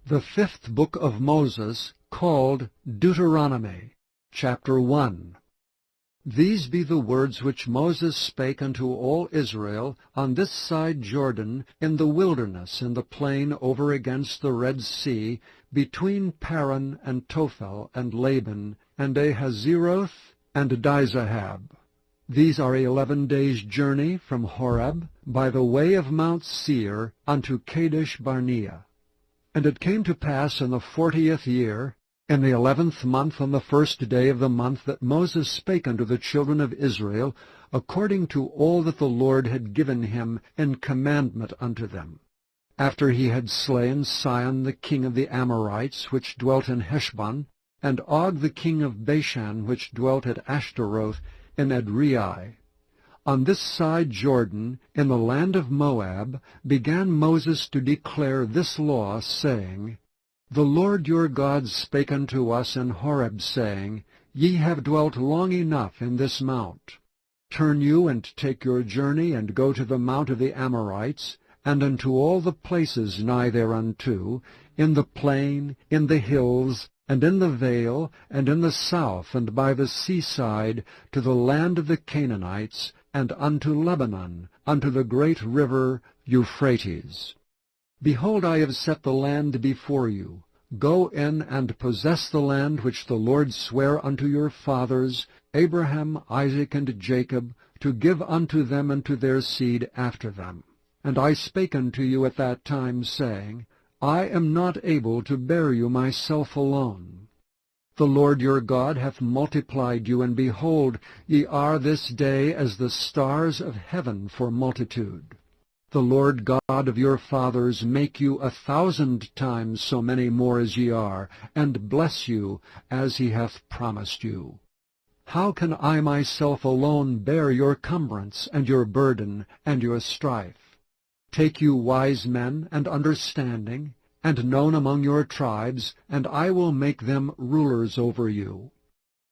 The fifth book of Moses, called Deuteronomy, chapter 1. These be the words which Moses spake unto all Israel on this side Jordan, in the wilderness, in the plain over against the Red Sea, between Paran and Tophel and Laban, and Ahazeroth and Dizahab. These are 11 days' journey from Horeb, by the way of Mount Seir, unto Kadesh Barnea. And it came to pass in the 40th year, in the 11th month, on the first day of the month, that Moses spake unto the children of Israel, according to all that the Lord had given him in commandment unto them. After he had slain Sihon the king of the Amorites, which dwelt in Heshbon, and Og the king of Bashan, which dwelt at Ashtaroth in Edrei. On this side Jordan, in the land of Moab, began Moses to declare this law, saying, The Lord your God spake unto us in Horeb, saying, Ye have dwelt long enough in this mount. Turn you and take your journey, and go to the mount of the Amorites, and unto all the places nigh thereunto, in the plain, in the hills, and in the vale, and in the south, and by the seaside, to the land of the Canaanites, and unto Lebanon, unto the great river Euphrates. Behold, I have set the land before you. Go in and possess the land which the Lord sware unto your fathers, Abraham, Isaac, and Jacob, to give unto them and to their seed after them. And I spake unto you at that time, saying, I am not able to bear you myself alone. The Lord your God hath multiplied you, and behold, ye are this day as the stars of heaven for multitude. The Lord God of your fathers make you 1,000 times so many more as ye are, and bless you as he hath promised you. How can I myself alone bear your cumbrance, and your burden, and your strife? Take you wise men and understanding, and known among your tribes, and I will make them rulers over you.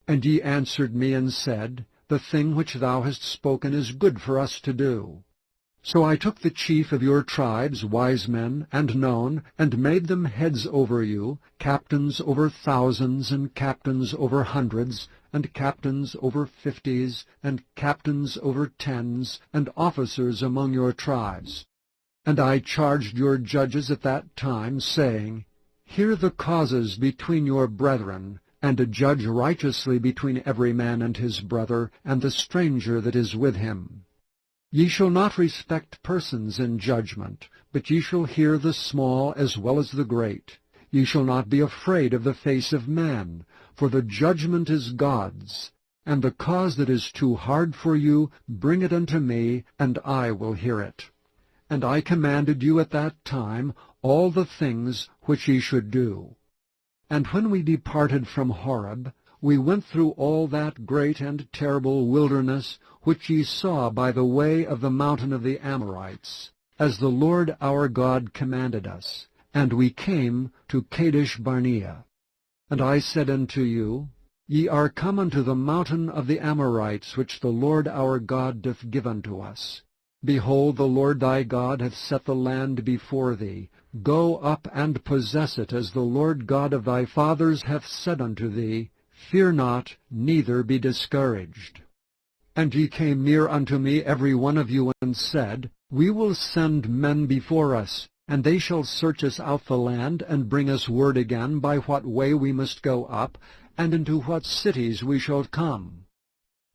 And ye answered me and said, The thing which thou hast spoken is good for us to do. So I took the chief of your tribes, wise men, and known, and made them heads over you, captains over thousands, and captains over hundreds, and captains over 50s, and captains over 10s, and officers among your tribes. And I charged your judges at that time, saying, Hear the causes between your brethren, and judge righteously between every man and his brother, and the stranger that is with him. Ye shall not respect persons in judgment, but ye shall hear the small as well as the great. Ye shall not be afraid of the face of man, for the judgment is God's. And the cause that is too hard for you, bring it unto me, and I will hear it. And I commanded you at that time all the things which ye should do. And when we departed from Horeb, we went through all that great and terrible wilderness which ye saw by the way of the mountain of the Amorites, as the Lord our God commanded us. And we came to Kadesh Barnea. And I said unto you, Ye are come unto the mountain of the Amorites, which the Lord our God doth give unto us. Behold, the Lord thy God hath set the land before thee. Go up and possess it, as the Lord God of thy fathers hath said unto thee. Fear not, neither be discouraged. And ye came near unto me every one of you, and said, We will send men before us, and they shall search us out the land, and bring us word again by what way we must go up, and into what cities we shall come.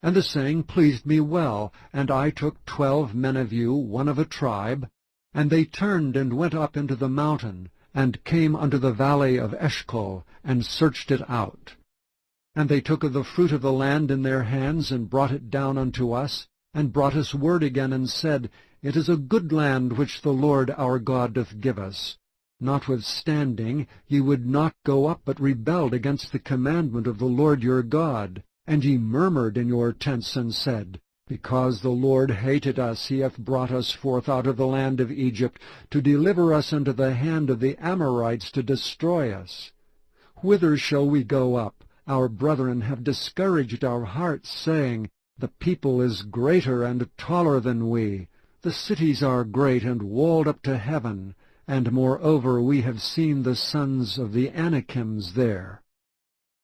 And the saying pleased me well, and I took 12 men of you, one of a tribe, and they turned and went up into the mountain, and came unto the valley of Eshcol, and searched it out. And they took of the fruit of the land in their hands, and brought it down unto us, and brought us word again, and said, It is a good land which the Lord our God doth give us. Notwithstanding, ye would not go up, but rebelled against the commandment of the Lord your God. And ye murmured in your tents, and said, Because the Lord hated us, he hath brought us forth out of the land of Egypt, to deliver us into the hand of the Amorites, to destroy us. Whither shall we go up? Our brethren have discouraged our hearts, saying, The people is greater and taller than we. The cities are great and walled up to heaven, and moreover we have seen the sons of the Anakims there.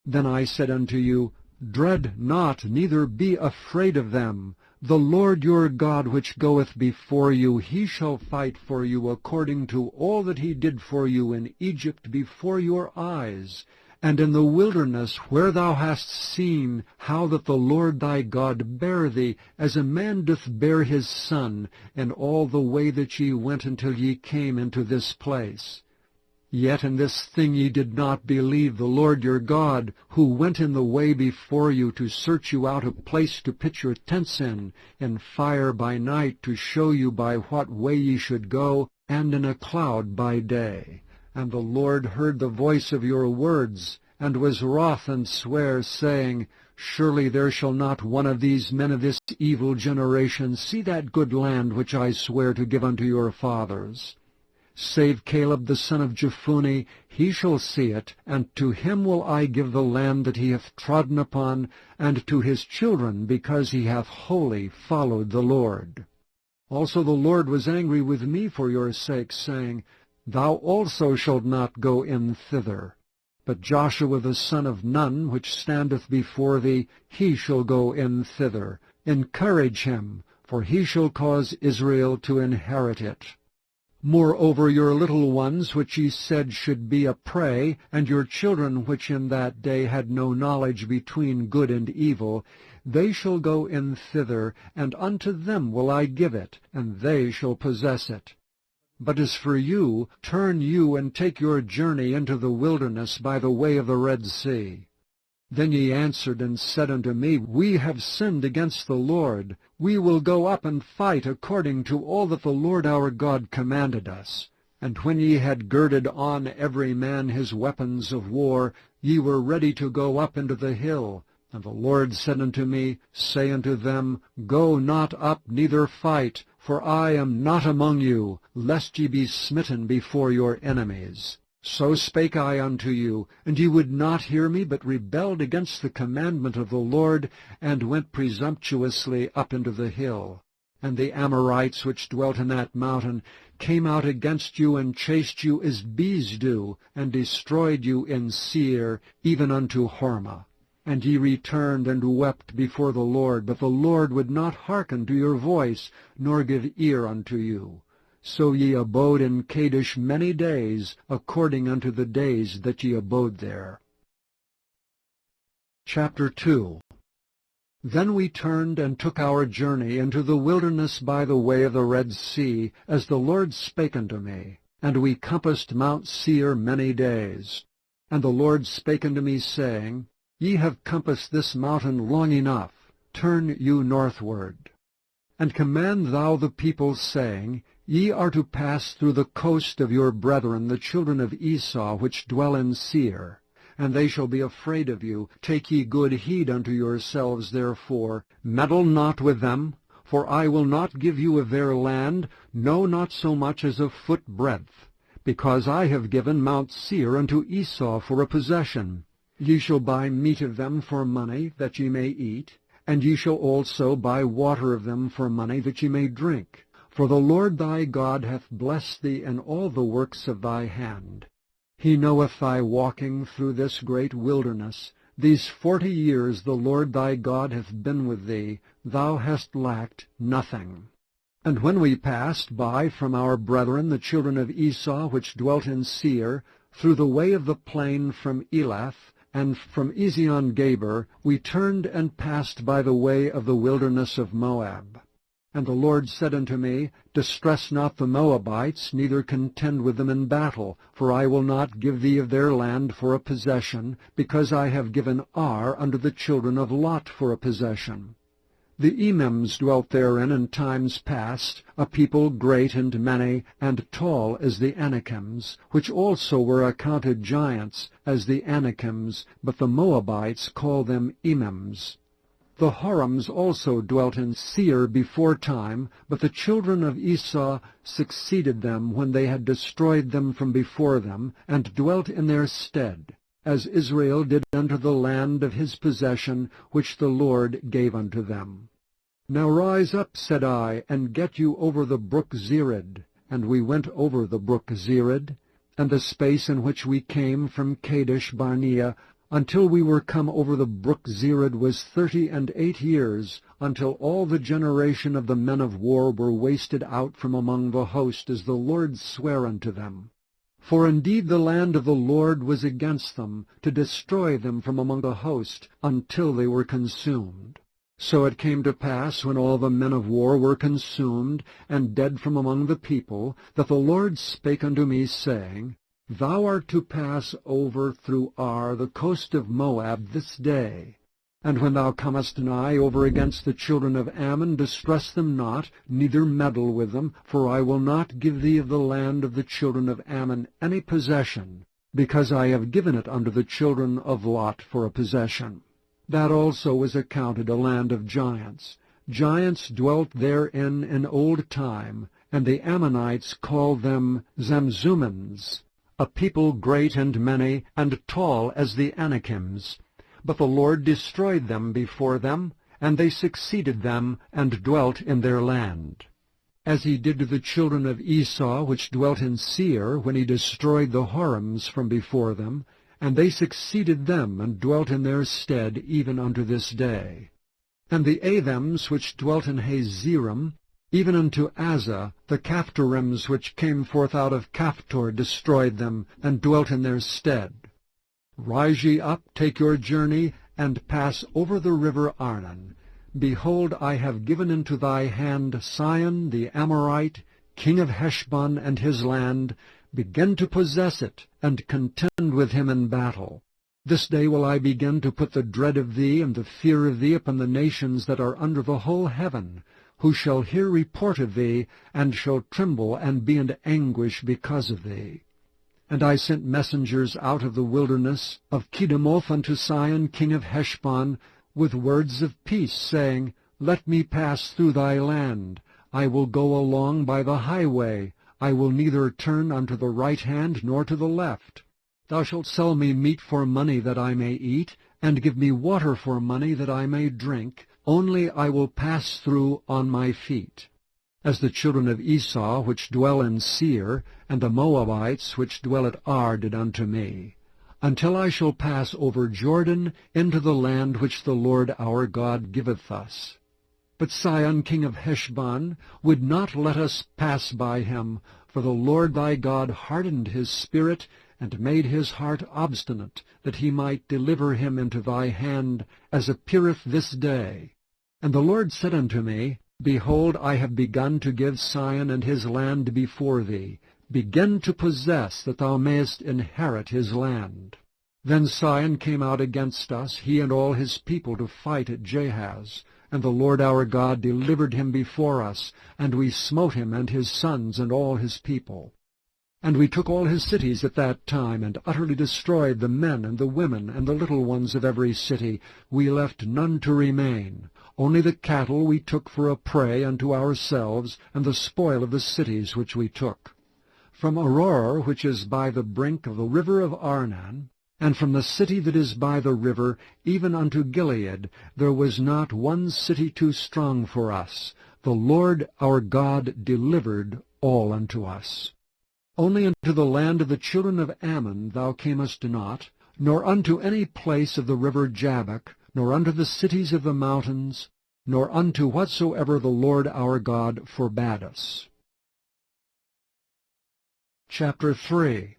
Then I said unto you, Dread not, neither be afraid of them. The Lord your God which goeth before you, he shall fight for you according to all that he did for you in Egypt before your eyes, and in the wilderness where thou hast seen how that the Lord thy God bare thee, as a man doth bear his son, in all the way that ye went until ye came into this place. Yet in this thing ye did not believe the Lord your God, who went in the way before you to search you out a place to pitch your tents in fire by night to show you by what way ye should go, and in a cloud by day. And the Lord heard the voice of your words, and was wroth and sware, saying, Surely there shall not one of these men of this evil generation see that good land which I swear to give unto your fathers. Save Caleb the son of Jephunneh, he shall see it, and to him will I give the land that he hath trodden upon, and to his children, because he hath wholly followed the Lord. Also the Lord was angry with me for your sake, saying, Thou also shalt not go in thither. But Joshua the son of Nun, which standeth before thee, he shall go in thither. Encourage him, for he shall cause Israel to inherit it. Moreover your little ones, which ye said should be a prey, and your children which in that day had no knowledge between good and evil, they shall go in thither, and unto them will I give it, and they shall possess it. But as for you, turn you and take your journey into the wilderness by the way of the Red Sea. Then ye answered and said unto me, We have sinned against the Lord. We will go up and fight according to all that the Lord our God commanded us. And when ye had girded on every man his weapons of war, ye were ready to go up into the hill. And the Lord said unto me, Say unto them, Go not up, neither fight, for I am not among you, lest ye be smitten before your enemies. So spake I unto you, and ye would not hear me, but rebelled against the commandment of the Lord, and went presumptuously up into the hill. And the Amorites which dwelt in that mountain came out against you, and chased you as bees do, and destroyed you in Seir, even unto Hormah. And ye returned and wept before the Lord, but the Lord would not hearken to your voice, nor give ear unto you. So ye abode in Kadesh many days, according unto the days that ye abode there. Chapter 2. Then we turned and took our journey into the wilderness by the way of the Red Sea, as the Lord spake unto me. And we compassed Mount Seir many days. And the Lord spake unto me, saying, Ye have compassed this mountain long enough. Turn you northward. And command thou the people, saying, Ye are to pass through the coast of your brethren, the children of Esau, which dwell in Seir. And they shall be afraid of you. Take ye good heed unto yourselves, therefore. Meddle not with them, for I will not give you of their land, no, not so much as a foot breadth, because I have given Mount Seir unto Esau for a possession. Ye shall buy meat of them for money, that ye may eat, and ye shall also buy water of them for money, that ye may drink. For the Lord thy God hath blessed thee in all the works of thy hand. He knoweth thy walking through this great wilderness. These 40 years the Lord thy God hath been with thee. Thou hast lacked nothing. And when we passed by from our brethren, the children of Esau, which dwelt in Seir, through the way of the plain from Elath, and from Ezion-Geber, we turned and passed by the way of the wilderness of Moab. And the Lord said unto me, Distress not the Moabites, neither contend with them in battle, for I will not give thee of their land for a possession, because I have given Ar unto the children of Lot for a possession. The Emims dwelt therein in times past, a people great and many, and tall as the Anakims, which also were accounted giants, as the Anakims, but the Moabites call them Emims. The Horims also dwelt in Seir before time, but the children of Esau succeeded them when they had destroyed them from before them, and dwelt in their stead, as Israel did unto the land of his possession, which the Lord gave unto them. Now rise up, said I, and get you over the brook Zered, and we went over the brook Zered, and the space in which we came from Kadesh Barnea until we were come over the brook Zered was 38 years, until all the generation of the men of war were wasted out from among the host, as the Lord sware unto them. For indeed the land of the Lord was against them, to destroy them from among the host, until they were consumed. So it came to pass, when all the men of war were consumed, and dead from among the people, that the Lord spake unto me, saying, Thou art to pass over through Ar, the coast of Moab, this day. And when thou comest nigh over against the children of Ammon, distress them not, neither meddle with them, for I will not give thee of the land of the children of Ammon any possession, because I have given it unto the children of Lot for a possession. That also was accounted a land of giants. Giants dwelt therein in old time, and the Ammonites called them Zamzummins, a people great and many, and tall as the Anakims. But the Lord destroyed them before them, and they succeeded them, and dwelt in their land. As he did to the children of Esau, which dwelt in Seir, when he destroyed the Horims from before them, and they succeeded them, and dwelt in their stead, even unto this day. And the Athims, which dwelt in Hazerim, even unto Azza, the Caphtorims, which came forth out of Caphtor, destroyed them, and dwelt in their stead. Rise ye up, take your journey, and pass over the river Arnon. Behold, I have given into thy hand Sihon the Amorite, king of Heshbon, and his land. Begin to possess it, and contend with him in battle. This day will I begin to put the dread of thee and the fear of thee upon the nations that are under the whole heaven, who shall hear report of thee, and shall tremble and be in anguish because of thee. And I sent messengers out of the wilderness of Kedemoth unto Sihon king of Heshbon, with words of peace, saying, Let me pass through thy land. I will go along by the highway. I will neither turn unto the right hand nor to the left. Thou shalt sell me meat for money that I may eat, and give me water for money that I may drink. Only I will pass through on my feet. As the children of Esau, which dwell in Seir, and the Moabites, which dwell at Ar, did unto me, until I shall pass over Jordan into the land which the Lord our God giveth us. But Sihon king of Heshbon would not let us pass by him, for the Lord thy God hardened his spirit, and made his heart obstinate, that he might deliver him into thy hand, as appeareth this day. And the Lord said unto me, Behold, I have begun to give Sihon and his land before thee. Begin to possess, that thou mayest inherit his land. Then Sihon came out against us, he and all his people, to fight at Jahaz. And the Lord our God delivered him before us, and we smote him and his sons and all his people. And we took all his cities at that time, and utterly destroyed the men and the women and the little ones of every city. We left none to remain. Only the cattle we took for a prey unto ourselves, and the spoil of the cities which we took. From Aurora, which is by the brink of the river of Arnon, and from the city that is by the river, even unto Gilead, there was not one city too strong for us. The Lord our God delivered all unto us. Only unto the land of the children of Ammon thou camest not, nor unto any place of the river Jabbok, nor unto the cities of the mountains, nor unto whatsoever the Lord our God forbade us. Chapter 3.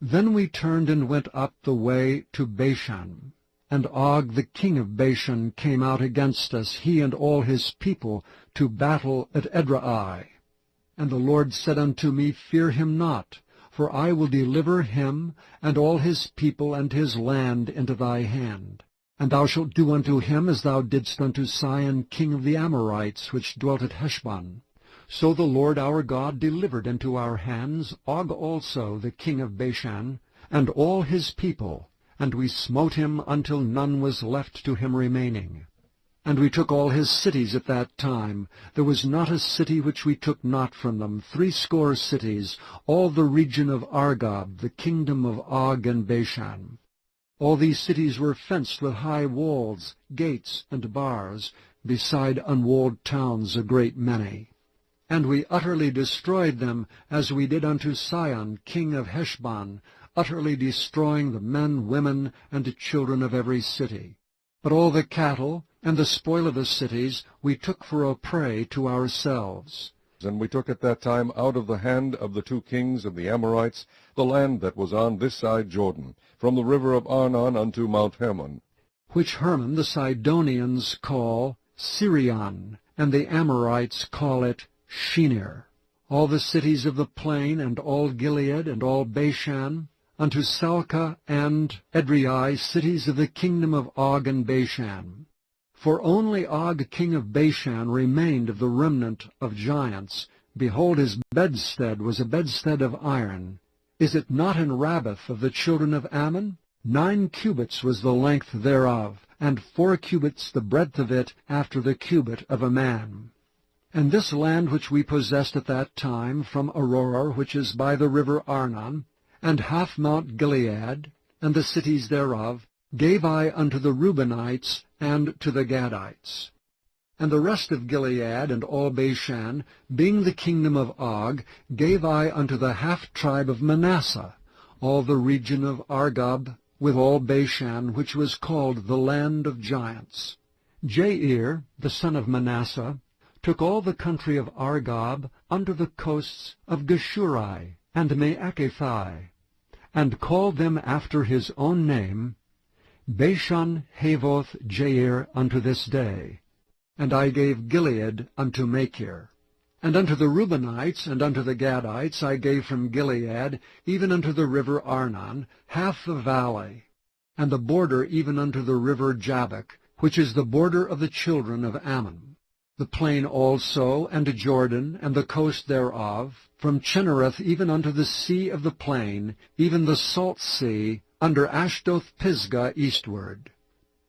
Then we turned and went up the way to Bashan. And Og the king of Bashan came out against us, he and all his people, to battle at Edrei. And the Lord said unto me, Fear him not, for I will deliver him and all his people and his land into thy hand. And thou shalt do unto him as thou didst unto Sihon king of the Amorites, which dwelt at Heshbon. So the Lord our God delivered into our hands Og also the king of Bashan, and all his people, and we smote him until none was left to him remaining. And we took all his cities at that time. There was not a city which we took not from them, 80 cities, all the region of Argob, the kingdom of Og and Bashan. All these cities were fenced with high walls, gates, and bars, beside unwalled towns a great many. And we utterly destroyed them, as we did unto Sihon king of Heshbon, utterly destroying the men, women, and children of every city. But all the cattle and the spoil of the cities we took for a prey to ourselves. And we took at that time out of the hand of the 2 kings of the Amorites the land that was on this side Jordan, from the river of Arnon unto Mount Hermon, which Hermon the Sidonians call Sirion, and the Amorites call it Shinir. All the cities of the plain, and all Gilead, and all Bashan, unto Salcah and Edrei, cities of the kingdom of Og and Bashan. For only Og king of Bashan remained of the remnant of giants. Behold, his bedstead was a bedstead of iron. Is it not in Rabbath of the children of Ammon? 9 cubits was the length thereof, and 4 cubits the breadth of it, after the cubit of a man. And this land which we possessed at that time, from Aurora, which is by the river Arnon, and half Mount Gilead, and the cities thereof, gave I unto the Reubenites and to the Gadites. And the rest of Gilead and all Bashan, being the kingdom of Og, gave I unto the half-tribe of Manasseh, all the region of Argob, with all Bashan, which was called the land of giants. Jair, the son of Manasseh, took all the country of Argob unto the coasts of Geshurai and Maacathai, and called them after his own name, Bashan Havoth Jair unto this day. And I gave Gilead unto Machir. And unto the Reubenites and unto the Gadites I gave from Gilead, even unto the river Arnon, half the valley, and the border even unto the river Jabbok, which is the border of the children of Ammon. The plain also, and Jordan, and the coast thereof, from Chinnereth even unto the sea of the plain, even the salt sea, under Ashdoth Pisgah eastward.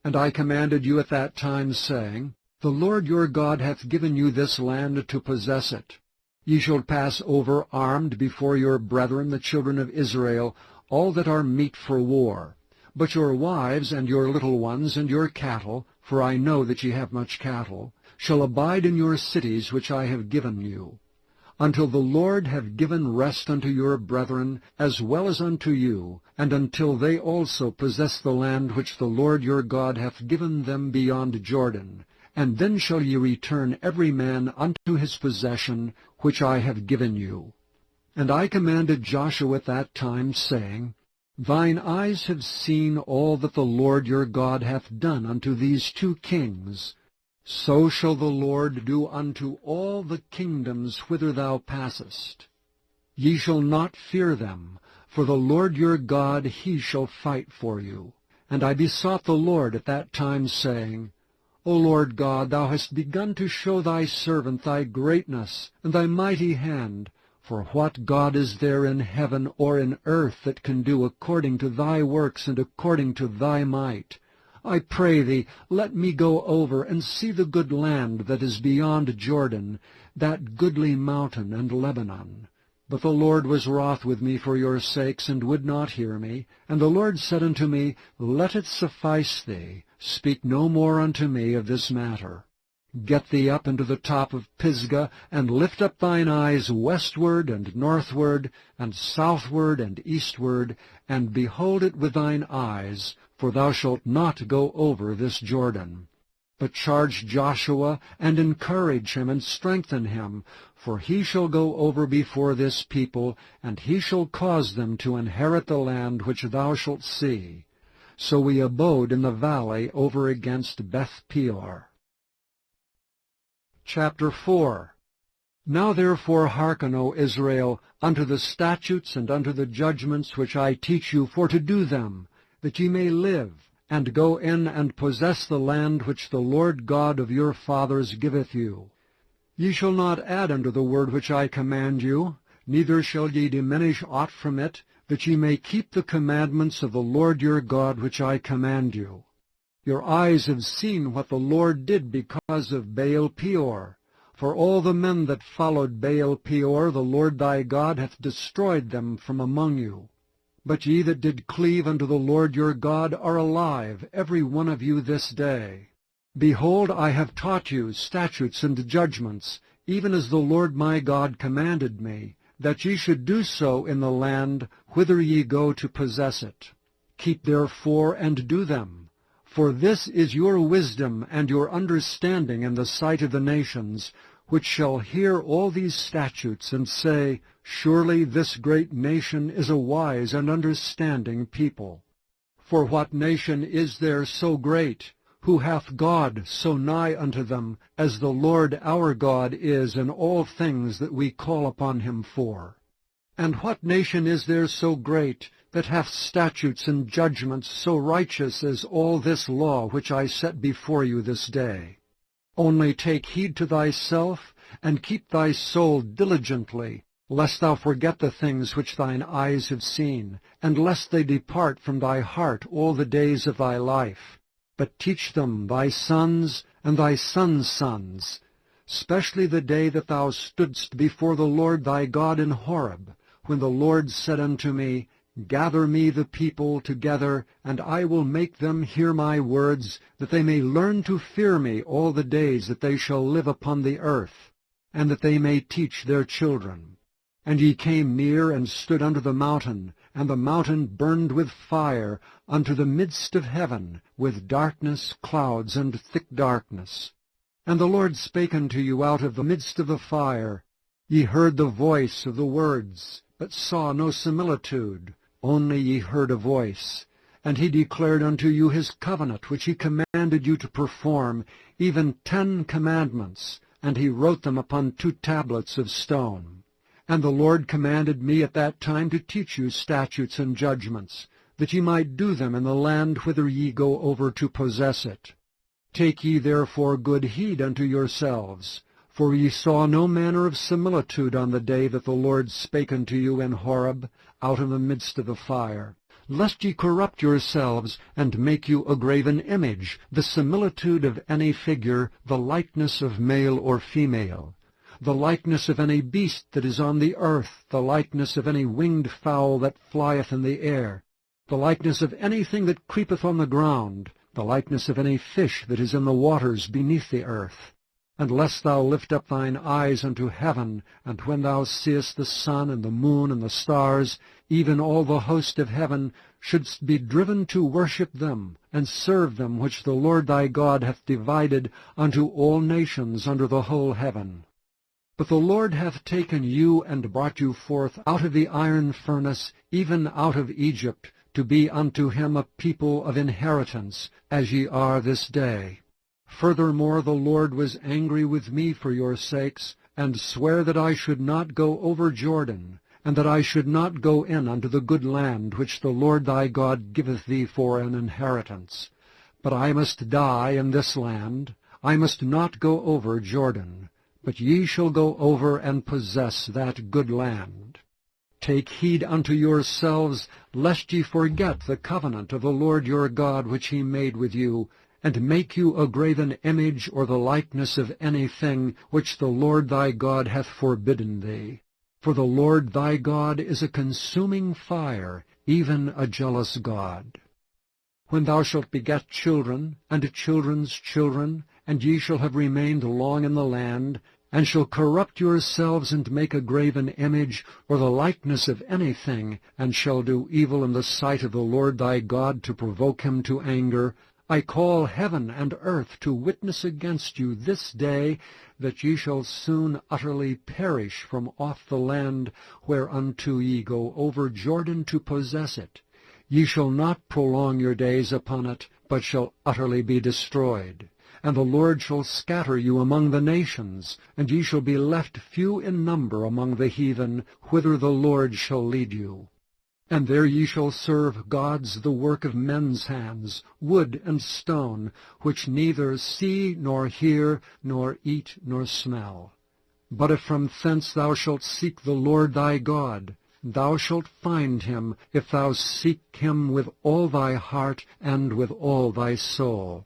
And I commanded you at that time, saying, The Lord your God hath given you this land to possess it. Ye shall pass over armed before your brethren the children of Israel, all that are meet for war. But your wives, and your little ones, and your cattle, for I know that ye have much cattle, shall abide in your cities which I have given you, until the Lord have given rest unto your brethren, as well as unto you, and until they also possess the land which the Lord your God hath given them beyond Jordan. And then shall ye return every man unto his possession, which I have given you. And I commanded Joshua at that time, saying, Thine eyes have seen all that the Lord your God hath done unto these 2 kings. So shall the Lord do unto all the kingdoms whither thou passest. Ye shall not fear them, for the Lord your God, he shall fight for you. And I besought the Lord at that time, saying, O Lord God, thou hast begun to show thy servant thy greatness and thy mighty hand. For what God is there in heaven or in earth that can do according to thy works and according to thy might? I pray thee, let me go over and see the good land that is beyond Jordan, that goodly mountain and Lebanon. But the Lord was wroth with me for your sakes, and would not hear me. And the Lord said unto me, Let it suffice thee, speak no more unto me of this matter. Get thee up into the top of Pisgah, and lift up thine eyes westward and northward, and southward and eastward, and behold it with thine eyes, for thou shalt not go over this Jordan. But charge Joshua, and encourage him, and strengthen him, for he shall go over before this people, and he shall cause them to inherit the land which thou shalt see. So we abode in the valley over against Beth Peor. Chapter 4. Now therefore hearken, O Israel, unto the statutes and unto the judgments which I teach you, for to do them, that ye may live, and go in and possess the land which the Lord God of your fathers giveth you. Ye shall not add unto the word which I command you, neither shall ye diminish aught from it, that ye may keep the commandments of the Lord your God which I command you. Your eyes have seen what the Lord did because of Baal Peor. For all the men that followed Baal Peor, the Lord thy God hath destroyed them from among you. But ye that did cleave unto the Lord your God are alive, every one of you this day. Behold, I have taught you statutes and judgments, even as the Lord my God commanded me, that ye should do so in the land whither ye go to possess it. Keep therefore and do them, for this is your wisdom and your understanding in the sight of the nations, which shall hear all these statutes, and say, Surely this great nation is a wise and understanding people. For what nation is there so great, who hath God so nigh unto them, as the Lord our God is in all things that we call upon him for? And what nation is there so great, that hath statutes and judgments so righteous as all this law which I set before you this day? Only take heed to thyself, and keep thy soul diligently, lest thou forget the things which thine eyes have seen, and lest they depart from thy heart all the days of thy life. But teach them thy sons and thy sons' sons, specially the day that thou stoodst before the Lord thy God in Horeb, when the Lord said unto me, Gather me the people together, and I will make them hear my words, that they may learn to fear me all the days that they shall live upon the earth, and that they may teach their children. And ye came near and stood under the mountain, and the mountain burned with fire unto the midst of heaven, with darkness, clouds, and thick darkness. And the Lord spake unto you out of the midst of the fire. Ye heard the voice of the words, but saw no similitude, only ye heard a voice. And he declared unto you his covenant, which he commanded you to perform, even 10 commandments, and he wrote them upon 2 tablets of stone. And the Lord commanded me at that time to teach you statutes and judgments, that ye might do them in the land whither ye go over to possess it. Take ye therefore good heed unto yourselves, for ye saw no manner of similitude on the day that the Lord spake unto you in Horeb, out of the midst of the fire, lest ye corrupt yourselves, and make you a graven image, the similitude of any figure, the likeness of male or female, the likeness of any beast that is on the earth, the likeness of any winged fowl that flieth in the air, the likeness of anything that creepeth on the ground, the likeness of any fish that is in the waters beneath the earth. And lest thou lift up thine eyes unto heaven, and when thou seest the sun and the moon and the stars, even all the host of heaven, shouldst be driven to worship them, and serve them which the Lord thy God hath divided unto all nations under the whole heaven. But the Lord hath taken you and brought you forth out of the iron furnace, even out of Egypt, to be unto him a people of inheritance, as ye are this day. Furthermore, the Lord was angry with me for your sakes, and sware that I should not go over Jordan, and that I should not go in unto the good land which the Lord thy God giveth thee for an inheritance. But I must die in this land, I must not go over Jordan, but ye shall go over and possess that good land. Take heed unto yourselves, lest ye forget the covenant of the Lord your God which he made with you, and make you a graven image or the likeness of anything which the Lord thy God hath forbidden thee. For the Lord thy God is a consuming fire, even a jealous God. When thou shalt beget children, and children's children, and ye shall have remained long in the land, and shall corrupt yourselves, and make a graven image, or the likeness of anything, and shall do evil in the sight of the Lord thy God to provoke him to anger, I call heaven and earth to witness against you this day, that ye shall soon utterly perish from off the land whereunto ye go over Jordan to possess it. Ye shall not prolong your days upon it, but shall utterly be destroyed. And the Lord shall scatter you among the nations, and ye shall be left few in number among the heathen, whither the Lord shall lead you. And there ye shall serve gods the work of men's hands, wood and stone, which neither see, nor hear, nor eat, nor smell. But if from thence thou shalt seek the Lord thy God, thou shalt find him, if thou seek him with all thy heart and with all thy soul.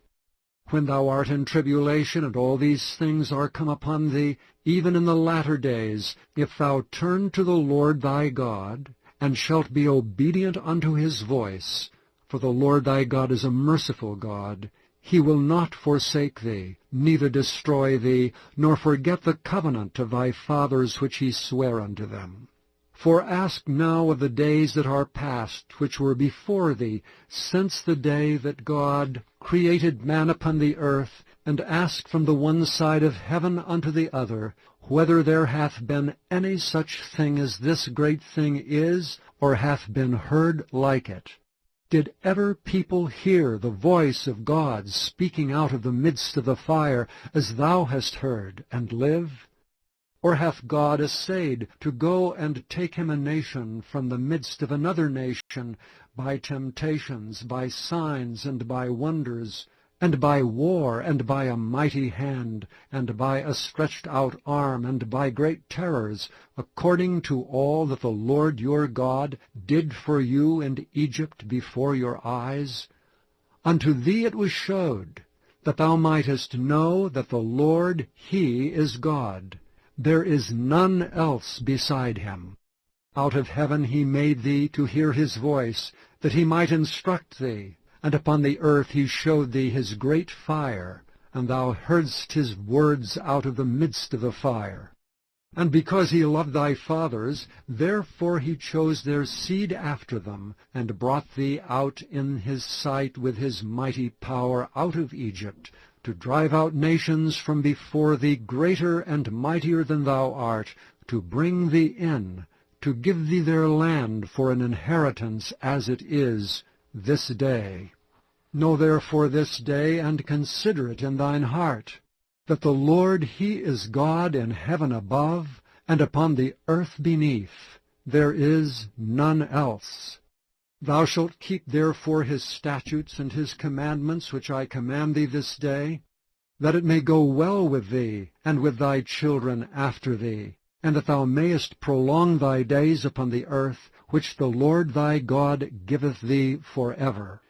When thou art in tribulation, and all these things are come upon thee, even in the latter days, if thou turn to the Lord thy God, and shalt be obedient unto his voice, for the Lord thy God is a merciful God, he will not forsake thee, neither destroy thee, nor forget the covenant of thy fathers which he sware unto them. For ask now of the days that are past, which were before thee, since the day that God created man upon the earth, and ask from the one side of heaven unto the other, whether there hath been any such thing as this great thing is, or hath been heard like it. Did ever people hear the voice of God speaking out of the midst of the fire, as thou hast heard, and live? Or hath God essayed to go and take him a nation from the midst of another nation, by temptations, by signs, and by wonders, and by war, and by a mighty hand, and by a stretched out arm, and by great terrors, according to all that the Lord your God did for you in Egypt before your eyes? Unto thee it was showed, that thou mightest know that the Lord, he is God. There is none else beside him. Out of heaven he made thee to hear his voice, that he might instruct thee. And upon the earth he showed thee his great fire, and thou heardst his words out of the midst of the fire. And because he loved thy fathers, therefore he chose their seed after them, and brought thee out in his sight with his mighty power out of Egypt, to drive out nations from before thee greater and mightier than thou art, to bring thee in, to give thee their land for an inheritance as it is this day. Know therefore this day, and consider it in thine heart, that the Lord he is God in heaven above, and upon the earth beneath. There is none else. Thou shalt keep therefore his statutes and his commandments which I command thee this day, that it may go well with thee, and with thy children after thee, and that thou mayest prolong thy days upon the earth, which the Lord thy God giveth thee forever.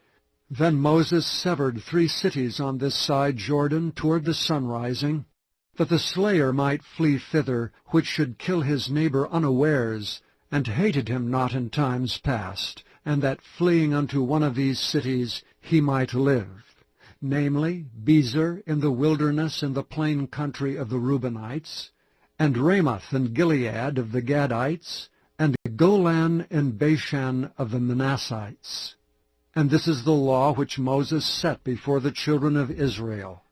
Then Moses severed 3 cities on this side Jordan toward the sunrising, that the slayer might flee thither, which should kill his neighbor unawares, and hated him not in times past, and that fleeing unto one of these cities he might live, namely, Bezer in the wilderness in the plain country of the Reubenites, and Ramoth in Gilead of the Gadites, and Golan in Bashan of the Manassites. And this is the law which Moses set before the children of Israel.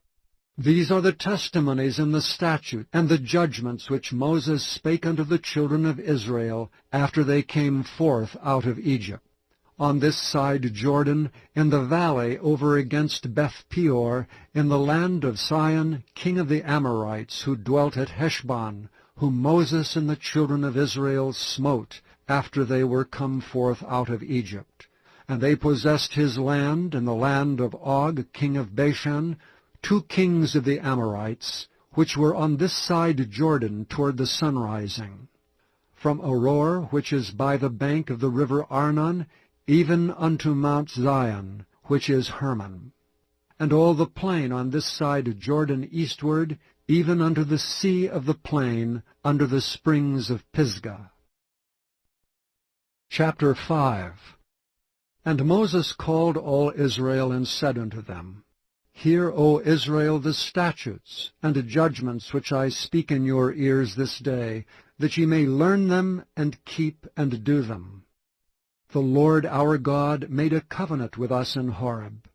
These are the testimonies and the statutes and the judgments which Moses spake unto the children of Israel after they came forth out of Egypt. On this side Jordan, in the valley over against Beth-peor, in the land of Sihon, king of the Amorites, who dwelt at Heshbon, whom Moses and the children of Israel smote after they were come forth out of Egypt. And they possessed his land, and the land of Og, king of Bashan, 2 kings of the Amorites, which were on this side Jordan toward the sunrising. From Aroer, which is by the bank of the river Arnon, even unto Mount Zion, which is Hermon. And all the plain on this side Jordan eastward, even unto the sea of the plain, under the springs of Pisgah. Chapter 5. And Moses called all Israel, and said unto them, Hear, O Israel, the statutes and the judgments which I speak in your ears this day, that ye may learn them, and keep and do them. The Lord our God made a covenant with us in Horeb.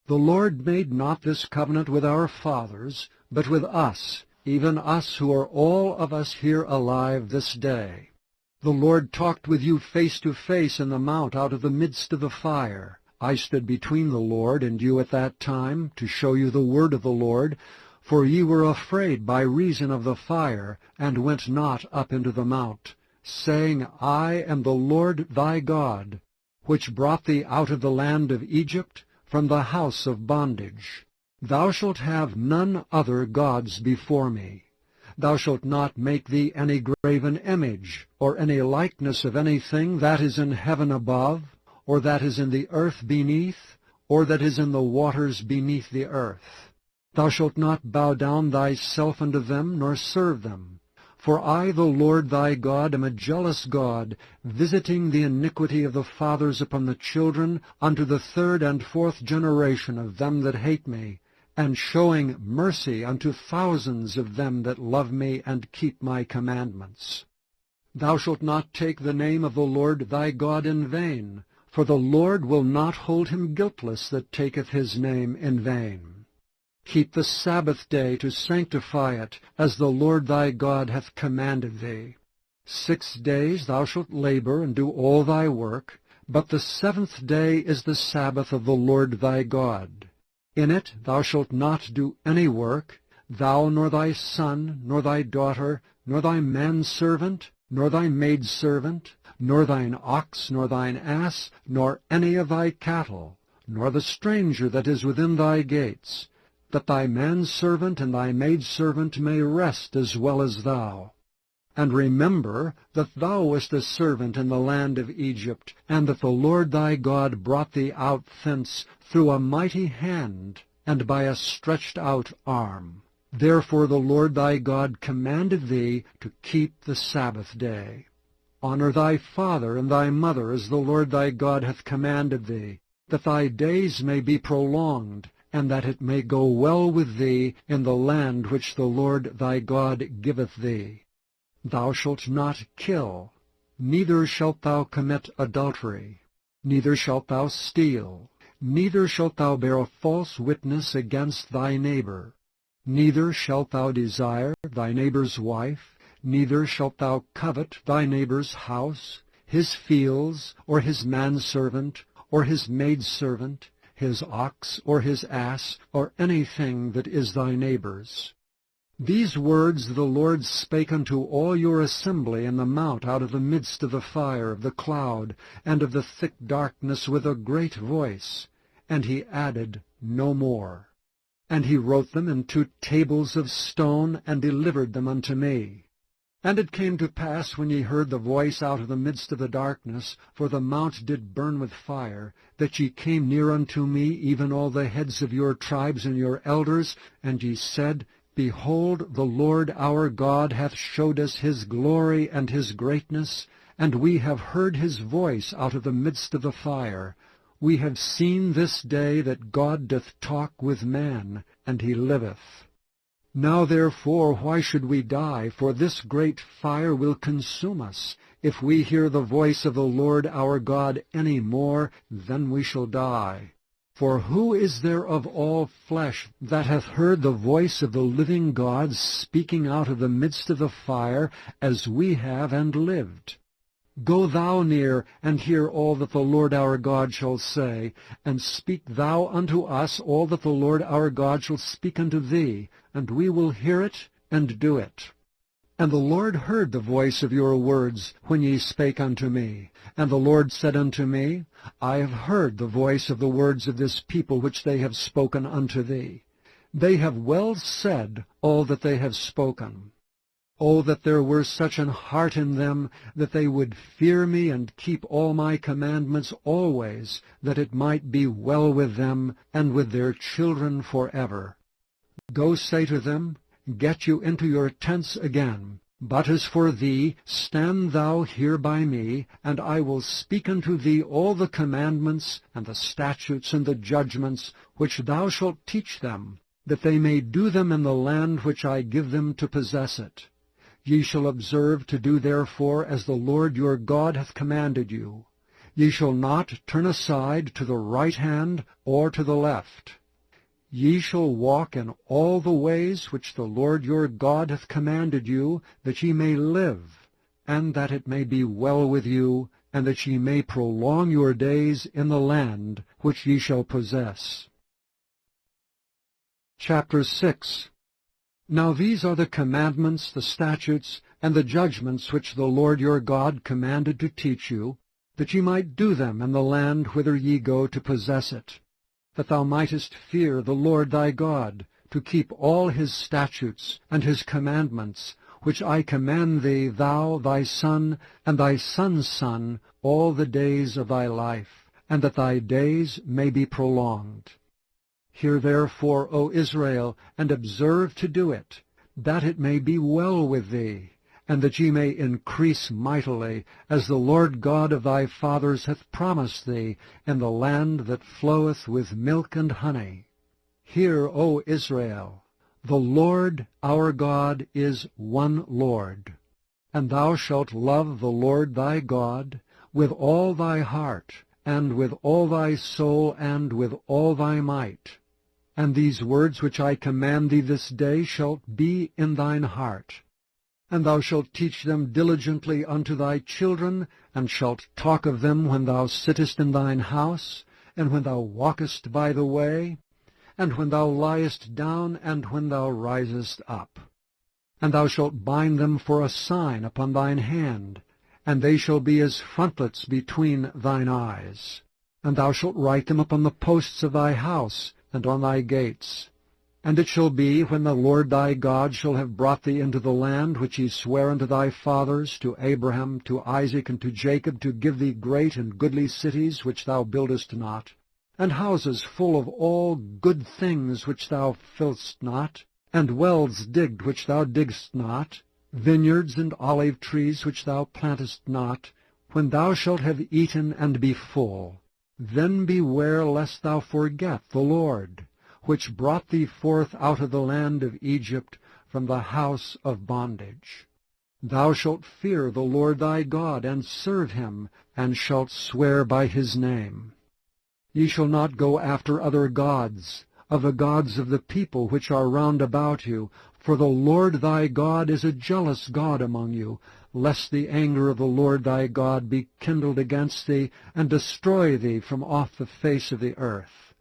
The Lord made not this covenant with our fathers, but with us, even us who are all of us here alive this day. The Lord talked with you face to face in the mount out of the midst of the fire. I stood between the Lord and you at that time, to show you the word of the Lord, for ye were afraid by reason of the fire, and went not up into the mount, saying, I am the Lord thy God, which brought thee out of the land of Egypt, from the house of bondage. Thou shalt have none other gods before me. Thou shalt not make thee any graven image, or any likeness of anything that is in heaven above, or that is in the earth beneath, or that is in the waters beneath the earth. Thou shalt not bow down thyself unto them, nor serve them. For I, the Lord thy God, am a jealous God, visiting the iniquity of the fathers upon the children, unto the 3rd and 4th generation of them that hate me, and showing mercy unto thousands of them that love me and keep my commandments. Thou shalt not take the name of the Lord thy God in vain, for the Lord will not hold him guiltless that taketh his name in vain. Keep the Sabbath day to sanctify it, as the Lord thy God hath commanded thee. 6 days thou shalt labor and do all thy work, but the 7th day is the Sabbath of the Lord thy God. In it thou shalt not do any work, thou nor thy son, nor thy daughter, nor thy manservant, nor thy maidservant, nor thine ox, nor thine ass, nor any of thy cattle, nor the stranger that is within thy gates, that thy manservant and thy maidservant may rest as well as thou. And remember that thou wast a servant in the land of Egypt, and that the Lord thy God brought thee out thence through a mighty hand, and by a stretched out arm. Therefore the Lord thy God commanded thee to keep the Sabbath day. Honor thy father and thy mother, as the Lord thy God hath commanded thee, that thy days may be prolonged, and that it may go well with thee in the land which the Lord thy God giveth thee. Thou shalt not kill, neither shalt thou commit adultery, neither shalt thou steal, neither shalt thou bear a false witness against thy neighbor, neither shalt thou desire thy neighbor's wife, neither shalt thou covet thy neighbor's house, his fields, or his manservant, or his maidservant, his ox, or his ass, or anything that is thy neighbor's. These words the Lord spake unto all your assembly in the mount out of the midst of the fire, of the cloud, and of the thick darkness with a great voice. And he added no more. And he wrote them in 2 tables of stone, and delivered them unto me. And it came to pass, when ye heard the voice out of the midst of the darkness, for the mount did burn with fire, that ye came near unto me, even all the heads of your tribes and your elders, and ye said, Behold, the Lord our God hath showed us his glory and his greatness, and we have heard his voice out of the midst of the fire. We have seen this day that God doth talk with man, and he liveth. Now therefore why should we die? For this great fire will consume us. If we hear the voice of the Lord our God any more, then we shall die. For who is there of all flesh that hath heard the voice of the living God speaking out of the midst of the fire, as we have, and lived? Go thou near, and hear all that the Lord our God shall say, and speak thou unto us all that the Lord our God shall speak unto thee, and we will hear it, and do it. And the Lord heard the voice of your words when ye spake unto me. And the Lord said unto me, I have heard the voice of the words of this people which they have spoken unto thee. They have well said all that they have spoken. Oh, that there were such an heart in them, that they would fear me and keep all my commandments always, that it might be well with them and with their children forever. Go say to them, Get you into your tents again. But as for thee, stand thou here by me, and I will speak unto thee all the commandments, and the statutes, and the judgments, which thou shalt teach them, that they may do them in the land which I give them to possess it. Ye shall observe to do therefore as the Lord your God hath commanded you. Ye shall not turn aside to the right hand or to the left. Ye shall walk in all the ways which the Lord your God hath commanded you, that ye may live, and that it may be well with you, and that ye may prolong your days in the land which ye shall possess. Chapter 6. Now these are the commandments, the statutes, and the judgments which the Lord your God commanded to teach you, that ye might do them in the land whither ye go to possess it, that thou mightest fear the Lord thy God, to keep all his statutes and his commandments, which I command thee, thou, thy son, and thy son's son, all the days of thy life, and that thy days may be prolonged. Hear therefore, O Israel, and observe to do it, that it may be well with thee, and that ye may increase mightily, as the Lord God of thy fathers hath promised thee, in the land that floweth with milk and honey. Hear, O Israel, the Lord our God is one Lord. And thou shalt love the Lord thy God with all thy heart, and with all thy soul, and with all thy might. And these words which I command thee this day shall be in thine heart. And thou shalt teach them diligently unto thy children, and shalt talk of them when thou sittest in thine house, and when thou walkest by the way, and when thou liest down, and when thou risest up. And thou shalt bind them for a sign upon thine hand, and they shall be as frontlets between thine eyes. And thou shalt write them upon the posts of thy house, and on thy gates. And it shall be, when the Lord thy God shall have brought thee into the land which he sware unto thy fathers, to Abraham, to Isaac, and to Jacob, to give thee great and goodly cities which thou buildest not, and houses full of all good things which thou fillest not, and wells digged which thou diggest not, vineyards and olive trees which thou plantest not, when thou shalt have eaten and be full, then beware lest thou forget the Lord, which brought thee forth out of the land of Egypt from the house of bondage. Thou shalt fear the Lord thy God, and serve him, and shalt swear by his name. Ye shall not go after other gods, of the gods of the people which are round about you, for the Lord thy God is a jealous God among you, lest the anger of the Lord thy God be kindled against thee, and destroy thee from off the face of the earth.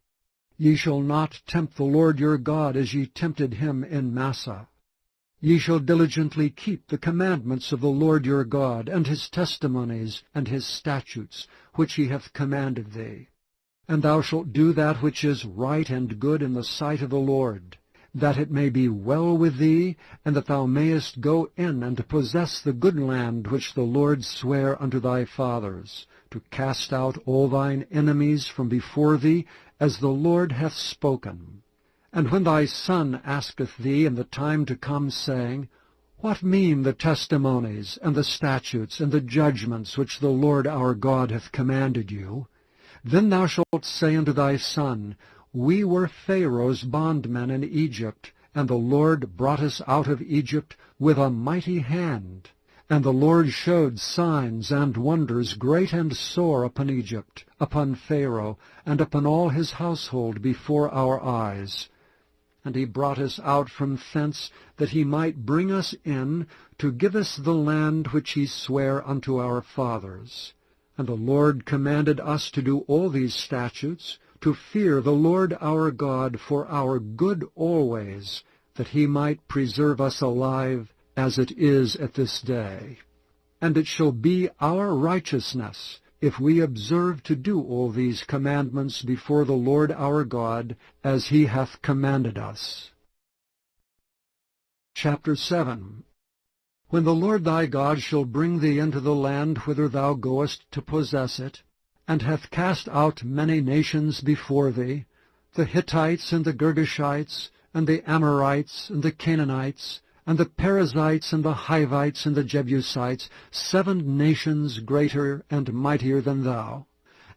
Ye shall not tempt the Lord your God as ye tempted him in Massah. Ye shall diligently keep the commandments of the Lord your God, and his testimonies, and his statutes, which he hath commanded thee. And thou shalt do that which is right and good in the sight of the Lord, that it may be well with thee, and that thou mayest go in and possess the good land which the Lord sware unto thy fathers, to cast out all thine enemies from before thee, as the Lord hath spoken. And when thy son asketh thee in the time to come, saying, What mean the testimonies, and the statutes, and the judgments which the Lord our God hath commanded you? Then thou shalt say unto thy son, We were Pharaoh's bondmen in Egypt, and the Lord brought us out of Egypt with a mighty hand. And the Lord showed signs and wonders great and sore upon Egypt, upon Pharaoh, and upon all his household before our eyes. And he brought us out from thence, that he might bring us in, to give us the land which he sware unto our fathers. And the Lord commanded us to do all these statutes, to fear the Lord our God for our good always, that he might preserve us alive, as it is at this day. And it shall be our righteousness, if we observe to do all these commandments before the Lord our God, as he hath commanded us. Chapter 7. When the Lord thy God shall bring thee into the land whither thou goest to possess it, and hath cast out many nations before thee, the Hittites, and the Girgashites, and the Amorites, and the Canaanites, and the Perizzites, and the Hivites, and the Jebusites, 7 nations greater and mightier than thou.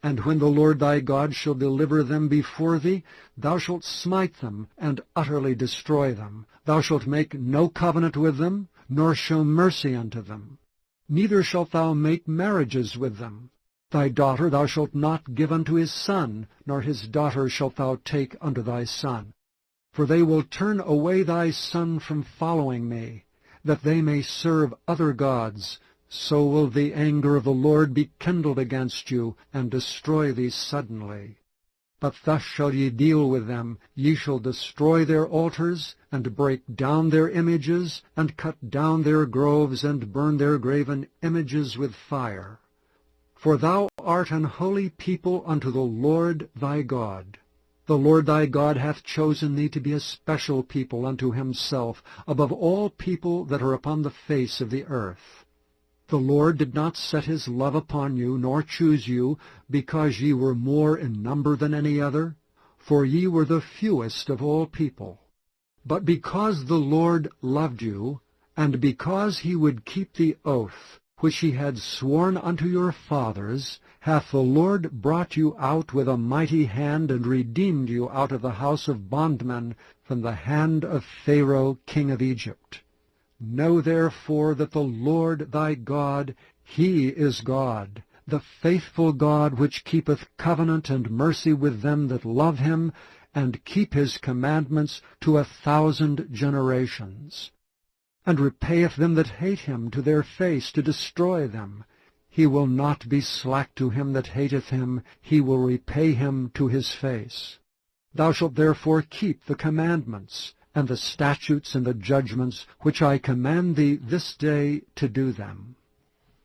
And when the Lord thy God shall deliver them before thee, thou shalt smite them, and utterly destroy them. Thou shalt make no covenant with them, nor show mercy unto them. Neither shalt thou make marriages with them. Thy daughter thou shalt not give unto his son, nor his daughter shalt thou take unto thy son. For they will turn away thy son from following me, that they may serve other gods. So will the anger of the Lord be kindled against you, and destroy thee suddenly. But thus shall ye deal with them. Ye shall destroy their altars, and break down their images, and cut down their groves, and burn their graven images with fire. For thou art an holy people unto the Lord thy God. The Lord thy God hath chosen thee to be a special people unto himself, above all people that are upon the face of the earth. The Lord did not set his love upon you, nor choose you, because ye were more in number than any other, for ye were the fewest of all people. But because the Lord loved you, and because he would keep the oath which he had sworn unto your fathers, hath the Lord brought you out with a mighty hand, and redeemed you out of the house of bondmen from the hand of Pharaoh king of Egypt. Know therefore that the Lord thy God, he is God, the faithful God, which keepeth covenant and mercy with them that love him, and keep his commandments to 1,000 generations, and repayeth them that hate him to their face, to destroy them. He will not be slack to him that hateth him, he will repay him to his face. Thou shalt therefore keep the commandments, and the statutes and the judgments, which I command thee this day to do them.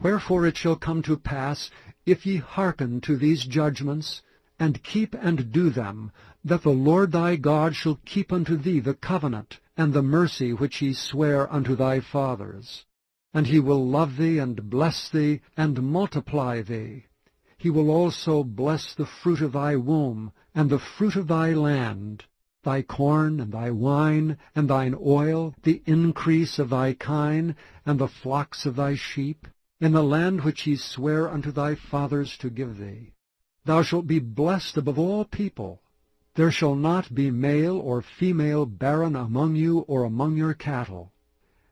Wherefore it shall come to pass, if ye hearken to these judgments, and keep and do them, that the Lord thy God shall keep unto thee the covenant and the mercy which he sware unto thy fathers. And he will love thee, and bless thee, and multiply thee. He will also bless the fruit of thy womb, and the fruit of thy land, thy corn, and thy wine, and thine oil, the increase of thy kine, and the flocks of thy sheep, in the land which he sware unto thy fathers to give thee. Thou shalt be blessed above all people. There shall not be male or female barren among you or among your cattle.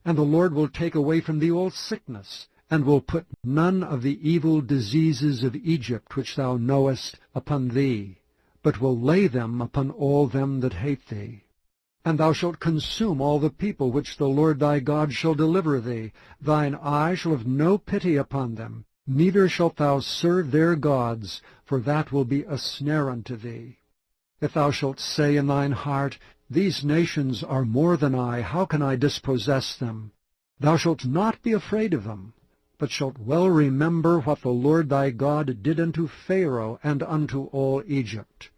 And the Lord will take away from thee all sickness, and will put none of the evil diseases of Egypt which thou knowest upon thee, but will lay them upon all them that hate thee. And thou shalt consume all the people which the Lord thy God shall deliver thee. Thine eye shall have no pity upon them, neither shalt thou serve their gods, for that will be a snare unto thee. If thou shalt say in thine heart, These nations are more than I, how can I dispossess them? Thou shalt not be afraid of them, but shalt well remember what the Lord thy God did unto Pharaoh and unto all Egypt,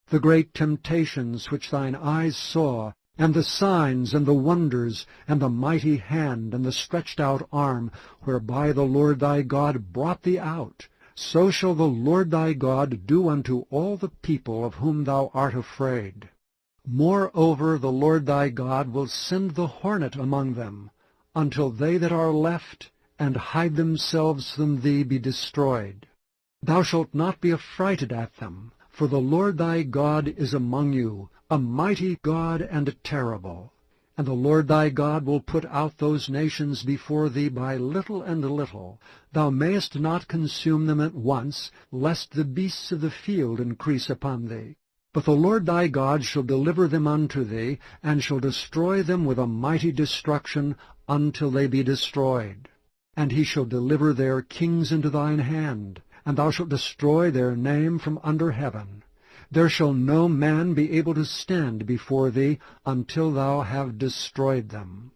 the great temptations which thine eyes saw, and the signs and the wonders, and the mighty hand and the stretched out arm, whereby the Lord thy God brought thee out. So shall the Lord thy God do unto all the people of whom thou art afraid. Moreover, the Lord thy God will send the hornet among them, until they that are left and hide themselves from thee be destroyed. Thou shalt not be affrighted at them, for the Lord thy God is among you, a mighty God and terrible. And the Lord thy God will put out those nations before thee by little and little. Thou mayest not consume them at once, lest the beasts of the field increase upon thee. But the Lord thy God shall deliver them unto thee, and shall destroy them with a mighty destruction until they be destroyed. And he shall deliver their kings into thine hand, and thou shalt destroy their name from under heaven. There shall no man be able to stand before thee until thou have destroyed them.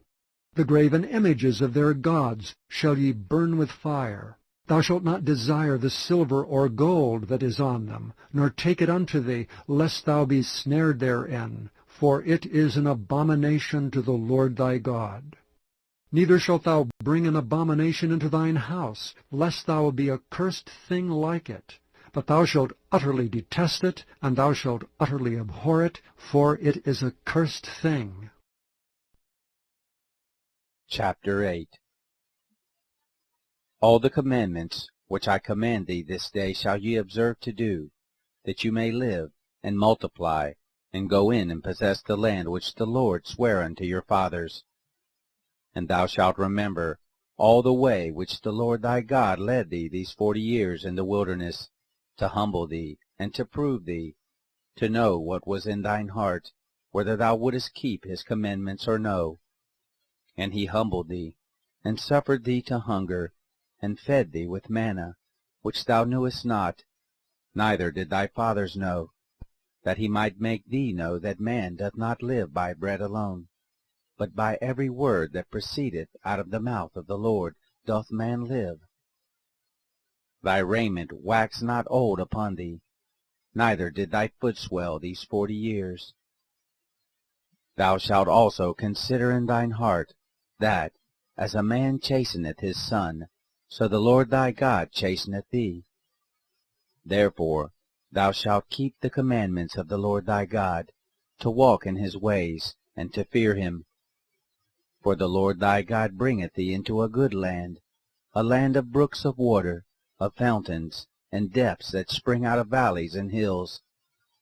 The graven images of their gods shall ye burn with fire. Thou shalt not desire the silver or gold that is on them, nor take it unto thee, lest thou be snared therein, for it is an abomination to the Lord thy God. Neither shalt thou bring an abomination into thine house, lest thou be a cursed thing like it. But thou shalt utterly detest it, and thou shalt utterly abhor it, for it is a cursed thing. Chapter 8. All the commandments which I command thee this day shall ye observe to do, that you may live, and multiply, and go in and possess the land which the Lord sware unto your fathers. And thou shalt remember all the way which the Lord thy God led thee these 40 years in the wilderness, to humble thee, and to prove thee, to know what was in thine heart, whether thou wouldest keep his commandments or no. And he humbled thee, and suffered thee to hunger, and fed thee with manna, which thou knewest not, neither did thy fathers know, that he might make thee know that man doth not live by bread alone, but by every word that proceedeth out of the mouth of the Lord doth man live. Thy raiment waxed not old upon thee, neither did thy foot swell these 40 years. Thou shalt also consider in thine heart, that, as a man chasteneth his son, so the Lord thy God chasteneth thee. Therefore thou shalt keep the commandments of the Lord thy God, to walk in his ways, and to fear him. For the Lord thy God bringeth thee into a good land, a land of brooks of water, of fountains, and depths that spring out of valleys and hills,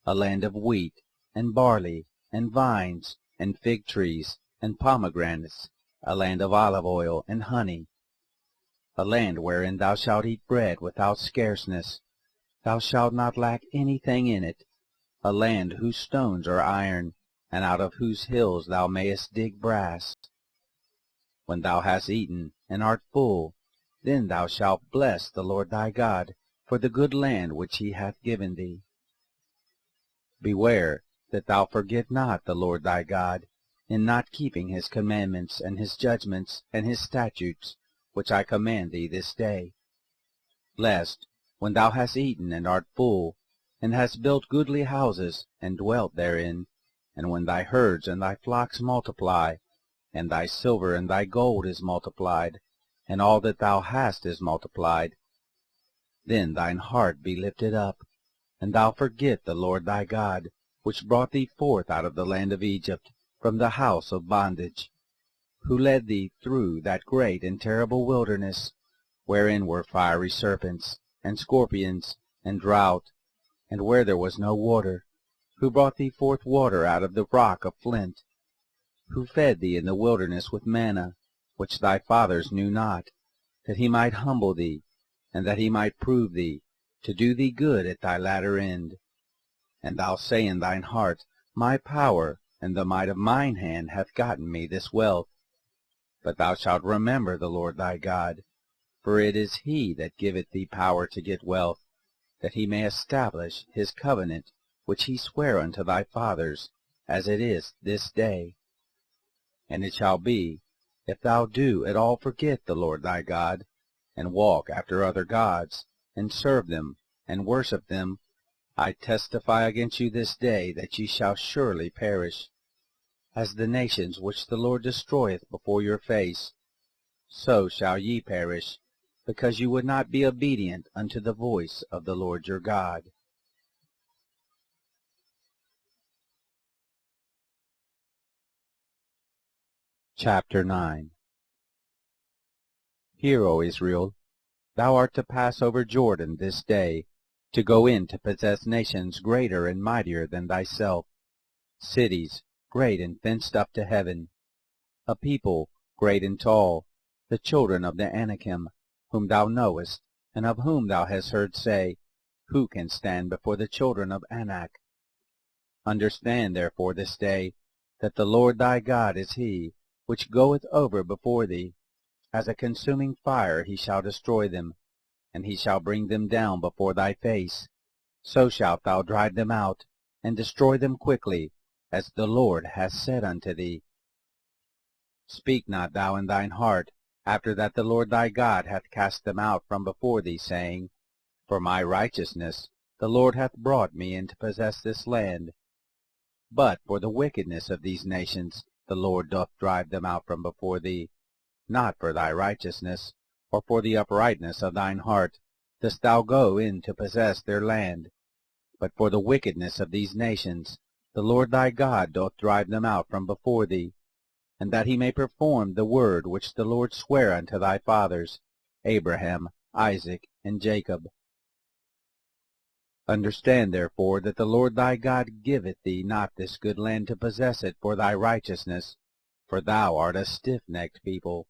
a land of wheat, and barley, and vines, and fig trees, and pomegranates, a land of olive oil and honey, a land wherein thou shalt eat bread without scarceness, thou shalt not lack anything in it, a land whose stones are iron, and out of whose hills thou mayest dig brass. When thou hast eaten, and art full, then thou shalt bless the Lord thy God for the good land which he hath given thee. Beware that thou forget not the Lord thy God, in not keeping his commandments, and his judgments, and his statutes, which I command thee this day. Lest, when thou hast eaten and art full, and hast built goodly houses, and dwelt therein, and when thy herds and thy flocks multiply, and thy silver and thy gold is multiplied, and all that thou hast is multiplied, then thine heart be lifted up, and thou forget the Lord thy God, which brought thee forth out of the land of Egypt, from the house of bondage, who led thee through that great and terrible wilderness, wherein were fiery serpents, and scorpions, and drought, and where there was no water, who brought thee forth water out of the rock of flint, who fed thee in the wilderness with manna, which thy fathers knew not, that he might humble thee, and that he might prove thee, to do thee good at thy latter end. And thou say in thine heart, My power and the might of mine hand hath gotten me this wealth. But thou shalt remember the Lord thy God, for it is he that giveth thee power to get wealth, that he may establish his covenant, which he sware unto thy fathers, as it is this day. And it shall be, if thou do at all forget the Lord thy God, and walk after other gods, and serve them, and worship them, I testify against you this day that ye shall surely perish. As the nations which the Lord destroyeth before your face, so shall ye perish, because you would not be obedient unto the voice of the Lord your God. Chapter 9. Hear, O Israel, thou art to pass over Jordan this day, to go in to possess nations greater and mightier than thyself, cities great and fenced up to heaven, a people great and tall, the children of the Anakim, whom thou knowest, and of whom thou hast heard say, Who can stand before the children of Anak? Understand therefore this day, that the Lord thy God is he, which goeth over before thee. As a consuming fire he shall destroy them, and he shall bring them down before thy face. So shalt thou drive them out, and destroy them quickly, as the Lord hath said unto thee. Speak not thou in thine heart, after that the Lord thy God hath cast them out from before thee, saying, For my righteousness the Lord hath brought me in to possess this land. But for the wickedness of these nations the Lord doth drive them out from before thee. Not for thy righteousness, or for the uprightness of thine heart, dost thou go in to possess their land, but for the wickedness of these nations the Lord thy God doth drive them out from before thee, and that he may perform the word which the Lord sware unto thy fathers, Abraham, Isaac, and Jacob. Understand therefore that the Lord thy God giveth thee not this good land to possess it for thy righteousness, for thou art a stiff-necked people.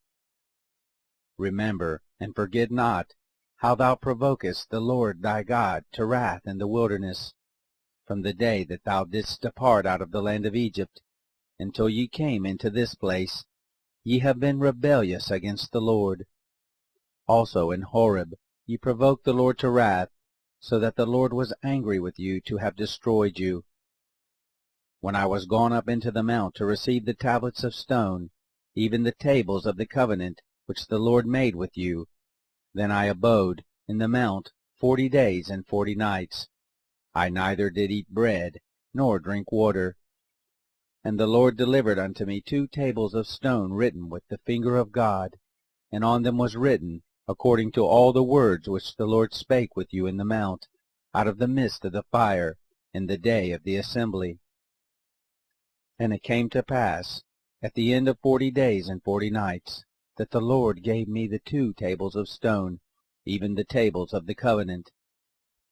Remember, and forget not, how thou provokest the Lord thy God to wrath in the wilderness, from the day that thou didst depart out of the land of Egypt, until ye came into this place. Ye have been rebellious against the Lord. Also in Horeb ye provoked the Lord to wrath, so that the Lord was angry with you to have destroyed you. When I was gone up into the mount to receive the tablets of stone, even the tables of the covenant which the Lord made with you, then I abode in the mount 40 days and 40 nights. I neither did eat bread, nor drink water. And the Lord delivered unto me 2 tables of stone written with the finger of God, and on them was written, according to all the words which the Lord spake with you in the mount, out of the midst of the fire, in the day of the assembly. And it came to pass, at the end of 40 days and 40 nights, that the Lord gave me the 2 tables of stone, even the tables of the covenant.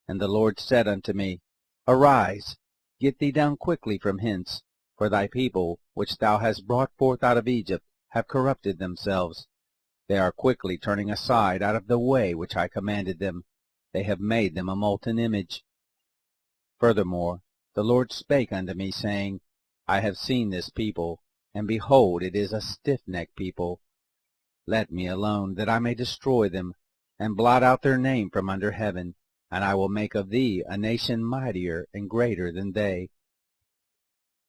And the Lord said unto me, Arise, get thee down quickly from hence, for thy people, which thou hast brought forth out of Egypt, have corrupted themselves. They are quickly turning aside out of the way which I commanded them. They have made them a molten image. Furthermore, the Lord spake unto me, saying, I have seen this people, and behold, it is a stiff-necked people. Let me alone, that I may destroy them, and blot out their name from under heaven, and I will make of thee a nation mightier and greater than they.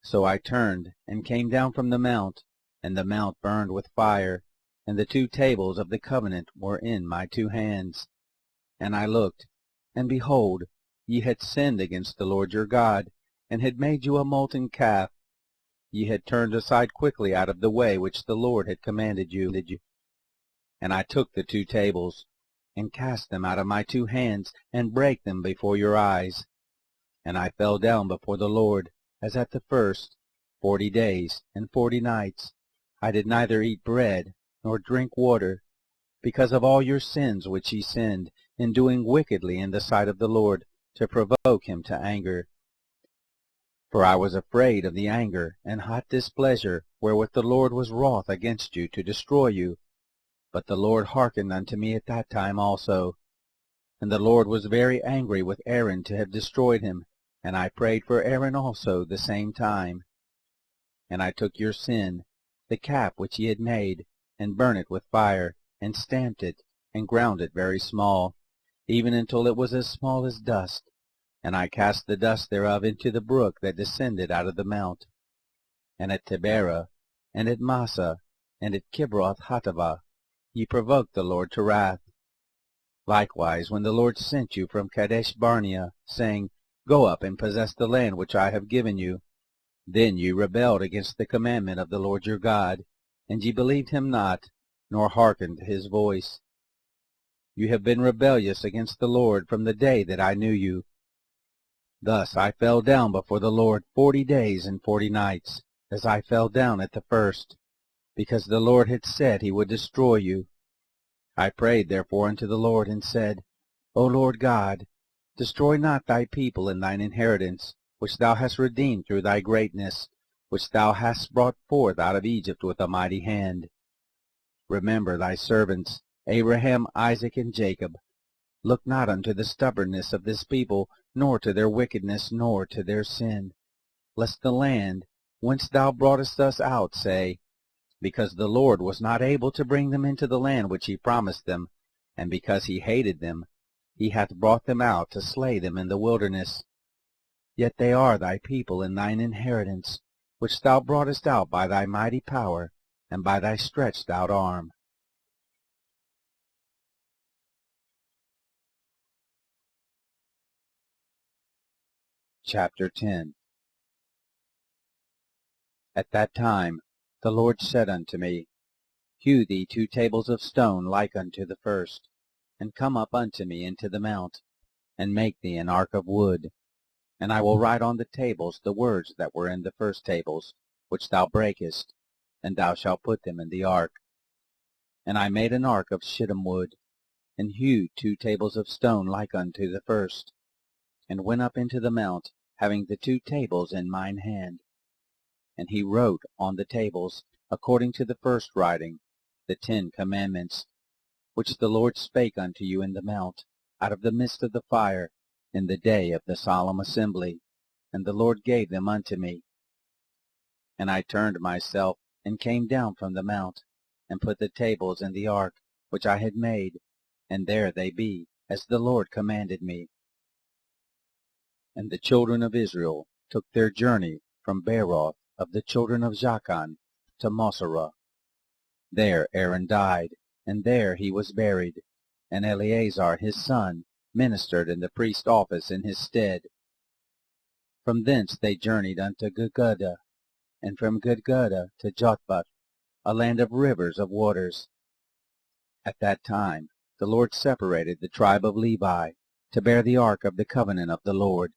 So I turned, and came down from the mount, and the mount burned with fire, and the 2 tables of the covenant were in my 2 hands. And I looked, and behold, ye had sinned against the Lord your God, and had made you a molten calf. Ye had turned aside quickly out of the way which the Lord had commanded you. And I took the 2 tables, and cast them out of my 2 hands, and brake them before your eyes. And I fell down before the Lord, as at the first, 40 days and 40 nights. I did neither eat bread, nor drink water, because of all your sins which ye sinned, in doing wickedly in the sight of the Lord, to provoke him to anger. For I was afraid of the anger and hot displeasure wherewith the Lord was wroth against you to destroy you. But the Lord hearkened unto me at that time also. And the Lord was very angry with Aaron to have destroyed him, and I prayed for Aaron also the same time. And I took your sin, the calf which ye had made, and burnt it with fire, and stamped it, and ground it very small, even until it was as small as dust. And I cast the dust thereof into the brook that descended out of the mount. And at Taberah, and at Massa, and at Kibroth Hattaavah, ye provoked the Lord to wrath. Likewise, when the Lord sent you from Kadesh Barnea, saying, Go up and possess the land which I have given you, then ye rebelled against the commandment of the Lord your God, and ye believed him not, nor hearkened to his voice. You have been rebellious against the Lord from the day that I knew you. Thus I fell down before the Lord 40 days and 40 nights, as I fell down at the first, because the Lord had said he would destroy you. I prayed therefore unto the Lord, and said, O Lord God, destroy not thy people and thine inheritance, which thou hast redeemed through thy greatness, which thou hast brought forth out of Egypt with a mighty hand. Remember thy servants, Abraham, Isaac, and Jacob. Look not unto the stubbornness of this people, nor to their wickedness, nor to their sin, lest the land whence thou broughtest us out say, Because the Lord was not able to bring them into the land which he promised them, and because he hated them, he hath brought them out to slay them in the wilderness. Yet they are thy people and thine inheritance, which thou broughtest out by thy mighty power, and by thy stretched out arm. Chapter 10. At that time the Lord said unto me, Hew thee 2 tables of stone like unto the first, and come up unto me into the mount, and make thee an ark of wood. And I will write on the tables the words that were in the first tables, which thou breakest, and thou shalt put them in the ark. And I made an ark of shittim wood, and hewed 2 tables of stone like unto the first, and went up into the mount, having the 2 tables in mine hand. And he wrote on the tables, according to the first writing, the 10 commandments, which the Lord spake unto you in the mount, out of the midst of the fire, in the day of the solemn assembly. And the Lord gave them unto me. And I turned myself, and came down from the mount, and put the tables in the ark, which I had made, and there they be, as the Lord commanded me. And the children of Israel took their journey from Beeroth of the children of Jachan to Moserah. There Aaron died, and there he was buried, and Eleazar his son ministered in the priest's office in his stead. From thence they journeyed unto Gudgodah, and from Gudgodah to Jotbath, a land of rivers of waters. At that time the Lord separated the tribe of Levi to bear the ark of the covenant of the Lord,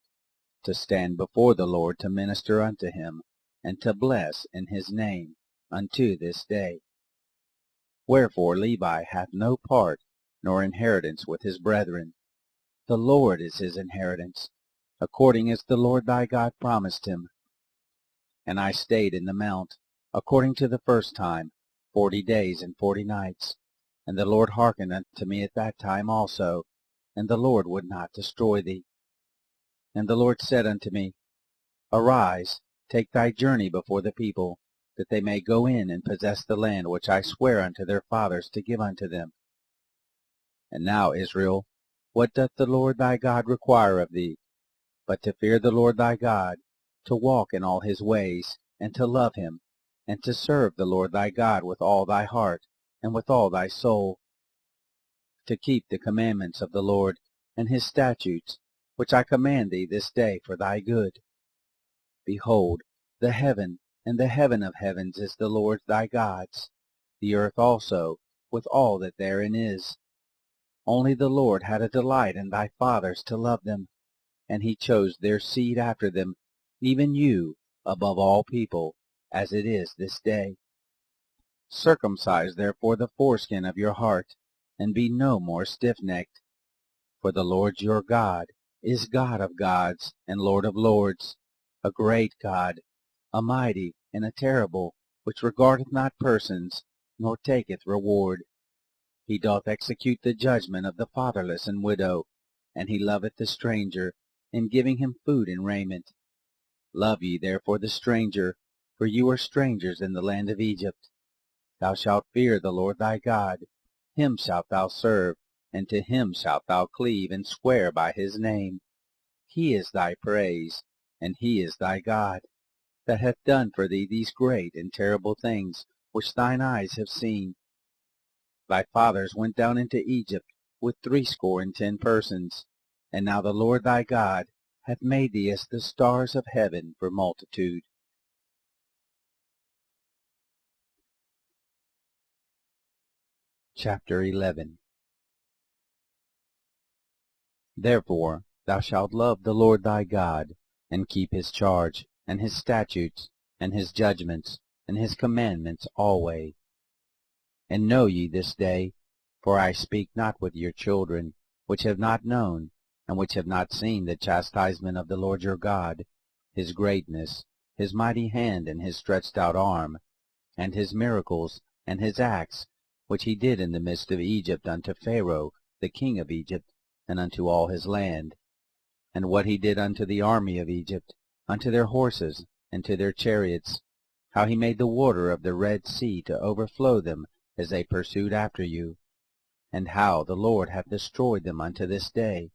to stand before the Lord to minister unto him, and to bless in his name unto this day. Wherefore Levi hath no part nor inheritance with his brethren. The Lord is his inheritance, according as the Lord thy God promised him. And I stayed in the mount, according to the first time, 40 days and 40 nights. And the Lord hearkened unto me at that time also, and the Lord would not destroy thee. And the Lord said unto me, Arise, take thy journey before the people, that they may go in and possess the land which I swear unto their fathers to give unto them. And now, Israel, what doth the Lord thy God require of thee, but to fear the Lord thy God, to walk in all his ways, and to love him, and to serve the Lord thy God with all thy heart, and with all thy soul, to keep the commandments of the Lord, and his statutes, which I command thee this day for thy good. Behold, the heaven and the heaven of heavens is the Lord thy God's, the earth also, with all that therein is. Only the Lord had a delight in thy fathers to love them, and he chose their seed after them, even you, above all people, as it is this day. Circumcise therefore the foreskin of your heart, and be no more stiff-necked. For the Lord your God is God of gods and Lord of lords, a great God, a mighty and a terrible, which regardeth not persons, nor taketh reward. He doth execute the judgment of the fatherless and widow, and he loveth the stranger, in giving him food and raiment. Love ye therefore the stranger, for you are strangers in the land of Egypt. Thou shalt fear the Lord thy God, him shalt thou serve, and to him shalt thou cleave, and swear by his name. He is thy praise, and he is thy God, that hath done for thee these great and terrible things, which thine eyes have seen. Thy fathers went down into Egypt with 70 persons, and now the Lord thy God hath made thee as the stars of heaven for multitude. Chapter 11. Therefore thou shalt love the Lord thy God, and keep his charge, and his statutes, and his judgments, and his commandments alway. And know ye this day, for I speak not with your children, which have not known, and which have not seen the chastisement of the Lord your God, his greatness, his mighty hand, and his stretched out arm, and his miracles, and his acts, which he did in the midst of Egypt unto Pharaoh, the king of Egypt, and unto all his land, and what he did unto the army of Egypt, unto their horses, and to their chariots, how he made the water of the Red Sea to overflow them as they pursued after you, and how the Lord hath destroyed them unto this day,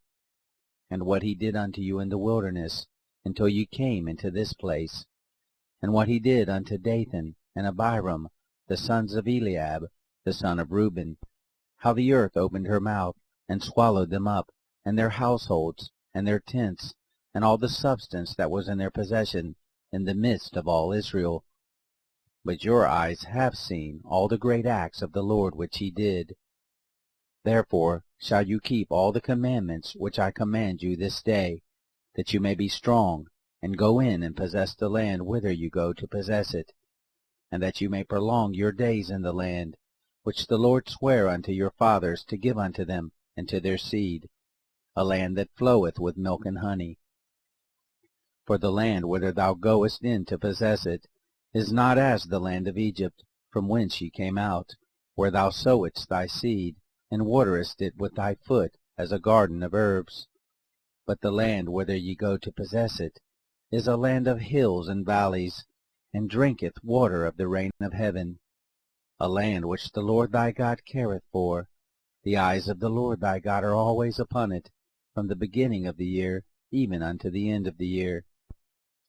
and what he did unto you in the wilderness, until you came into this place, and what he did unto Dathan and Abiram, the sons of Eliab, the son of Reuben, how the earth opened her mouth, and swallowed them up, and their households, and their tents, and all the substance that was in their possession, in the midst of all Israel. But your eyes have seen all the great acts of the Lord which he did. Therefore shall you keep all the commandments which I command you this day, that you may be strong, and go in and possess the land whither you go to possess it, and that you may prolong your days in the land, which the Lord sware unto your fathers to give unto them and to their seed, a land that floweth with milk and honey. For the land whither thou goest in to possess it is not as the land of Egypt, from whence ye came out, where thou sowedst thy seed, and waterest it with thy foot as a garden of herbs. But the land whither ye go to possess it is a land of hills and valleys, and drinketh water of the rain of heaven, a land which the Lord thy God careth for. The eyes of the Lord thy God are always upon it, from the beginning of the year even unto the end of the year.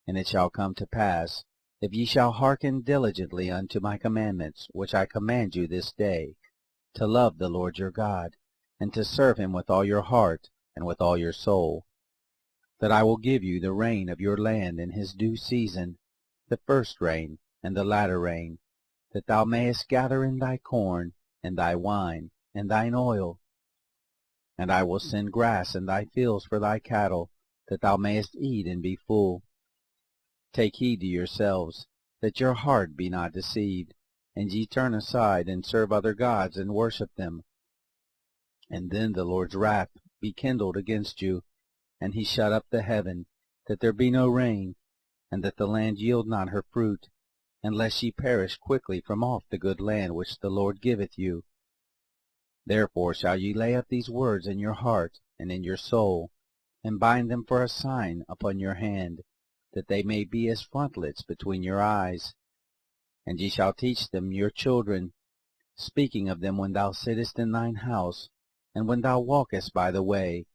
And it shall come to pass, if ye shall hearken diligently unto my commandments, which I command you this day, to love the Lord your God, and to serve him with all your heart and with all your soul, that I will give you the rain of your land in his due season, the first rain and the latter rain, that thou mayest gather in thy corn, and thy wine, and thine oil. And I will send grass in thy fields for thy cattle, that thou mayest eat and be full. Take heed to yourselves, that your heart be not deceived, and ye turn aside, and serve other gods, and worship them. And then the Lord's wrath be kindled against you, and he shut up the heaven, that there be no rain, and that the land yield not her fruit, unless ye perish quickly from off the good land which the Lord giveth you. Therefore shall ye lay up these words in your heart and in your soul, and bind them for a sign upon your hand, that they may be as frontlets between your eyes. And ye shall teach them your children, speaking of them when thou sittest in thine house, and when thou walkest by the way,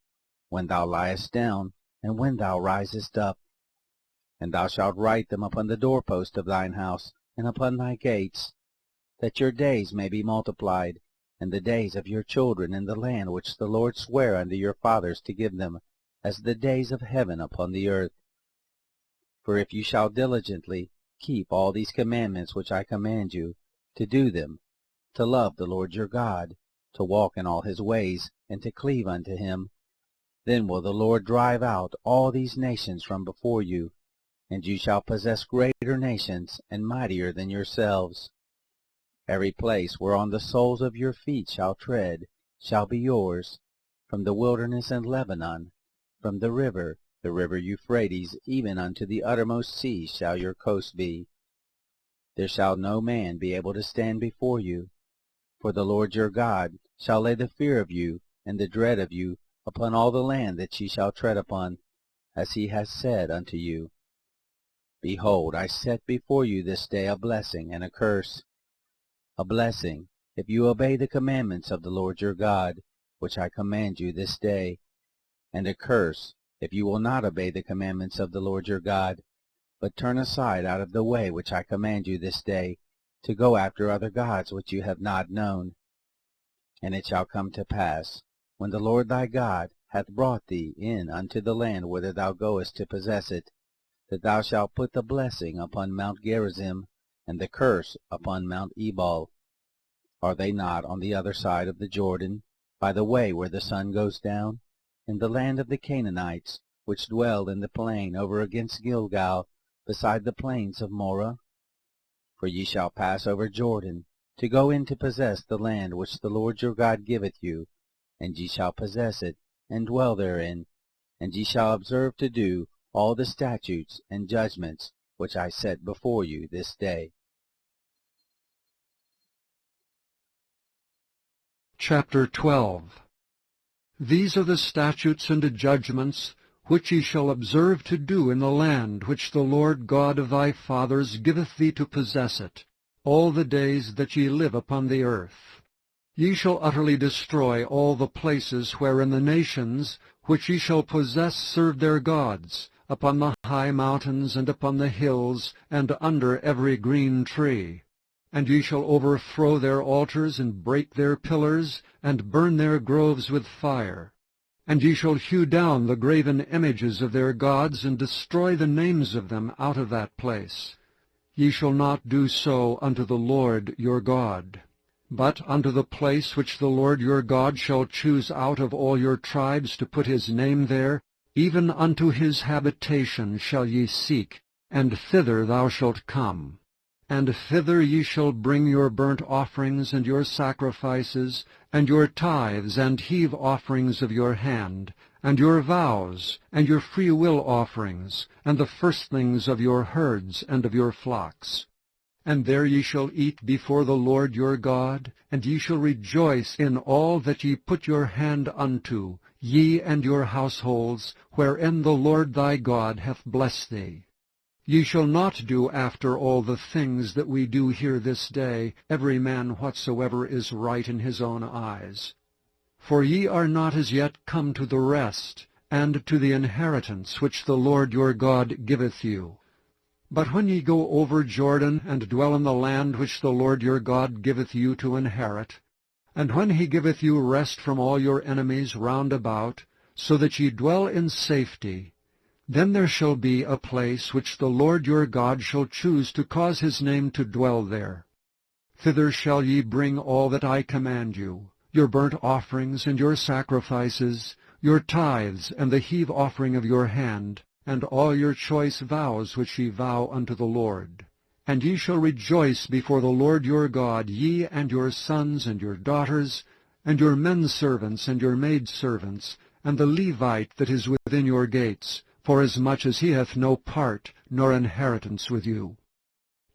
when thou liest down, and when thou risest up. And thou shalt write them upon the doorpost of thine house, and upon thy gates, that your days may be multiplied, and the days of your children in the land which the Lord sware unto your fathers to give them, as the days of heaven upon the earth. For if you shall diligently keep all these commandments which I command you, to do them, to love the Lord your God, to walk in all his ways, and to cleave unto him, then will the Lord drive out all these nations from before you, and you shall possess greater nations and mightier than yourselves. Every place whereon the soles of your feet shall tread shall be yours, from the wilderness and Lebanon, from the river Euphrates, even unto the uttermost sea shall your coast be. There shall no man be able to stand before you, for the Lord your God shall lay the fear of you and the dread of you upon all the land that ye shall tread upon, as he has said unto you. Behold, I set before you this day a blessing and a curse. A blessing, if you obey the commandments of the Lord your God, which I command you this day, and a curse, if you will not obey the commandments of the Lord your God, but turn aside out of the way which I command you this day, to go after other gods which you have not known. And it shall come to pass, when the Lord thy God hath brought thee in unto the land whither thou goest to possess it, that thou shalt put the blessing upon Mount Gerizim, and the curse upon Mount Ebal. Are they not on the other side of the Jordan, by the way where the sun goes down, in the land of the Canaanites, which dwell in the plain over against Gilgal, beside the plains of Moreh? For ye shall pass over Jordan, to go in to possess the land which the Lord your God giveth you, and ye shall possess it, and dwell therein, and ye shall observe to do all the statutes and judgments which I set before you this day. Chapter 12. These are the statutes and judgments which ye shall observe to do in the land which the Lord God of thy fathers giveth thee to possess it, all the days that ye live upon the earth. Ye shall utterly destroy all the places wherein the nations which ye shall possess serve their gods, upon the high mountains, and upon the hills, and under every green tree. And ye shall overthrow their altars, and break their pillars, and burn their groves with fire. And ye shall hew down the graven images of their gods, and destroy the names of them out of that place. Ye shall not do so unto the Lord your God. But unto the place which the Lord your God shall choose out of all your tribes to put his name there, even unto his habitation shall ye seek, and thither thou shalt come. And thither ye shall bring your burnt offerings and your sacrifices, and your tithes and heave offerings of your hand, and your vows, and your freewill offerings, and the firstlings of your herds and of your flocks. And there ye shall eat before the Lord your God, and ye shall rejoice in all that ye put your hand unto, ye and your households, wherein the Lord thy God hath blessed thee. Ye shall not do after all the things that we do here this day, every man whatsoever is right in his own eyes. For ye are not as yet come to the rest, and to the inheritance which the Lord your God giveth you. But when ye go over Jordan, and dwell in the land which the Lord your God giveth you to inherit, and when he giveth you rest from all your enemies round about, so that ye dwell in safety, then there shall be a place which the Lord your God shall choose to cause his name to dwell there. Thither shall ye bring all that I command you, your burnt offerings and your sacrifices, your tithes and the heave offering of your hand, and all your choice vows which ye vow unto the Lord. And ye shall rejoice before the Lord your God, ye and your sons and your daughters, and your menservants and your maidservants, and the Levite that is within your gates, forasmuch as he hath no part nor inheritance with you.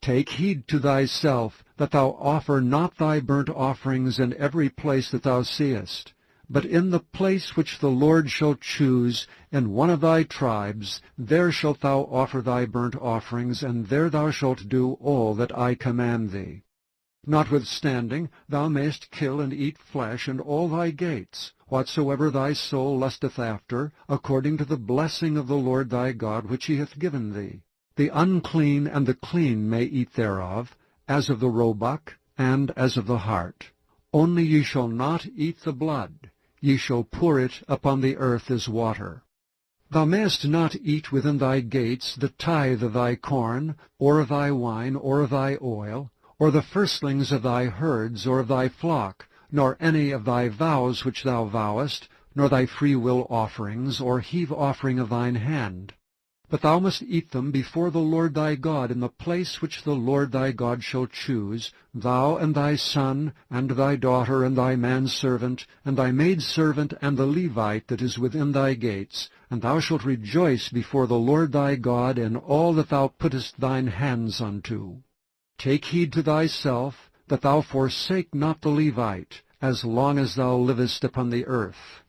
Take heed to thyself, that thou offer not thy burnt offerings in every place that thou seest, but in the place which the Lord shall choose, in one of thy tribes, there shalt thou offer thy burnt offerings, and there thou shalt do all that I command thee. Notwithstanding, thou mayest kill and eat flesh in all thy gates, whatsoever thy soul lusteth after, according to the blessing of the Lord thy God which he hath given thee. The unclean and the clean may eat thereof, as of the roebuck, and as of the hart. Only ye shall not eat the blood. Ye shall pour it upon the earth as water. Thou mayest not eat within thy gates the tithe of thy corn, or of thy wine, or of thy oil, or the firstlings of thy herds, or of thy flock, nor any of thy vows which thou vowest, nor thy freewill offerings, or heave offering of thine hand. But thou must eat them before the Lord thy God in the place which the Lord thy God shall choose, thou and thy son, and thy daughter, and thy manservant, and thy maidservant, and the Levite that is within thy gates, and thou shalt rejoice before the Lord thy God in all that thou puttest thine hands unto. Take heed to thyself, that thou forsake not the Levite, as long as thou livest upon the earth.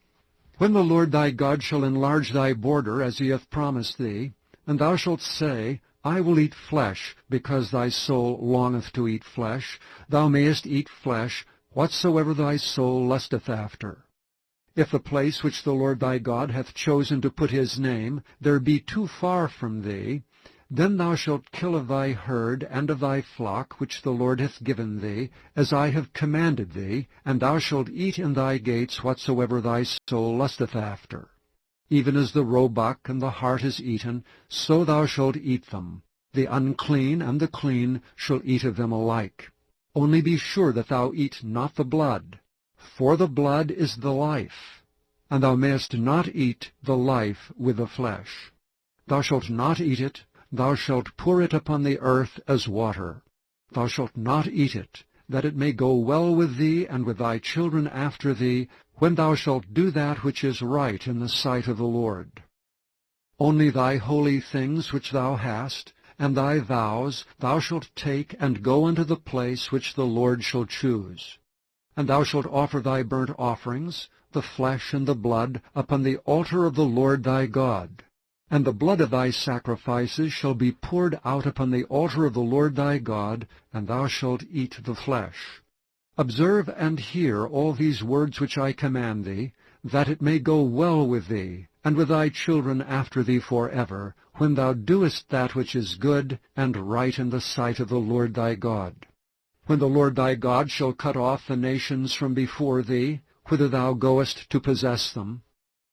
When the Lord thy God shall enlarge thy border, as he hath promised thee, and thou shalt say, I will eat flesh, because thy soul longeth to eat flesh, thou mayest eat flesh, whatsoever thy soul lusteth after. If the place which the Lord thy God hath chosen to put his name, there be too far from thee, then thou shalt kill of thy herd and of thy flock which the Lord hath given thee, as I have commanded thee, and thou shalt eat in thy gates whatsoever thy soul lusteth after. Even as the roebuck and the hart is eaten, so thou shalt eat them. The unclean and the clean shall eat of them alike. Only be sure that thou eat not the blood, for the blood is the life, and thou mayest not eat the life with the flesh. Thou shalt not eat it, thou shalt pour it upon the earth as water. Thou shalt not eat it, that it may go well with thee and with thy children after thee, when thou shalt do that which is right in the sight of the Lord. Only thy holy things which thou hast, and thy vows, thou shalt take and go unto the place which the Lord shall choose. And thou shalt offer thy burnt offerings, the flesh and the blood, upon the altar of the Lord thy God. And the blood of thy sacrifices shall be poured out upon the altar of the Lord thy God, and thou shalt eat the flesh. Observe and hear all these words which I command thee, that it may go well with thee, and with thy children after thee forever, when thou doest that which is good and right in the sight of the Lord thy God. When the Lord thy God shall cut off the nations from before thee, whither thou goest to possess them,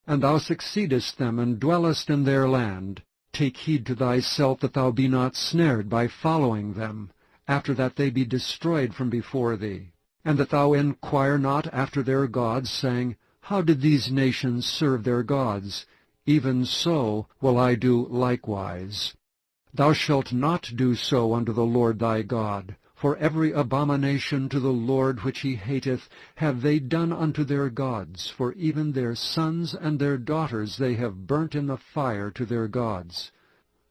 and thou succeedest them, and dwellest in their land, take heed to thyself that thou be not snared by following them, after that they be destroyed from before thee, and that thou inquire not after their gods, saying, How did these nations serve their gods? Even so will I do likewise. Thou shalt not do so unto the Lord thy God, for every abomination to the Lord which he hateth have they done unto their gods, for even their sons and their daughters they have burnt in the fire to their gods.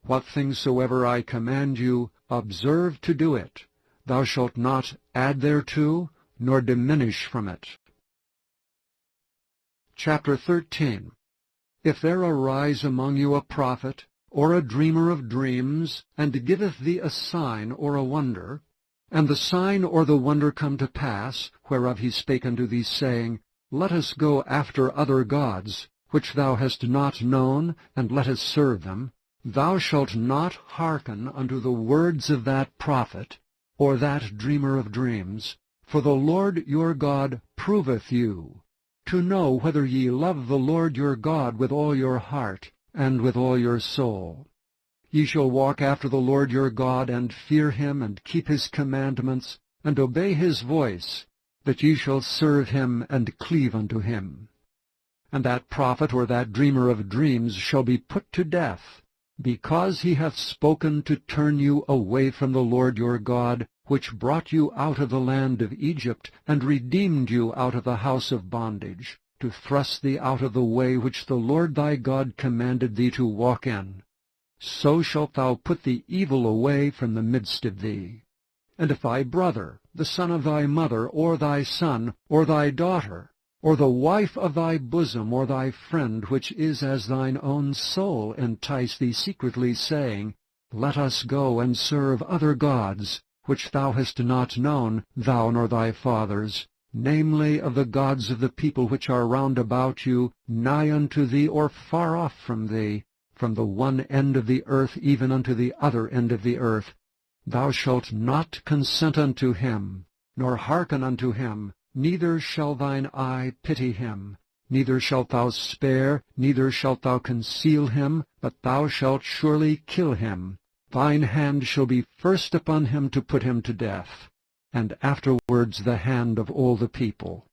What things soever I command you, observe to do it. Thou shalt not add thereto, nor diminish from it. Chapter 13. If there arise among you a prophet, or a dreamer of dreams, and giveth thee a sign or a wonder, and the sign or the wonder come to pass, whereof he spake unto thee, saying, Let us go after other gods, which thou hast not known, and let us serve them, thou shalt not hearken unto the words of that prophet, or that dreamer of dreams, for the Lord your God proveth you, to know whether ye love the Lord your God with all your heart, and with all your soul. Ye shall walk after the Lord your God, and fear him, and keep his commandments, and obey his voice, that ye shall serve him, and cleave unto him. And that prophet or that dreamer of dreams shall be put to death, because he hath spoken to turn you away from the Lord your God, which brought you out of the land of Egypt, and redeemed you out of the house of bondage, to thrust thee out of the way which the Lord thy God commanded thee to walk in. So shalt thou put the evil away from the midst of thee. And if thy brother, the son of thy mother, or thy son, or thy daughter, or the wife of thy bosom, or thy friend, which is as thine own soul, entice thee secretly, saying, Let us go and serve other gods, which thou hast not known, thou nor thy fathers, namely of the gods of the people which are round about you, nigh unto thee, or far off from thee, from the one end of the earth even unto the other end of the earth, thou shalt not consent unto him, nor hearken unto him, neither shall thine eye pity him, neither shalt thou spare, neither shalt thou conceal him, but thou shalt surely kill him. Thine hand shall be first upon him to put him to death, and afterwards the hand of all the people.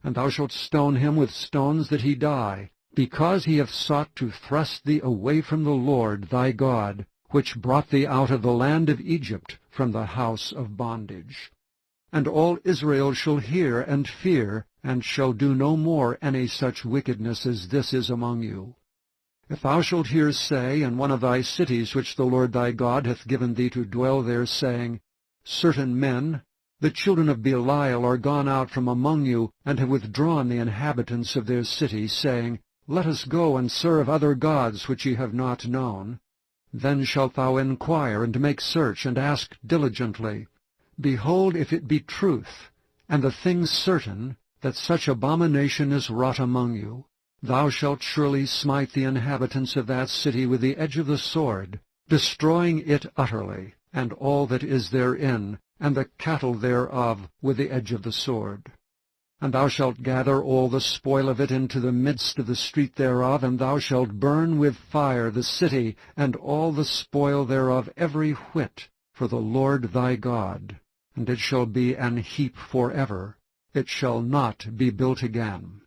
And thou shalt stone him with stones that he die, because he hath sought to thrust thee away from the Lord thy God, which brought thee out of the land of Egypt from the house of bondage. And all Israel shall hear and fear, and shall do no more any such wickedness as this is among you. If thou shalt hear say in one of thy cities which the Lord thy God hath given thee to dwell there, saying, Certain men, the children of Belial, are gone out from among you, and have withdrawn the inhabitants of their city, saying, Let us go and serve other gods which ye have not known. Then shalt thou inquire, and make search, and ask diligently. Behold, if it be truth, and the thing certain, that such abomination is wrought among you, thou shalt surely smite the inhabitants of that city with the edge of the sword, destroying it utterly, and all that is therein, and the cattle thereof with the edge of the sword. And thou shalt gather all the spoil of it into the midst of the street thereof, and thou shalt burn with fire the city, and all the spoil thereof every whit, for the Lord thy God. And it shall be an heap forever, it shall not be built again.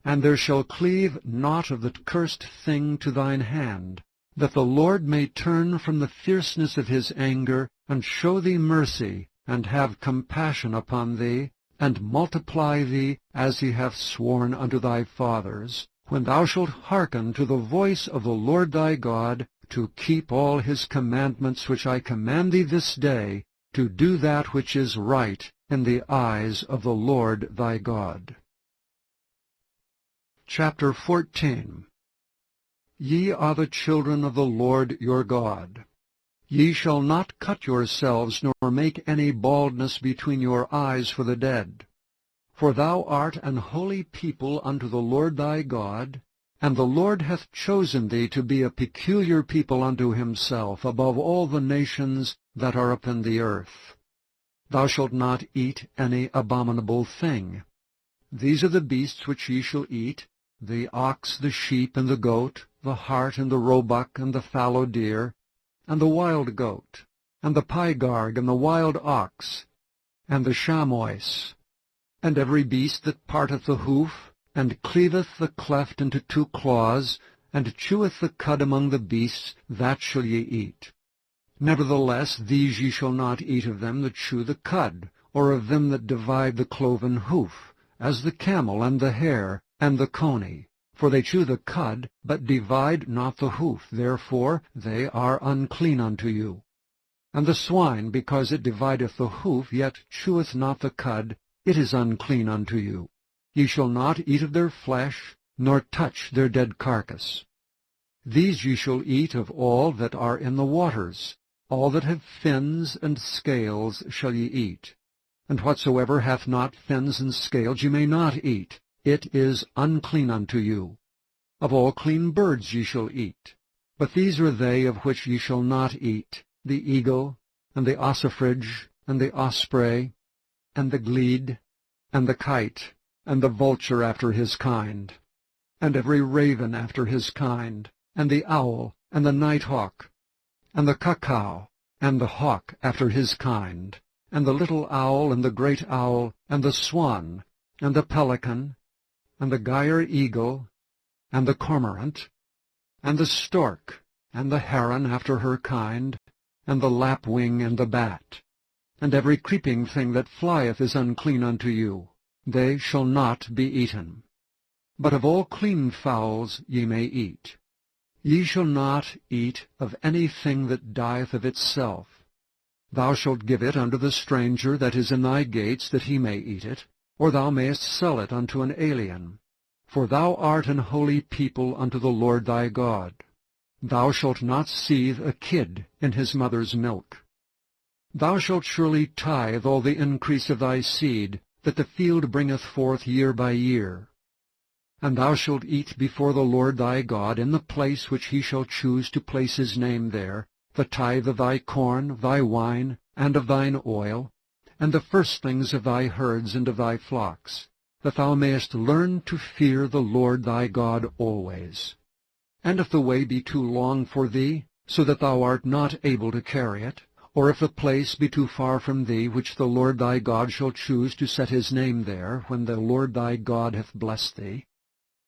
And there shall cleave naught of the cursed thing to thine hand, that the Lord may turn from the fierceness of his anger, and show thee mercy, and have compassion upon thee, and multiply thee, as he hath sworn unto thy fathers, when thou shalt hearken to the voice of the Lord thy God, to keep all his commandments which I command thee this day, to do that which is right in the eyes of the Lord thy God. Chapter 14. Ye are the children of the Lord your God. Ye shall not cut yourselves, nor make any baldness between your eyes for the dead. For thou art an holy people unto the Lord thy God, and the Lord hath chosen thee to be a peculiar people unto himself above all the nations that are upon the earth. Thou shalt not eat any abominable thing. These are the beasts which ye shall eat, the ox, the sheep, and the goat, the hart, and the roebuck, and the fallow deer, and the wild goat, and the pygarg, and the wild ox, and the chamois, and every beast that parteth the hoof, and cleaveth the cleft into two claws, and cheweth the cud among the beasts, that shall ye eat. Nevertheless these ye shall not eat of them that chew the cud, or of them that divide the cloven hoof, as the camel, and the hare, and the coney. For they chew the cud, but divide not the hoof, therefore they are unclean unto you. And the swine, because it divideth the hoof, yet cheweth not the cud, it is unclean unto you. Ye shall not eat of their flesh, nor touch their dead carcass. These ye shall eat of all that are in the waters. All that have fins and scales shall ye eat. And whatsoever hath not fins and scales ye may not eat. It is unclean unto you. Of all clean birds ye shall eat. But these are they of which ye shall not eat, the eagle, and the ossifrage, and the osprey, and the glede, and the kite, and the vulture after his kind, and every raven after his kind, and the owl, and the nighthawk, and the cuckow, and the hawk after his kind, and the little owl, and the great owl, and the swan, and the pelican, and the gyre eagle, and the cormorant, and the stork, and the heron after her kind, and the lapwing and the bat. And every creeping thing that flieth is unclean unto you. They shall not be eaten. But of all clean fowls ye may eat. Ye shall not eat of any thing that dieth of itself. Thou shalt give it unto the stranger that is in thy gates, that he may eat it, or thou mayest sell it unto an alien. For thou art an holy people unto the Lord thy God. Thou shalt not seethe a kid in his mother's milk. Thou shalt surely tithe all the increase of thy seed, that the field bringeth forth year by year. And thou shalt eat before the Lord thy God in the place which he shall choose to place his name there, the tithe of thy corn, of thy wine, and of thine oil, and the firstlings of thy herds and of thy flocks, that thou mayest learn to fear the Lord thy God always. And if the way be too long for thee, so that thou art not able to carry it, or if the place be too far from thee, which the Lord thy God shall choose to set his name there, when the Lord thy God hath blessed thee,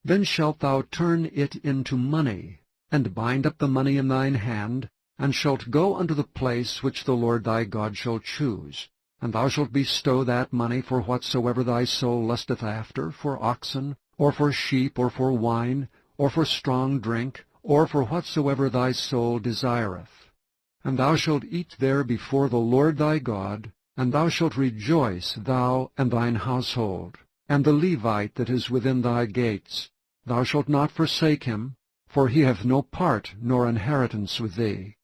then shalt thou turn it into money, and bind up the money in thine hand, and shalt go unto the place which the Lord thy God shall choose. And thou shalt bestow that money for whatsoever thy soul lusteth after, for oxen, or for sheep, or for wine, or for strong drink, or for whatsoever thy soul desireth. And thou shalt eat there before the Lord thy God, and thou shalt rejoice, thou and thine household, and the Levite that is within thy gates. Thou shalt not forsake him, for he hath no part nor inheritance with thee.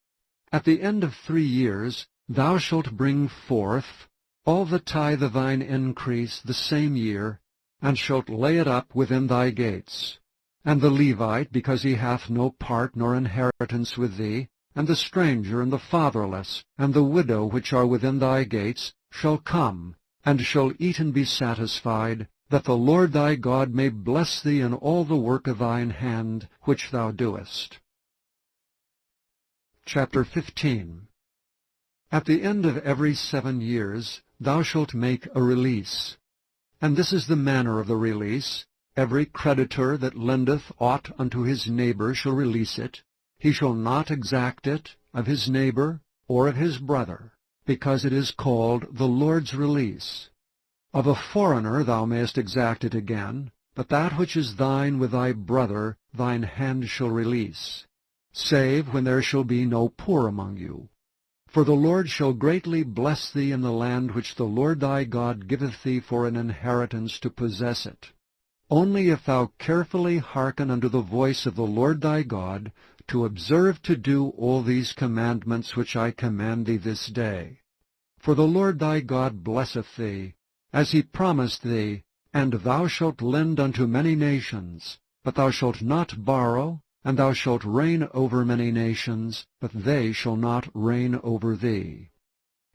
At the end of 3 years thou shalt bring forth all the tithe of thine increase the same year, and shalt lay it up within thy gates. And the Levite, because he hath no part nor inheritance with thee, and the stranger, and the fatherless, and the widow which are within thy gates, shall come, and shall eat and be satisfied, that the Lord thy God may bless thee in all the work of thine hand which thou doest. Chapter 15. At the end of every 7 years thou shalt make a release. And this is the manner of the release. Every creditor that lendeth aught unto his neighbor shall release it. He shall not exact it of his neighbor or of his brother, because it is called the Lord's release. Of a foreigner thou mayest exact it again, but that which is thine with thy brother thine hand shall release, save when there shall be no poor among you. For the Lord shall greatly bless thee in the land which the Lord thy God giveth thee for an inheritance to possess it. Only if thou carefully hearken unto the voice of the Lord thy God, to observe to do all these commandments which I command thee this day. For the Lord thy God blesseth thee, as he promised thee, and thou shalt lend unto many nations, but thou shalt not borrow, and thou shalt reign over many nations, but they shall not reign over thee.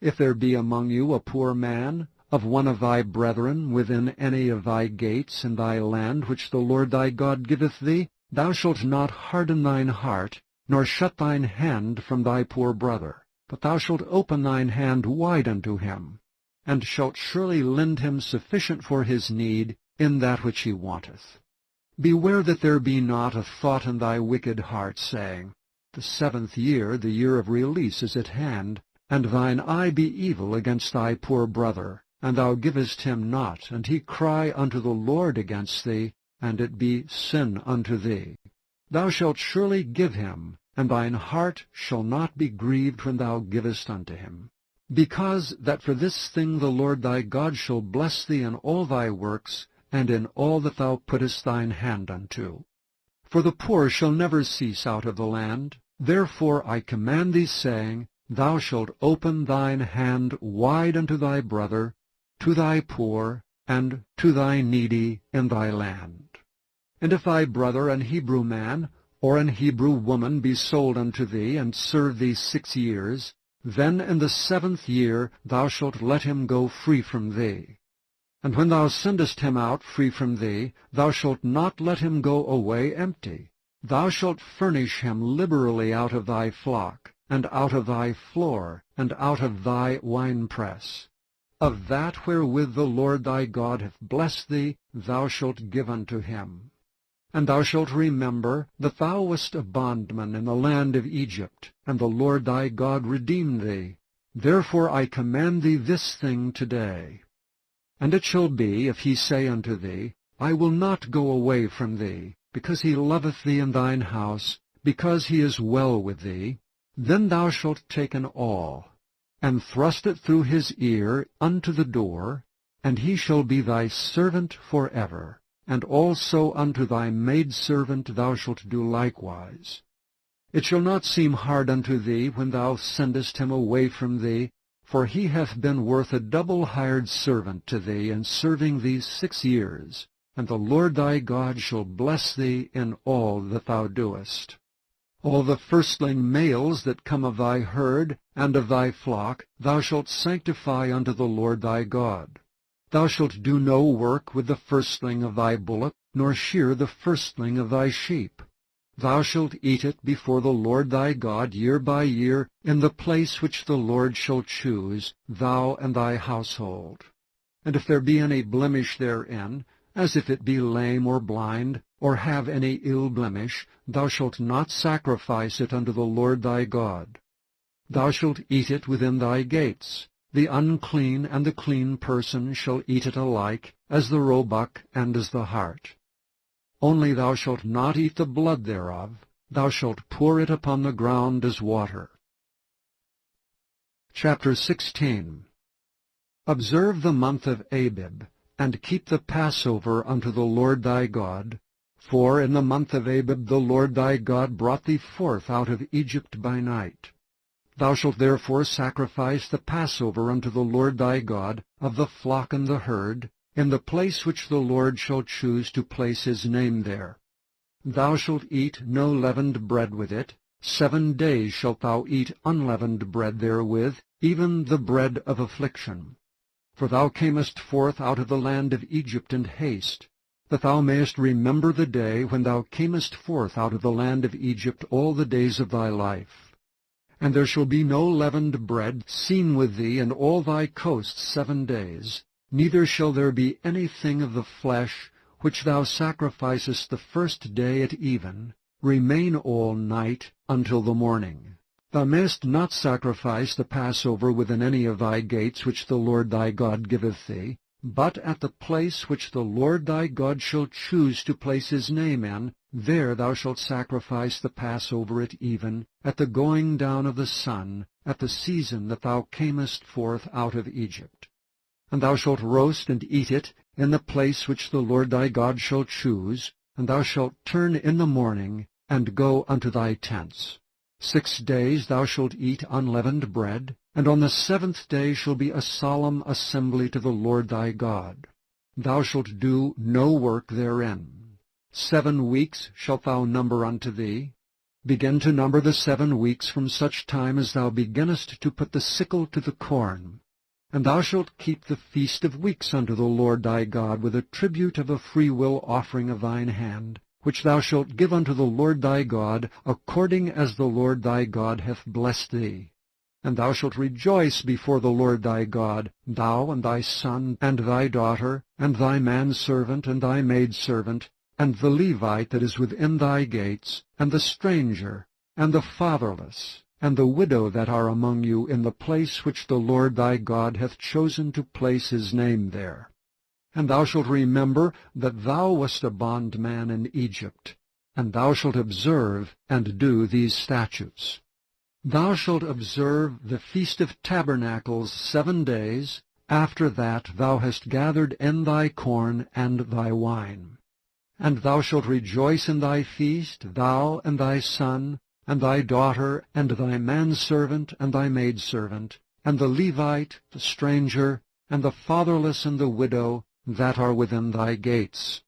If there be among you a poor man, of one of thy brethren, within any of thy gates in thy land which the Lord thy God giveth thee, thou shalt not harden thine heart, nor shut thine hand from thy poor brother, but thou shalt open thine hand wide unto him, and shalt surely lend him sufficient for his need in that which he wanteth. Beware that there be not a thought in thy wicked heart, saying, The 7th year, the year of release, is at hand, and thine eye be evil against thy poor brother, and thou givest him not, and he cry unto the Lord against thee, and it be sin unto thee. Thou shalt surely give him, and thine heart shall not be grieved when thou givest unto him. Because that for this thing the Lord thy God shall bless thee in all thy works, and in all that thou puttest thine hand unto. For the poor shall never cease out of the land. Therefore I command thee, saying, Thou shalt open thine hand wide unto thy brother, to thy poor, and to thy needy in thy land. And if thy brother, an Hebrew man, or an Hebrew woman, be sold unto thee, and serve thee 6 years, then in the 7th year thou shalt let him go free from thee. And when thou sendest him out free from thee, thou shalt not let him go away empty. Thou shalt furnish him liberally out of thy flock, and out of thy floor, and out of thy winepress. Of that wherewith the Lord thy God hath blessed thee, thou shalt give unto him. And thou shalt remember that thou wast a bondman in the land of Egypt, and the Lord thy God redeemed thee. Therefore I command thee this thing today. And it shall be, if he say unto thee, I will not go away from thee, because he loveth thee in thine house, because he is well with thee, then thou shalt take an awl, and thrust it through his ear unto the door, and he shall be thy servant for ever. And also unto thy maidservant thou shalt do likewise. It shall not seem hard unto thee when thou sendest him away from thee, for he hath been worth a double hired servant to thee in serving thee 6 years, and the Lord thy God shall bless thee in all that thou doest. All the firstling males that come of thy herd and of thy flock thou shalt sanctify unto the Lord thy God. Thou shalt do no work with the firstling of thy bullock, nor shear the firstling of thy sheep. Thou shalt eat it before the Lord thy God year by year in the place which the Lord shall choose, thou and thy household. And if there be any blemish therein, as if it be lame or blind, or have any ill blemish, thou shalt not sacrifice it unto the Lord thy God. Thou shalt eat it within thy gates. The unclean and the clean person shall eat it alike, as the roebuck and as the hart. Only thou shalt not eat the blood thereof, thou shalt pour it upon the ground as water. Chapter 16. Observe the month of Abib, and keep the Passover unto the Lord thy God. For in the month of Abib the Lord thy God brought thee forth out of Egypt by night. Thou shalt therefore sacrifice the Passover unto the Lord thy God of the flock and the herd, in the place which the Lord shall choose to place his name there. Thou shalt eat no leavened bread with it. 7 days shalt thou eat unleavened bread therewith, even the bread of affliction. For thou camest forth out of the land of Egypt in haste, that thou mayest remember the day when thou camest forth out of the land of Egypt all the days of thy life. And there shall be no leavened bread seen with thee in all thy coasts 7 days, neither shall there be anything of the flesh which thou sacrificest the first day at even, remain all night until the morning. Thou mayest not sacrifice the Passover within any of thy gates which the Lord thy God giveth thee, but at the place which the Lord thy God shall choose to place his name in, there thou shalt sacrifice the Passover at even, at the going down of the sun, at the season that thou camest forth out of Egypt. And thou shalt roast and eat it in the place which the Lord thy God shall choose, and thou shalt turn in the morning, and go unto thy tents. 6 days thou shalt eat unleavened bread, and on the 7th day shall be a solemn assembly to the Lord thy God. Thou shalt do no work therein. 7 weeks shalt thou number unto thee. Begin to number the 7 weeks from such time as thou beginnest to put the sickle to the corn. And thou shalt keep the feast of weeks unto the Lord thy God with a tribute of a freewill offering of thine hand, which thou shalt give unto the Lord thy God, according as the Lord thy God hath blessed thee. And thou shalt rejoice before the Lord thy God, thou and thy son, and thy daughter, and thy manservant, and thy maidservant, and the Levite that is within thy gates, and the stranger, and the fatherless, and the widow that are among you in the place which the Lord thy God hath chosen to place his name there. And thou shalt remember that thou wast a bondman in Egypt, and thou shalt observe and do these statutes. Thou shalt observe the Feast of Tabernacles 7 days. After that thou hast gathered in thy corn and thy wine. And thou shalt rejoice in thy feast, thou and thy son, and thy daughter, and thy manservant, and thy maidservant, and the Levite, the stranger, and the fatherless and the widow, that are within thy gates.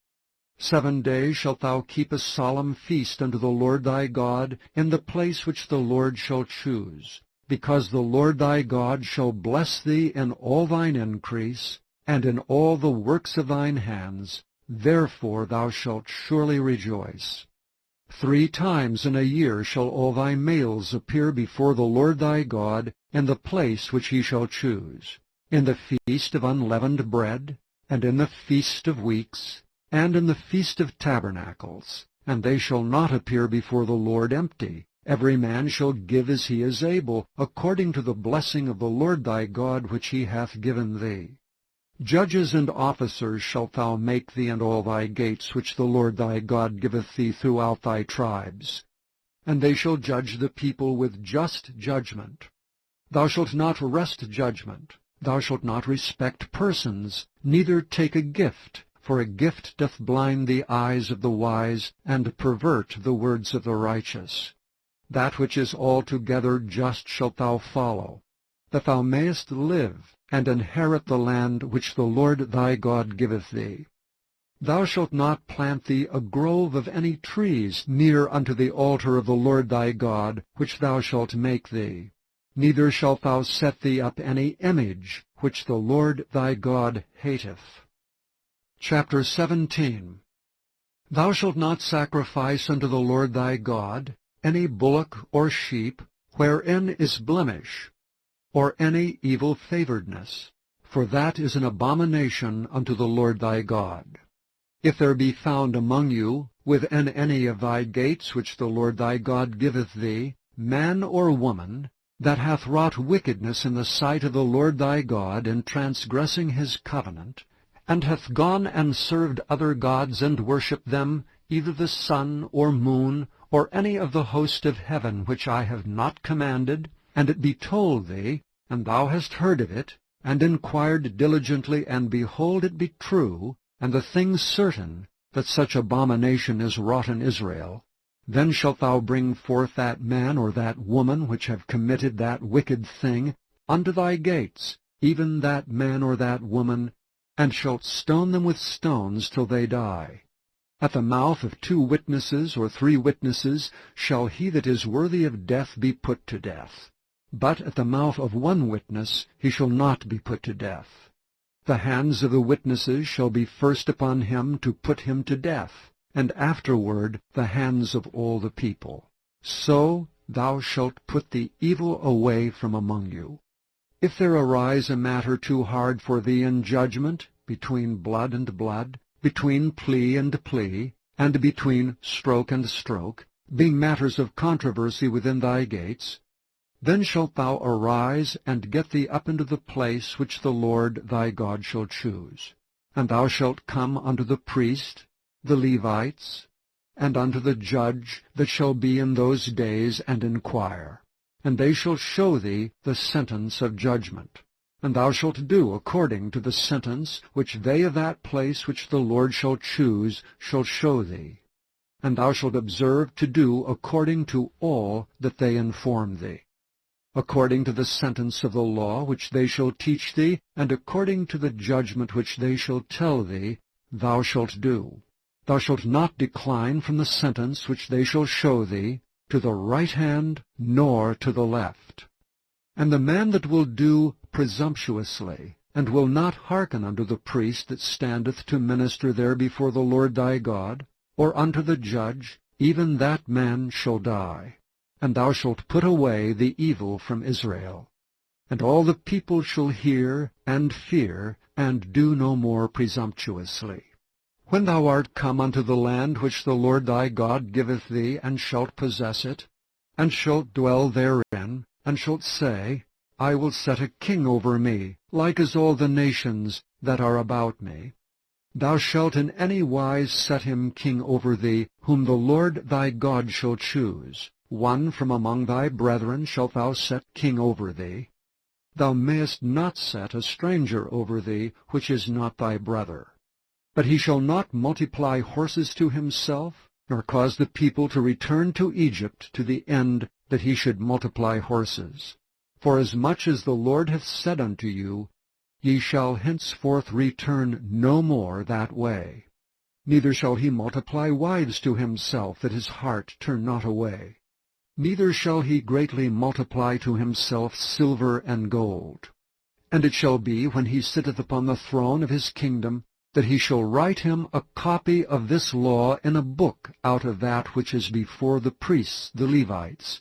7 days shalt thou keep a solemn feast unto the Lord thy God in the place which the Lord shall choose, because the Lord thy God shall bless thee in all thine increase, and in all the works of thine hands. Therefore thou shalt surely rejoice. 3 times in a year shall all thy males appear before the Lord thy God in the place which he shall choose, in the feast of unleavened bread, and in the feast of weeks, and in the Feast of Tabernacles, and they shall not appear before the Lord empty. Every man shall give as he is able, according to the blessing of the Lord thy God which he hath given thee. Judges and officers shalt thou make thee in all thy gates, which the Lord thy God giveth thee throughout thy tribes. And they shall judge the people with just judgment. Thou shalt not wrest judgment. Thou shalt not respect persons, neither take a gift, for a gift doth blind the eyes of the wise, and pervert the words of the righteous. That which is altogether just shalt thou follow, that thou mayest live, and inherit the land which the Lord thy God giveth thee. Thou shalt not plant thee a grove of any trees near unto the altar of the Lord thy God, which thou shalt make thee. Neither shalt thou set thee up any image, which the Lord thy God hateth. Chapter 17. Thou shalt not sacrifice unto the Lord thy God any bullock or sheep, wherein is blemish, or any evil-favoredness, for that is an abomination unto the Lord thy God. If there be found among you, within any of thy gates which the Lord thy God giveth thee, man or woman, that hath wrought wickedness in the sight of the Lord thy God in transgressing his covenant, and hath gone and served other gods and worshipped them, either the sun or moon, or any of the host of heaven which I have not commanded, and it be told thee, and thou hast heard of it, and inquired diligently, and behold it be true, and the thing certain, that such abomination is wrought in Israel, then shalt thou bring forth that man or that woman which have committed that wicked thing unto thy gates, even that man or that woman, and shalt stone them with stones till they die. At the mouth of 2 witnesses or 3 witnesses shall he that is worthy of death be put to death. But at the mouth of 1 witness he shall not be put to death. The hands of the witnesses shall be first upon him to put him to death, and afterward the hands of all the people. So thou shalt put the evil away from among you. If there arise a matter too hard for thee in judgment, between blood and blood, between plea and plea, and between stroke and stroke, being matters of controversy within thy gates, then shalt thou arise and get thee up into the place which the Lord thy God shall choose. And thou shalt come unto the priest, the Levites, and unto the judge that shall be in those days, and inquire. And they shall show thee the sentence of judgment. And thou shalt do according to the sentence which they of that place which the Lord shall choose shall show thee. And thou shalt observe to do according to all that they inform thee. According to the sentence of the law which they shall teach thee, and according to the judgment which they shall tell thee, thou shalt do. Thou shalt not decline from the sentence which they shall show thee, to the right hand nor to the left. And the man that will do presumptuously, and will not hearken unto the priest that standeth to minister there before the Lord thy God, or unto the judge, even that man shall die. And thou shalt put away the evil from Israel. And all the people shall hear and fear, and do no more presumptuously. When thou art come unto the land which the Lord thy God giveth thee, and shalt possess it, and shalt dwell therein, and shalt say, I will set a king over me, like as all the nations that are about me. Thou shalt in any wise set him king over thee, whom the Lord thy God shall choose. One from among thy brethren shalt thou set king over thee. Thou mayest not set a stranger over thee, which is not thy brother. But he shall not multiply horses to himself, nor cause the people to return to Egypt to the end that he should multiply horses. Forasmuch as the Lord hath said unto you, Ye shall henceforth return no more that way. Neither shall he multiply wives to himself, that his heart turn not away. Neither shall he greatly multiply to himself silver and gold. And it shall be, when he sitteth upon the throne of his kingdom, that he shall write him a copy of this law in a book out of that which is before the priests, the Levites.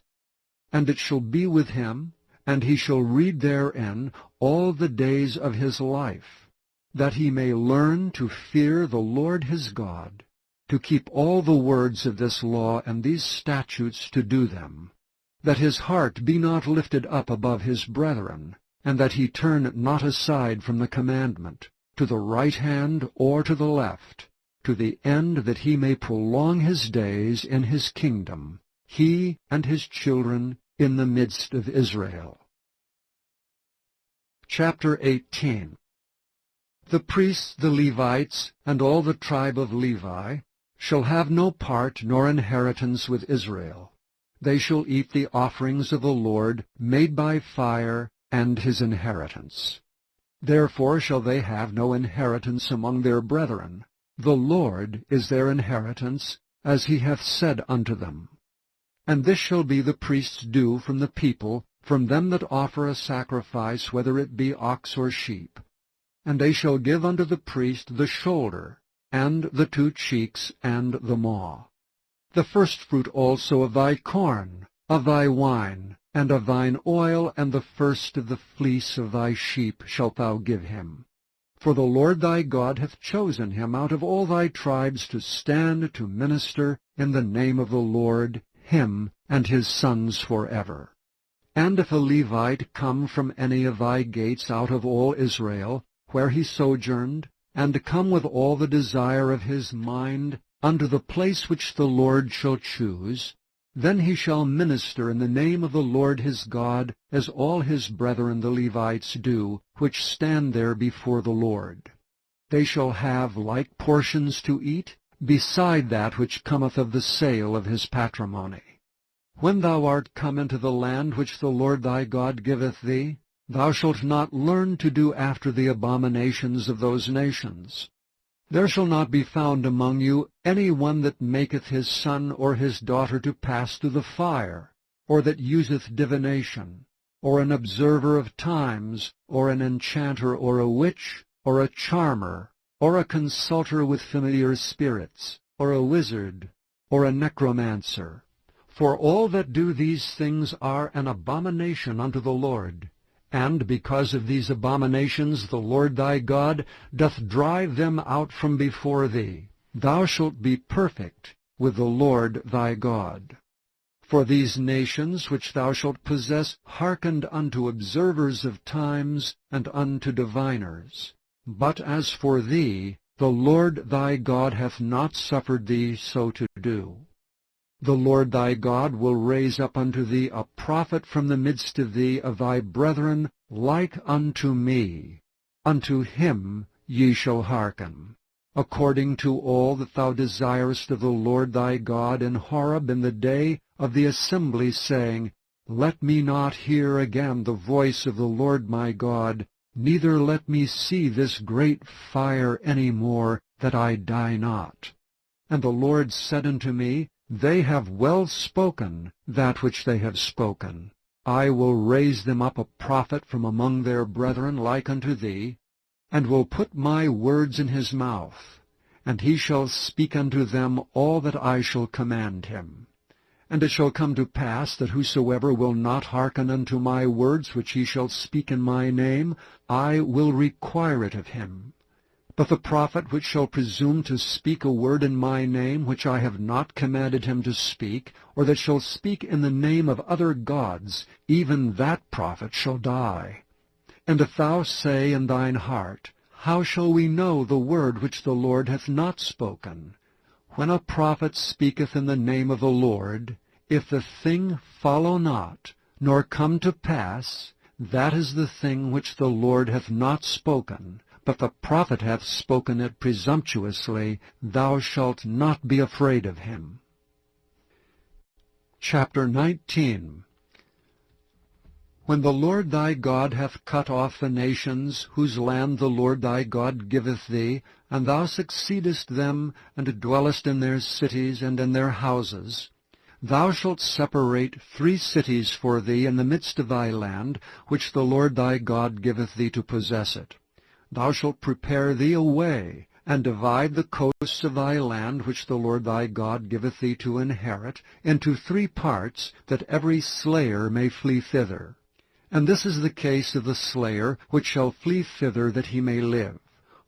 And it shall be with him, and he shall read therein all the days of his life. that he may learn to fear the Lord his God, to keep all the words of this law and these statutes to do them, that his heart be not lifted up above his brethren, and that he turn not aside from the commandment, to the right hand or to the left, to the end that he may prolong his days in his kingdom, he and his children in the midst of Israel. Chapter 18. The priests, the Levites, and all the tribe of Levi shall have no part nor inheritance with Israel. They shall eat the offerings of the Lord made by fire and his inheritance. Therefore shall they have no inheritance among their brethren. The Lord is their inheritance, as he hath said unto them. And this shall be the priest's due from the people, from them that offer a sacrifice, whether it be ox or sheep. And they shall give unto the priest the shoulder, and the 2 cheeks, and the maw. The firstfruit also of thy corn, of thy wine, and of thine oil, and the first of the fleece of thy sheep shalt thou give him. For the Lord thy God hath chosen him out of all thy tribes to stand to minister in the name of the Lord, him and his sons forever. And if a Levite come from any of thy gates out of all Israel, where he sojourned, and come with all the desire of his mind unto the place which the Lord shall choose, then he shall minister in the name of the Lord his God, as all his brethren the Levites do, which stand there before the Lord. They shall have like portions to eat, beside that which cometh of the sale of his patrimony. When thou art come into the land which the Lord thy God giveth thee, thou shalt not learn to do after the abominations of those nations. There shall not be found among you any one that maketh his son or his daughter to pass through the fire, or that useth divination, or an observer of times, or an enchanter, or a witch, or a charmer, or a consulter with familiar spirits, or a wizard, or a necromancer. For all that do these things are an abomination unto the Lord. And because of these abominations the Lord thy God doth drive them out from before thee. Thou shalt be perfect with the Lord thy God. For these nations which thou shalt possess hearkened unto observers of times and unto diviners. But as for thee, the Lord thy God hath not suffered thee so to do. The Lord thy God will raise up unto thee a prophet from the midst of thee of thy brethren, like unto me. Unto him ye shall hearken, according to all that thou desirest of the Lord thy God in Horeb in the day of the assembly, saying, Let me not hear again the voice of the Lord my God, neither let me see this great fire any more, that I die not. And the Lord said unto me, They have well spoken that which they have spoken. I will raise them up a prophet from among their brethren like unto thee, and will put my words in his mouth, and he shall speak unto them all that I shall command him. And it shall come to pass that whosoever will not hearken unto my words which he shall speak in my name, I will require it of him. But the prophet which shall presume to speak a word in my name which I have not commanded him to speak, or that shall speak in the name of other gods, even that prophet shall die. And if thou say in thine heart, How shall we know the word which the Lord hath not spoken? When a prophet speaketh in the name of the Lord, if the thing follow not, nor come to pass, that is the thing which the Lord hath not spoken, but the prophet hath spoken it presumptuously, thou shalt not be afraid of him. Chapter 19. When the Lord thy God hath cut off the nations, whose land the Lord thy God giveth thee, and thou succeedest them, and dwellest in their cities and in their houses, thou shalt separate 3 cities for thee in the midst of thy land, which the Lord thy God giveth thee to possess it. Thou shalt prepare thee a way, and divide the coasts of thy land, which the Lord thy God giveth thee to inherit, into 3 parts, that every slayer may flee thither. And this is the case of the slayer, which shall flee thither that he may live.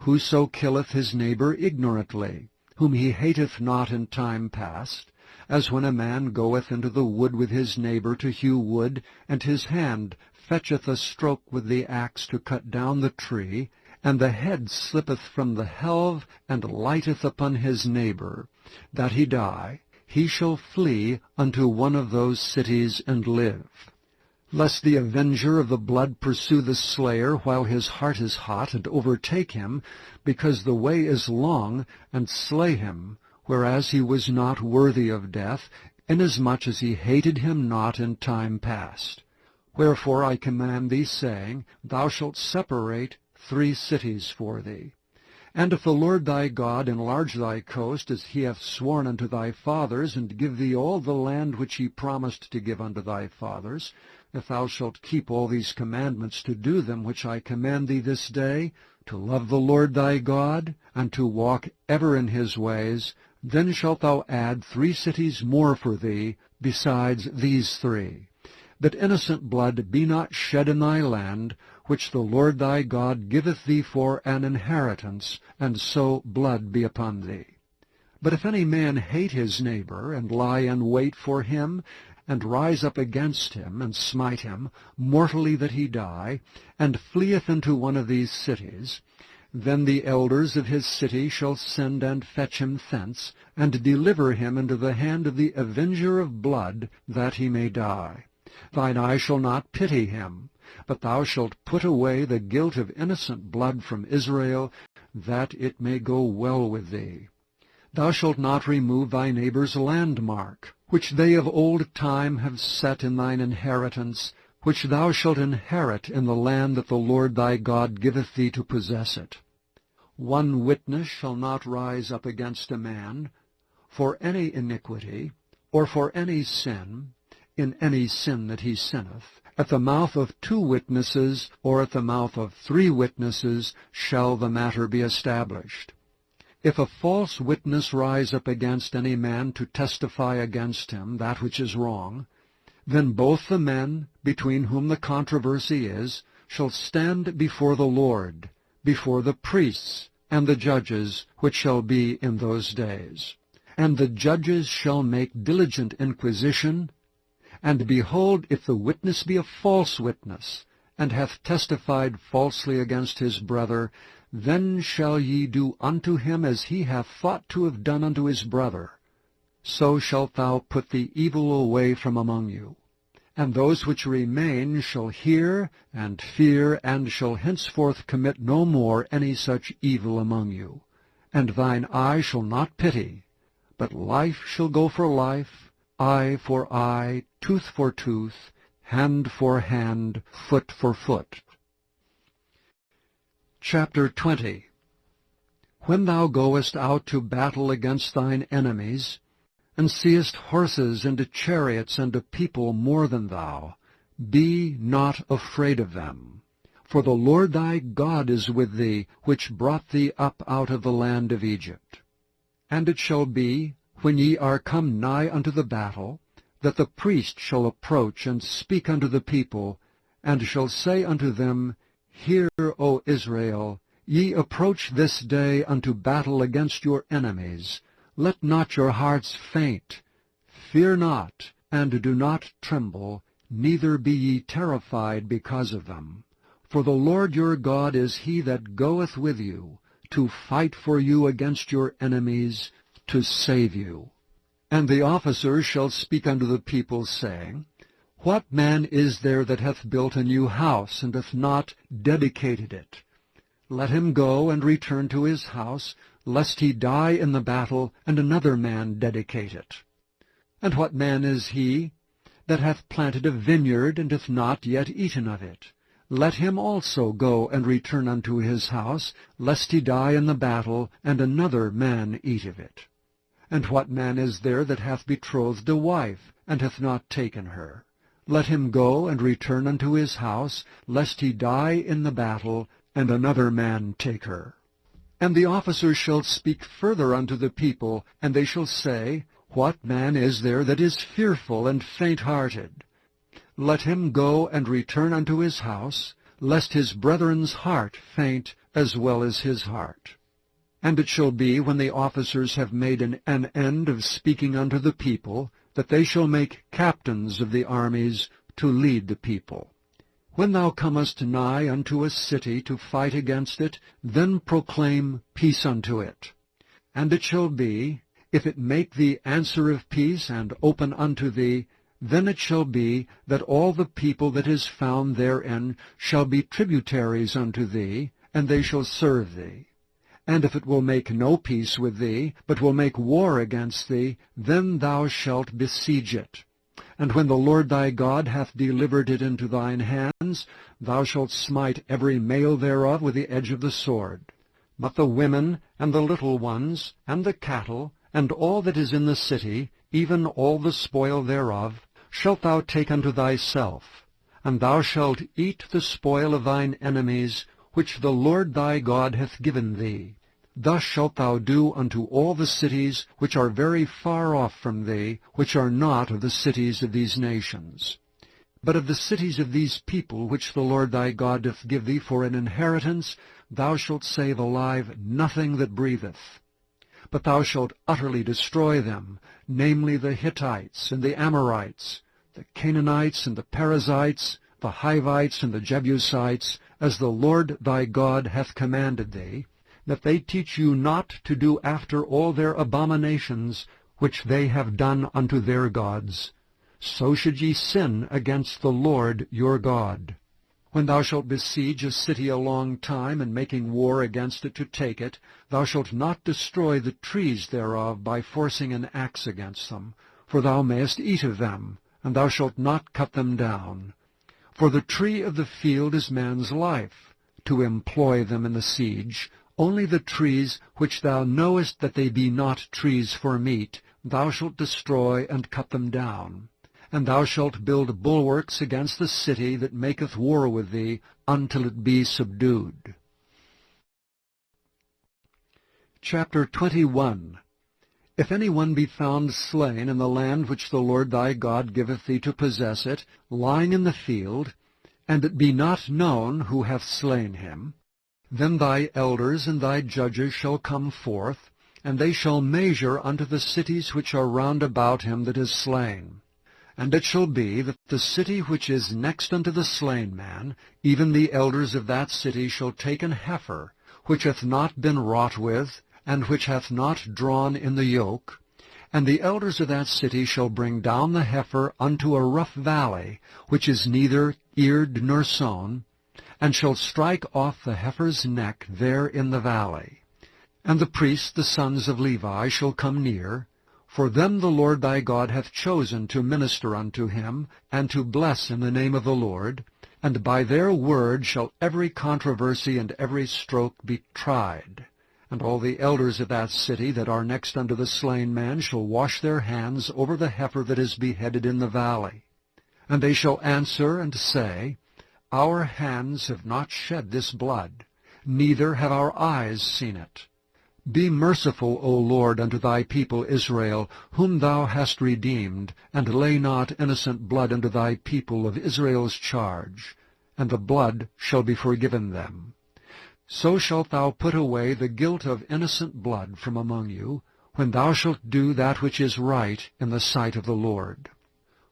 whoso killeth his neighbor ignorantly, whom he hateth not in time past, as when a man goeth into the wood with his neighbor to hew wood, and his hand fetcheth a stroke with the axe to cut down the tree, and the head slippeth from the helve, and lighteth upon his neighbor, that he die, he shall flee unto one of those cities and live. Lest the avenger of the blood pursue the slayer while his heart is hot, and overtake him, because the way is long, and slay him, whereas he was not worthy of death, inasmuch as he hated him not in time past. Wherefore I command thee, saying, Thou shalt separate 3 cities for thee. And if the Lord thy God enlarge thy coast, as he hath sworn unto thy fathers, and give thee all the land which he promised to give unto thy fathers, if thou shalt keep all these commandments to do them which I command thee this day, to love the Lord thy God, and to walk ever in his ways, then shalt thou add 3 cities more for thee, besides these 3, that innocent blood be not shed in thy land, which the Lord thy God giveth thee for an inheritance, and so blood be upon thee. But if any man hate his neighbor, and lie in wait for him, and rise up against him, and smite him, mortally that he die, and fleeth into one of these cities, then the elders of his city shall send and fetch him thence, and deliver him into the hand of the avenger of blood, that he may die. Thine eye shall not pity him, but thou shalt put away the guilt of innocent blood from Israel, that it may go well with thee. Thou shalt not remove thy neighbor's landmark, which they of old time have set in thine inheritance, which thou shalt inherit in the land that the Lord thy God giveth thee to possess it. 1 witness shall not rise up against a man for any iniquity, or for any sin, in any sin that he sinneth. At the mouth of 2 witnesses, or at the mouth of 3 witnesses, shall the matter be established. If a false witness rise up against any man to testify against him that which is wrong, then both the men, between whom the controversy is, shall stand before the Lord, before the priests and the judges, which shall be in those days. And the judges shall make diligent inquisition, and behold, if the witness be a false witness, and hath testified falsely against his brother, then shall ye do unto him as he hath thought to have done unto his brother. So shalt thou put the evil away from among you. And those which remain shall hear and fear, and shall henceforth commit no more any such evil among you. And thine eye shall not pity, but life shall go for life, eye for eye, tooth for tooth, hand for hand, foot for foot. Chapter 20. When thou goest out to battle against thine enemies, and seest horses and chariots and a people more than thou, be not afraid of them. For the Lord thy God is with thee, which brought thee up out of the land of Egypt. And it shall be, when ye are come nigh unto the battle, that the priest shall approach and speak unto the people, and shall say unto them, Hear, O Israel, ye approach this day unto battle against your enemies. Let not your hearts faint. Fear not, and do not tremble, neither be ye terrified because of them. For the Lord your God is he that goeth with you, to fight for you against your enemies, to save you. And the officers shall speak unto the people, saying, What man is there that hath built a new house, and hath not dedicated it? Let him go and return to his house, lest he die in the battle, and another man dedicate it. And what man is he that hath planted a vineyard, and hath not yet eaten of it? Let him also go and return unto his house, lest he die in the battle, and another man eat of it. And what man is there that hath betrothed a wife, and hath not taken her? Let him go and return unto his house, lest he die in the battle, and another man take her. And the officers shall speak further unto the people, and they shall say, What man is there that is fearful and faint-hearted? Let him go and return unto his house, lest his brethren's heart faint as well as his heart. And it shall be, when the officers have made an end of speaking unto the people, that they shall make captains of the armies to lead the people. When thou comest nigh unto a city to fight against it, then proclaim peace unto it. And it shall be, if it make thee answer of peace, and open unto thee, then it shall be that all the people that is found therein shall be tributaries unto thee, and they shall serve thee. And if it will make no peace with thee, but will make war against thee, then thou shalt besiege it. And when the Lord thy God hath delivered it into thine hands, thou shalt smite every male thereof with the edge of the sword. But the women, and the little ones, and the cattle, and all that is in the city, even all the spoil thereof, shalt thou take unto thyself, and thou shalt eat the spoil of thine enemies, which the Lord thy God hath given thee. Thus shalt thou do unto all the cities which are very far off from thee, which are not of the cities of these nations. But of the cities of these people which the Lord thy God doth give thee for an inheritance, thou shalt save alive nothing that breatheth. But thou shalt utterly destroy them, namely the Hittites and the Amorites, the Canaanites and the Perizzites, the Hivites and the Jebusites, as the Lord thy God hath commanded thee, that they teach you not to do after all their abominations which they have done unto their gods. So should ye sin against the Lord your God. When thou shalt besiege a city a long time, and making war against it to take it, thou shalt not destroy the trees thereof by forcing an axe against them, for thou mayest eat of them, and thou shalt not cut them down. For the tree of the field is man's life, to employ them in the siege. Only the trees which thou knowest that they be not trees for meat, thou shalt destroy and cut them down. And thou shalt build bulwarks against the city that maketh war with thee, until it be subdued. Chapter 21. If any one be found slain in the land which the Lord thy God giveth thee to possess it, lying in the field, and it be not known who hath slain him, then thy elders and thy judges shall come forth, and they shall measure unto the cities which are round about him that is slain. And it shall be that the city which is next unto the slain man, even the elders of that city shall take an heifer, which hath not been wrought with, and which hath not drawn in the yoke, and the elders of that city shall bring down the heifer unto a rough valley, which is neither eared nor sown, and shall strike off the heifer's neck there in the valley. And the priests, the sons of Levi, shall come near, for them the Lord thy God hath chosen to minister unto him, and to bless in the name of the Lord, and by their word shall every controversy and every stroke be tried. And all the elders of that city that are next unto the slain man shall wash their hands over the heifer that is beheaded in the valley. And they shall answer and say, Our hands have not shed this blood, neither have our eyes seen it. Be merciful, O Lord, unto thy people Israel, whom thou hast redeemed, and lay not innocent blood unto thy people of Israel's charge, and the blood shall be forgiven them. So shalt thou put away the guilt of innocent blood from among you, when thou shalt do that which is right in the sight of the Lord.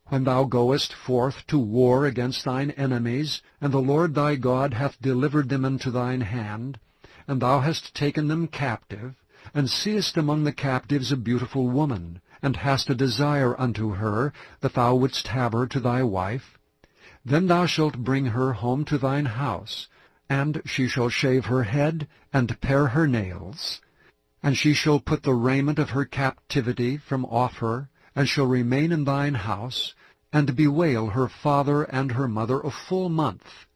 When thou goest forth to war against thine enemies, and the Lord thy God hath delivered them into thine hand, and thou hast taken them captive, and seest among the captives a beautiful woman, and hast a desire unto her, that thou wouldst have her to thy wife, then thou shalt bring her home to thine house, and she shall shave her head, and pare her nails, and she shall put the raiment of her captivity from off her, and shall remain in thine house, and bewail her father and her mother a full month.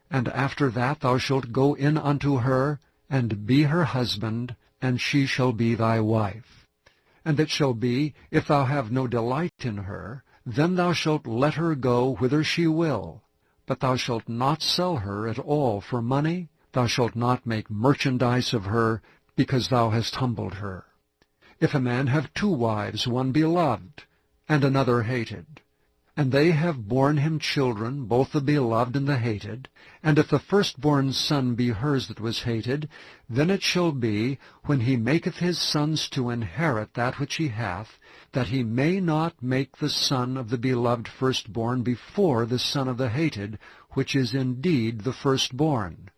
And after that thou shalt go in unto her, and be her husband, and she shall be thy wife. And it shall be, if thou have no delight in her, then thou shalt let her go whither she will. But thou shalt not sell her at all for money, thou shalt not make merchandise of her, because thou hast humbled her. If a man have 2 wives, one beloved, and another hated, And they have borne him children, both the beloved and the hated. And if the firstborn son be hers that was hated, then it shall be, when he maketh his sons to inherit that which he hath, that he may not make the son of the beloved firstborn before the son of the hated, which is indeed the firstborn.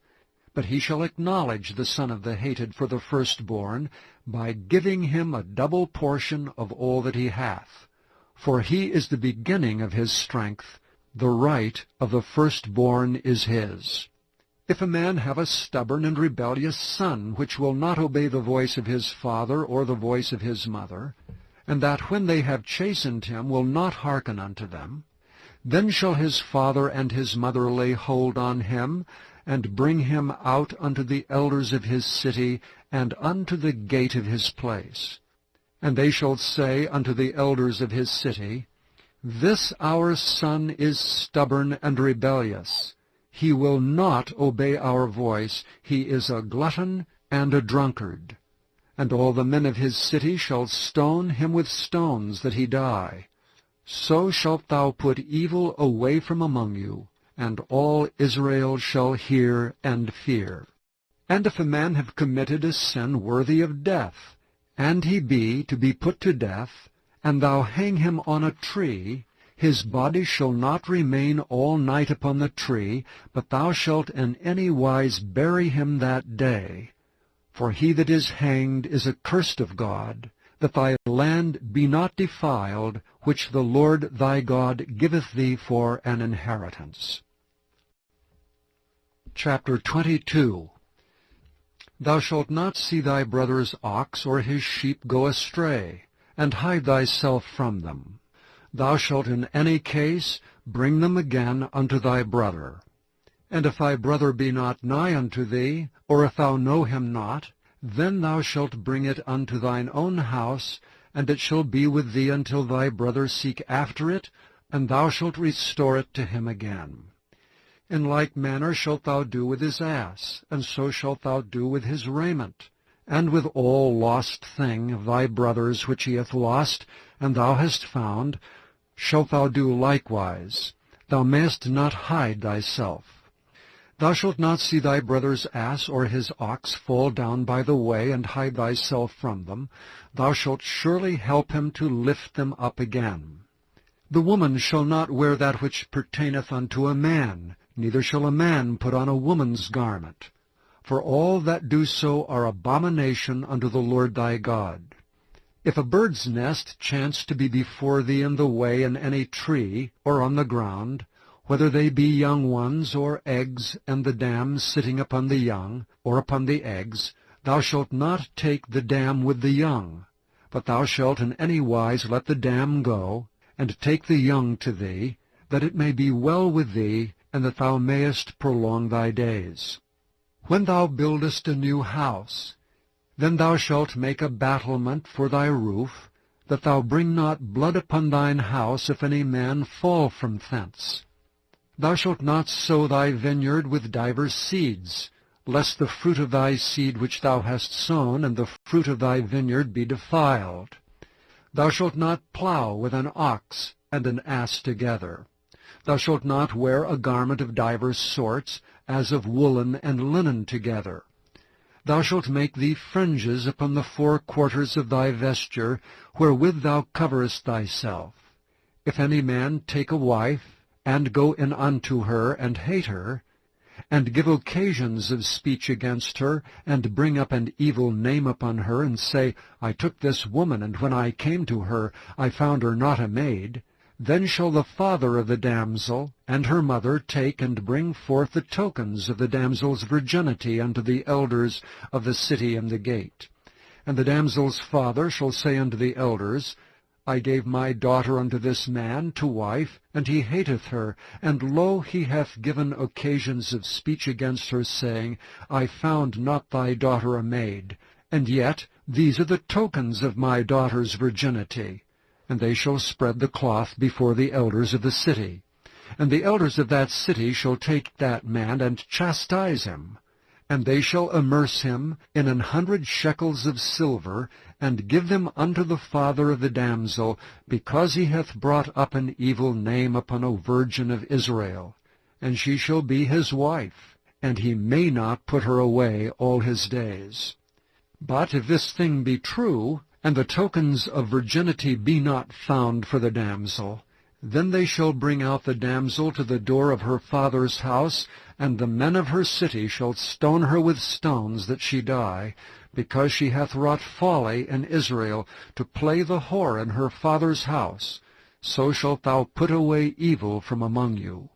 But he shall acknowledge the son of the hated for the firstborn, by giving him a double portion of all that he hath. For he is the beginning of his strength, the right of the firstborn is his. If a man have a stubborn and rebellious son, which will not obey the voice of his father or the voice of his mother, and that when they have chastened him will not hearken unto them, then shall his father and his mother lay hold on him, and bring him out unto the elders of his city, and unto the gate of his place. And they shall say unto the elders of his city, This our son is stubborn and rebellious. He will not obey our voice. He is a glutton and a drunkard. And all the men of his city shall stone him with stones, that he die. So shalt thou put evil away from among you, and all Israel shall hear and fear. And if a man have committed a sin worthy of death, and he be to be put to death, and thou hang him on a tree, his body shall not remain all night upon the tree, but thou shalt in any wise bury him that day. For he that is hanged is accursed of God, that thy land be not defiled, which the Lord thy God giveth thee for an inheritance. Chapter 22. Thou shalt not see thy brother's ox or his sheep go astray, and hide thyself from them. Thou shalt in any case bring them again unto thy brother. And if thy brother be not nigh unto thee, or if thou know him not, then thou shalt bring it unto thine own house, and it shall be with thee until thy brother seek after it, and thou shalt restore it to him again. In like manner shalt thou do with his ass, and so shalt thou do with his raiment, and with all lost thing of thy brother's which he hath lost, and thou hast found, shalt thou do likewise. Thou mayest not hide thyself. Thou shalt not see thy brother's ass or his ox fall down by the way, and hide thyself from them. Thou shalt surely help him to lift them up again. The woman shall not wear that which pertaineth unto a man, neither shall a man put on a woman's garment. For all that do so are abomination unto the Lord thy God. If a bird's nest chance to be before thee in the way in any tree, or on the ground, whether they be young ones, or eggs, and the dam sitting upon the young, or upon the eggs, thou shalt not take the dam with the young, but thou shalt in any wise let the dam go, and take the young to thee, that it may be well with thee, and that thou mayest prolong thy days. When thou buildest a new house, then thou shalt make a battlement for thy roof, that thou bring not blood upon thine house if any man fall from thence. Thou shalt not sow thy vineyard with divers seeds, lest the fruit of thy seed which thou hast sown and the fruit of thy vineyard be defiled. Thou shalt not plow with an ox and an ass together. Thou shalt not wear a garment of divers sorts, as of woolen and linen together. Thou shalt make thee fringes upon the 4 quarters of thy vesture, wherewith thou coverest thyself. If any man take a wife, and go in unto her, and hate her, and give occasions of speech against her, and bring up an evil name upon her, and say, I took this woman, and when I came to her, I found her not a maid, then shall the father of the damsel and her mother take and bring forth the tokens of the damsel's virginity unto the elders of the city and the gate. And the damsel's father shall say unto the elders, I gave my daughter unto this man to wife, and he hateth her, and lo, he hath given occasions of speech against her, saying, I found not thy daughter a maid, and yet these are the tokens of my daughter's virginity. And they shall spread the cloth before the elders of the city. And the elders of that city shall take that man and chastise him, And they shall immerse him in 100 shekels of silver, and give them unto the father of the damsel, because he hath brought up an evil name upon a virgin of Israel. And she shall be his wife, and he may not put her away all his days. But if this thing be true, and the tokens of virginity be not found for the damsel, then they shall bring out the damsel to the door of her father's house, and the men of her city shall stone her with stones that she die, because she hath wrought folly in Israel, to play the whore in her father's house. So shalt thou put away evil from among you.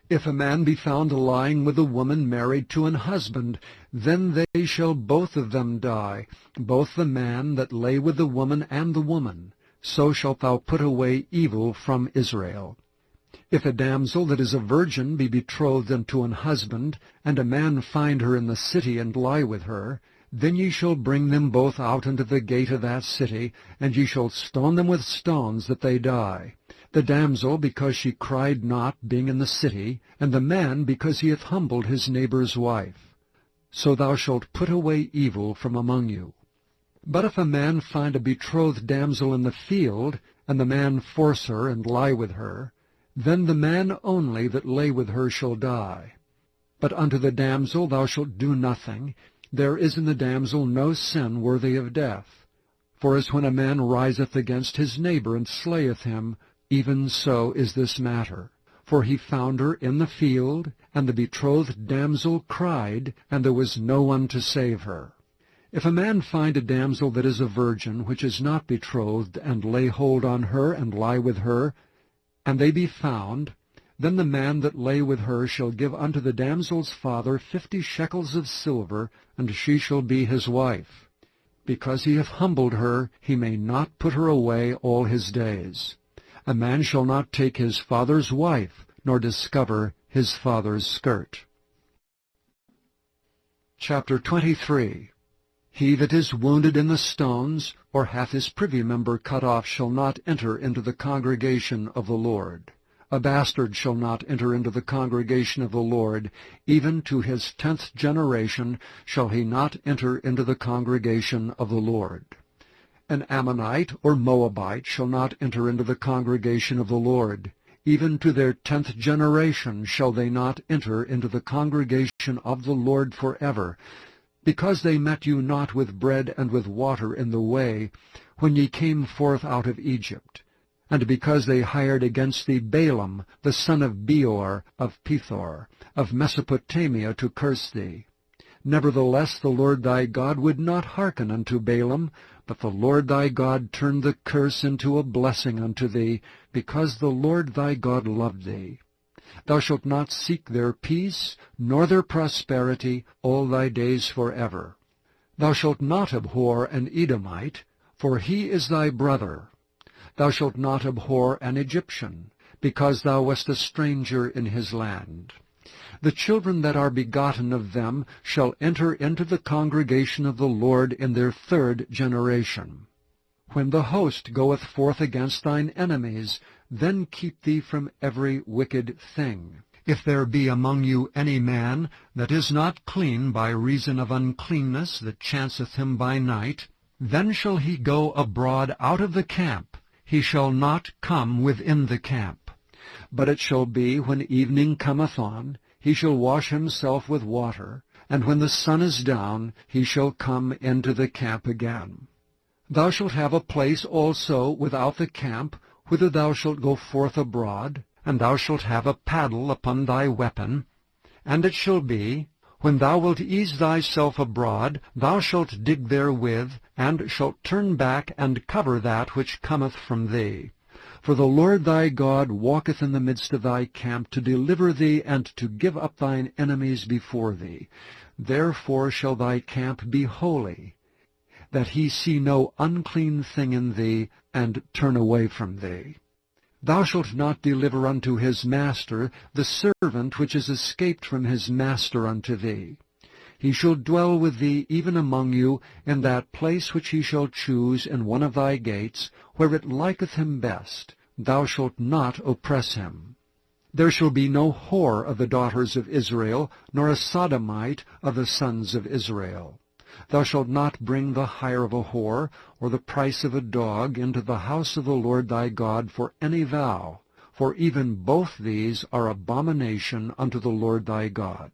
If a man be found lying with a woman married to an husband, then they shall both of them die, both the man that lay with the woman and the woman. So shalt thou put away evil from Israel. If a damsel that is a virgin be betrothed unto an husband, and a man find her in the city and lie with her, then ye shall bring them both out unto the gate of that city, and ye shall stone them with stones that they die. The damsel because she cried not, being in the city, and the man because he hath humbled his neighbour's wife. So thou shalt put away evil from among you. But if a man find a betrothed damsel in the field, and the man force her and lie with her, then the man only that lay with her shall die. But unto the damsel thou shalt do nothing. There is in the damsel no sin worthy of death. For as when a man riseth against his neighbour and slayeth him, even so is this matter. For he found her in the field, and the betrothed damsel cried, and there was no one to save her. If a man find a damsel that is a virgin, which is not betrothed, and lay hold on her, and lie with her, and they be found, then the man that lay with her shall give unto the damsel's father 50 shekels of silver, and she shall be his wife. Because he hath humbled her, he may not put her away all his days. A man shall not take his father's wife, nor discover his father's skirt. Chapter 23. He that is wounded in the stones, or hath his privy member cut off, shall not enter into the congregation of the Lord. A bastard shall not enter into the congregation of the Lord, even to his 10th generation shall he not enter into the congregation of the Lord. An Ammonite or Moabite shall not enter into the congregation of the Lord. Even to their 10th generation shall they not enter into the congregation of the Lord forever, because they met you not with bread and with water in the way, when ye came forth out of Egypt, and because they hired against thee Balaam, the son of Beor, of Pethor, of Mesopotamia, to curse thee. Nevertheless the Lord thy God would not hearken unto Balaam, but the Lord thy God turned the curse into a blessing unto thee, because the Lord thy God loved thee. Thou shalt not seek their peace, nor their prosperity, all thy days forever. Thou shalt not abhor an Edomite, for he is thy brother. Thou shalt not abhor an Egyptian, because thou wast a stranger in his land. The children that are begotten of them shall enter into the congregation of the Lord in their 3rd generation. When the host goeth forth against thine enemies, then keep thee from every wicked thing. If there be among you any man that is not clean by reason of uncleanness that chanceth him by night, then shall he go abroad out of the camp. He shall not come within the camp. But it shall be, when evening cometh on, he shall wash himself with water, and when the sun is down, he shall come into the camp again. Thou shalt have a place also without the camp, whither thou shalt go forth abroad, and thou shalt have a paddle upon thy weapon. And it shall be, when thou wilt ease thyself abroad, thou shalt dig therewith, and shalt turn back and cover that which cometh from thee. For the Lord thy God walketh in the midst of thy camp, to deliver thee, and to give up thine enemies before thee. Therefore shall thy camp be holy, that he see no unclean thing in thee, and turn away from thee. Thou shalt not deliver unto his master the servant which is escaped from his master unto thee. He shall dwell with thee even among you, in that place which he shall choose in one of thy gates, where it liketh him best. Thou shalt not oppress him. There shall be no whore of the daughters of Israel, nor a sodomite of the sons of Israel. Thou shalt not bring the hire of a whore, or the price of a dog, into the house of the Lord thy God for any vow, for even both these are abomination unto the Lord thy God.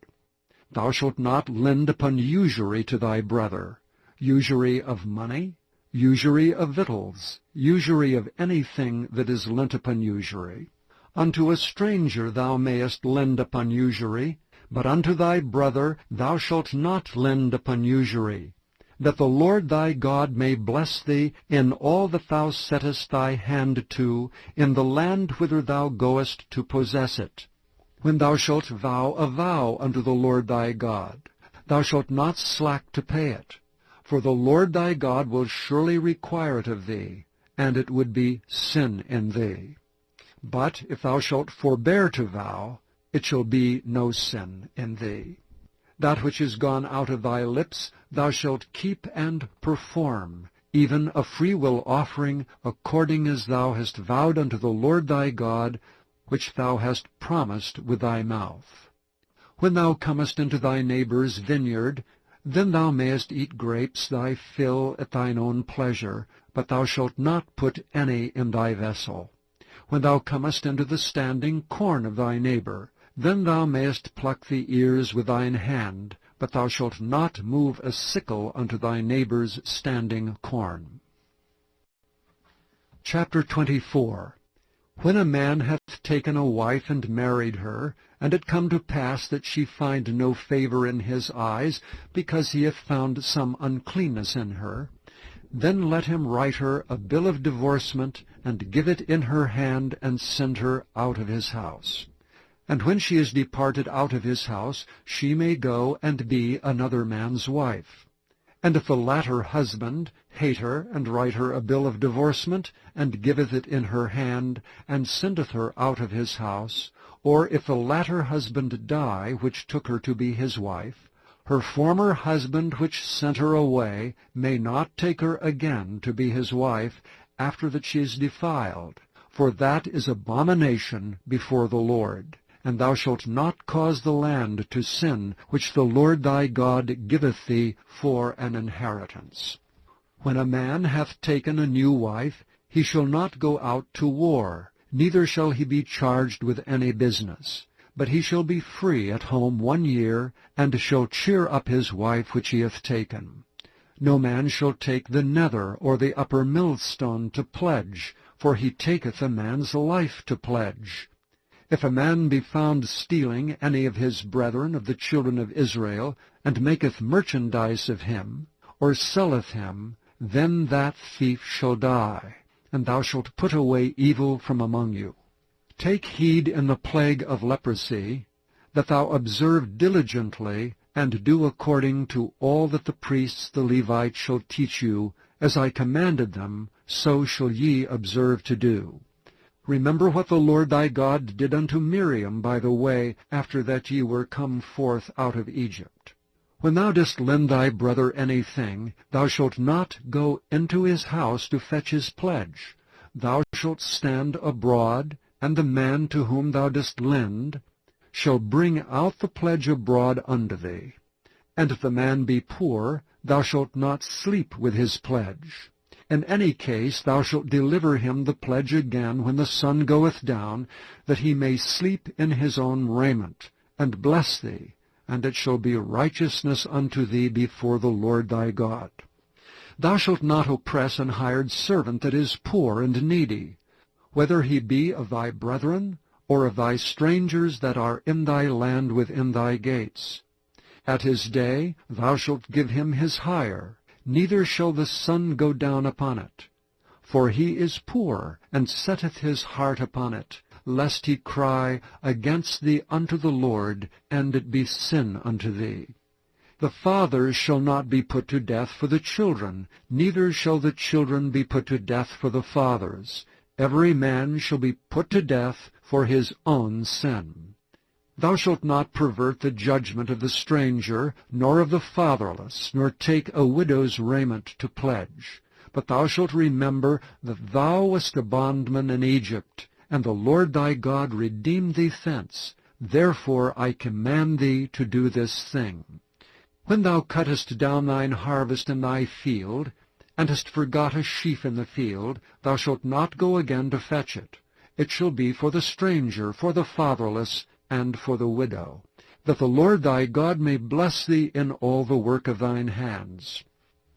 Thou shalt not lend upon usury to thy brother, usury of money, usury of victuals, usury of anything that is lent upon usury. Unto a stranger thou mayest lend upon usury, but unto thy brother thou shalt not lend upon usury, that the Lord thy God may bless thee in all that thou settest thy hand to, in the land whither thou goest to possess it. When thou shalt vow a vow unto the Lord thy God, thou shalt not slack to pay it, for the Lord thy God will surely require it of thee, and it would be sin in thee. But if thou shalt forbear to vow, it shall be no sin in thee. That which is gone out of thy lips thou shalt keep and perform, even a freewill offering, according as thou hast vowed unto the Lord thy God, which thou hast promised with thy mouth. When thou comest into thy neighbour's vineyard, then thou mayest eat grapes thy fill at thine own pleasure, but thou shalt not put any in thy vessel. When thou comest into the standing corn of thy neighbour, then thou mayest pluck the ears with thine hand, but thou shalt not move a sickle unto thy neighbour's standing corn. Chapter 24. When a man hath taken a wife and married her, and it come to pass that she find no favour in his eyes, because he hath found some uncleanness in her, then let him write her a bill of divorcement, and give it in her hand, and send her out of his house. And when she is departed out of his house, she may go and be another man's wife. And if the latter husband hate her, and write her a bill of divorcement, and giveth it in her hand, and sendeth her out of his house, or if the latter husband die, which took her to be his wife, her former husband which sent her away may not take her again to be his wife, after that she is defiled, for that is abomination before the Lord. And thou shalt not cause the land to sin, which the Lord thy God giveth thee for an inheritance. When a man hath taken a new wife, he shall not go out to war, neither shall he be charged with any business. But he shall be free at home 1 year, and shall cheer up his wife which he hath taken. No man shall take the nether or the upper millstone to pledge, for he taketh a man's life to pledge. If a man be found stealing any of his brethren of the children of Israel, and maketh merchandise of him, or selleth him, then that thief shall die, and thou shalt put away evil from among you. Take heed in the plague of leprosy, that thou observe diligently, and do according to all that the priests the Levites shall teach you, as I commanded them, so shall ye observe to do. Remember what the Lord thy God did unto Miriam by the way, after that ye were come forth out of Egypt. When thou dost lend thy brother anything, thou shalt not go into his house to fetch his pledge. Thou shalt stand abroad, and the man to whom thou dost lend shall bring out the pledge abroad unto thee. And if the man be poor, thou shalt not sleep with his pledge. In any case thou shalt deliver him the pledge again when the sun goeth down, that he may sleep in his own raiment, and bless thee, and it shall be righteousness unto thee before the Lord thy God. Thou shalt not oppress an hired servant that is poor and needy, whether he be of thy brethren, or of thy strangers that are in thy land within thy gates. At his day thou shalt give him his hire, neither shall the sun go down upon it. For he is poor, and setteth his heart upon it, lest he cry against thee unto the Lord, and it be sin unto thee. The fathers shall not be put to death for the children, neither shall the children be put to death for the fathers. Every man shall be put to death for his own sin. Thou shalt not pervert the judgment of the stranger, nor of the fatherless, nor take a widow's raiment to pledge. But thou shalt remember that thou wast a bondman in Egypt, and the Lord thy God redeemed thee thence. Therefore I command thee to do this thing. When thou cuttest down thine harvest in thy field, and hast forgot a sheaf in the field, thou shalt not go again to fetch it. It shall be for the stranger, for the fatherless, and for the widow, that the Lord thy God may bless thee in all the work of thine hands.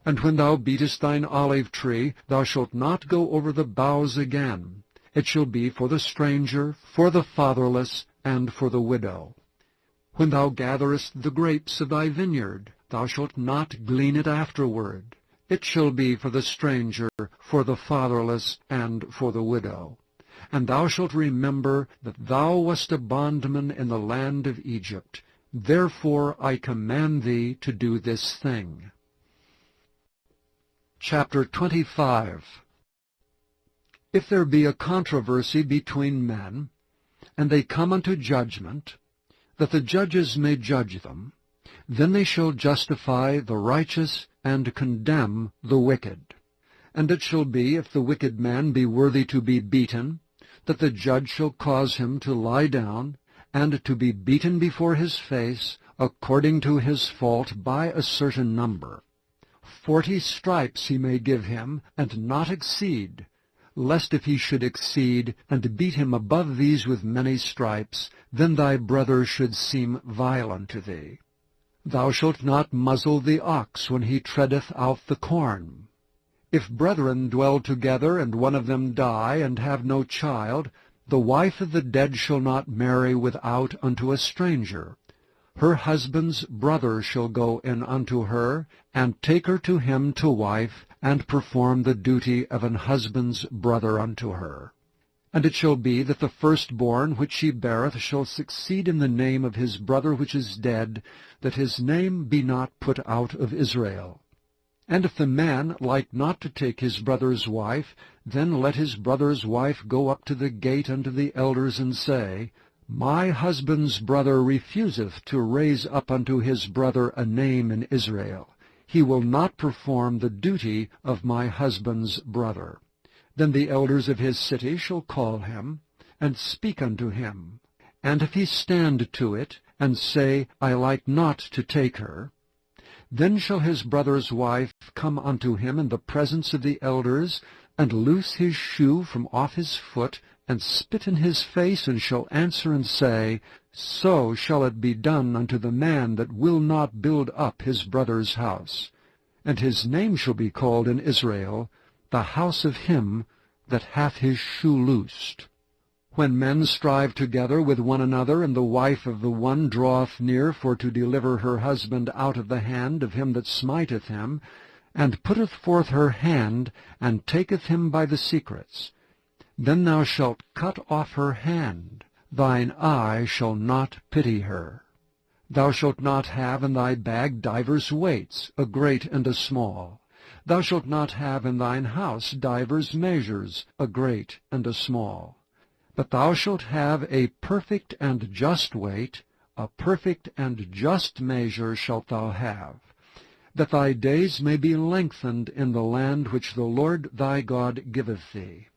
And when thou beatest thine olive tree, thou shalt not go over the boughs again. It shall be for the stranger, for the fatherless, and for the widow. When thou gatherest the grapes of thy vineyard, thou shalt not glean it afterward. It shall be for the stranger, for the fatherless, and for the widow. And thou shalt remember that thou wast a bondman in the land of Egypt. Therefore I command thee to do this thing. Chapter 25. If there be a controversy between men, and they come unto judgment, that the judges may judge them, then they shall justify the righteous and condemn the wicked. And it shall be, if the wicked man be worthy to be beaten, that the judge shall cause him to lie down, and to be beaten before his face, according to his fault, by a certain number. 40 stripes he may give him, and not exceed, lest if he should exceed, and beat him above these with many stripes, then thy brother should seem vile unto thee. Thou shalt not muzzle the ox when he treadeth out the corn. If brethren dwell together, and one of them die, and have no child, the wife of the dead shall not marry without unto a stranger. Her husband's brother shall go in unto her, and take her to him to wife, and perform the duty of an husband's brother unto her. And it shall be that the firstborn which she beareth shall succeed in the name of his brother which is dead, that his name be not put out of Israel. And if the man like not to take his brother's wife, then let his brother's wife go up to the gate unto the elders, and say, My husband's brother refuseth to raise up unto his brother a name in Israel. He will not perform the duty of my husband's brother. Then the elders of his city shall call him, and speak unto him. And if he stand to it, and say, I like not to take her, then shall his brother's wife come unto him in the presence of the elders, and loose his shoe from off his foot, and spit in his face, and shall answer and say, So shall it be done unto the man that will not build up his brother's house. And his name shall be called in Israel, the house of him that hath his shoe loosed. When men strive together with one another, and the wife of the one draweth near for to deliver her husband out of the hand of him that smiteth him, and putteth forth her hand, and taketh him by the secrets, then thou shalt cut off her hand. Thine eye shall not pity her. Thou shalt not have in thy bag divers weights, a great and a small. Thou shalt not have in thine house divers measures, a great and a small. But thou shalt have a perfect and just weight, a perfect and just measure shalt thou have, that thy days may be lengthened in the land which the Lord thy God giveth thee.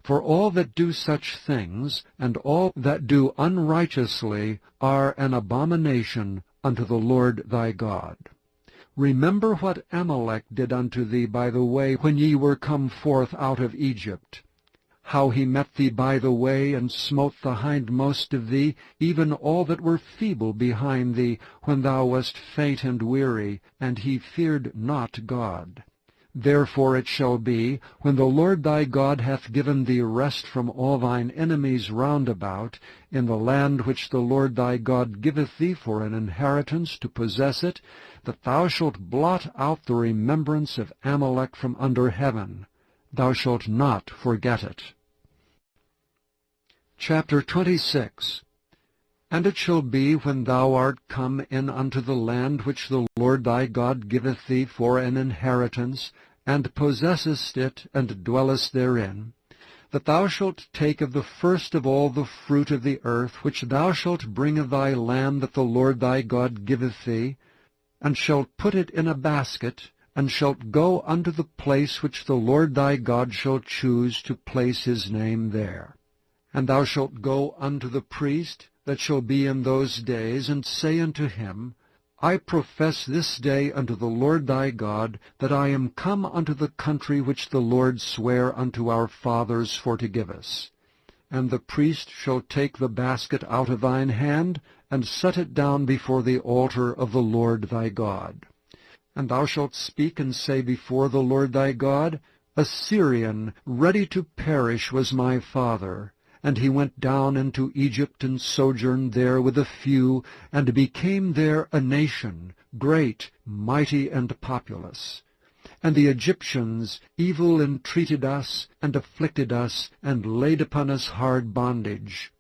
For all that do such things, and all that do unrighteously, are an abomination unto the Lord thy God. Remember what Amalek did unto thee by the way when ye were come forth out of Egypt, how he met thee by the way, and smote the hindmost of thee, even all that were feeble behind thee, when thou wast faint and weary, and he feared not God. Therefore it shall be, when the Lord thy God hath given thee rest from all thine enemies round about, in the land which the Lord thy God giveth thee for an inheritance to possess it, that thou shalt blot out the remembrance of Amalek from under heaven. Thou shalt not forget it. Chapter 26. And it shall be, when thou art come in unto the land which the Lord thy God giveth thee for an inheritance, and possessest it, and dwellest therein, that thou shalt take of the first of all the fruit of the earth, which thou shalt bring of thy land that the Lord thy God giveth thee, and shalt put it in a basket, and shalt go unto the place which the Lord thy God shall choose to place his name there. And thou shalt go unto the priest that shall be in those days, and say unto him, I profess this day unto the Lord thy God, that I am come unto the country which the Lord sware unto our fathers for to give us. And the priest shall take the basket out of thine hand, and set it down before the altar of the Lord thy God. And thou shalt speak and say before the Lord thy God, A Syrian ready to perish was my father, and he went down into Egypt and sojourned there with a few, and became there a nation, great, mighty, and populous. And the Egyptians evil entreated us, and afflicted us, and laid upon us hard bondage.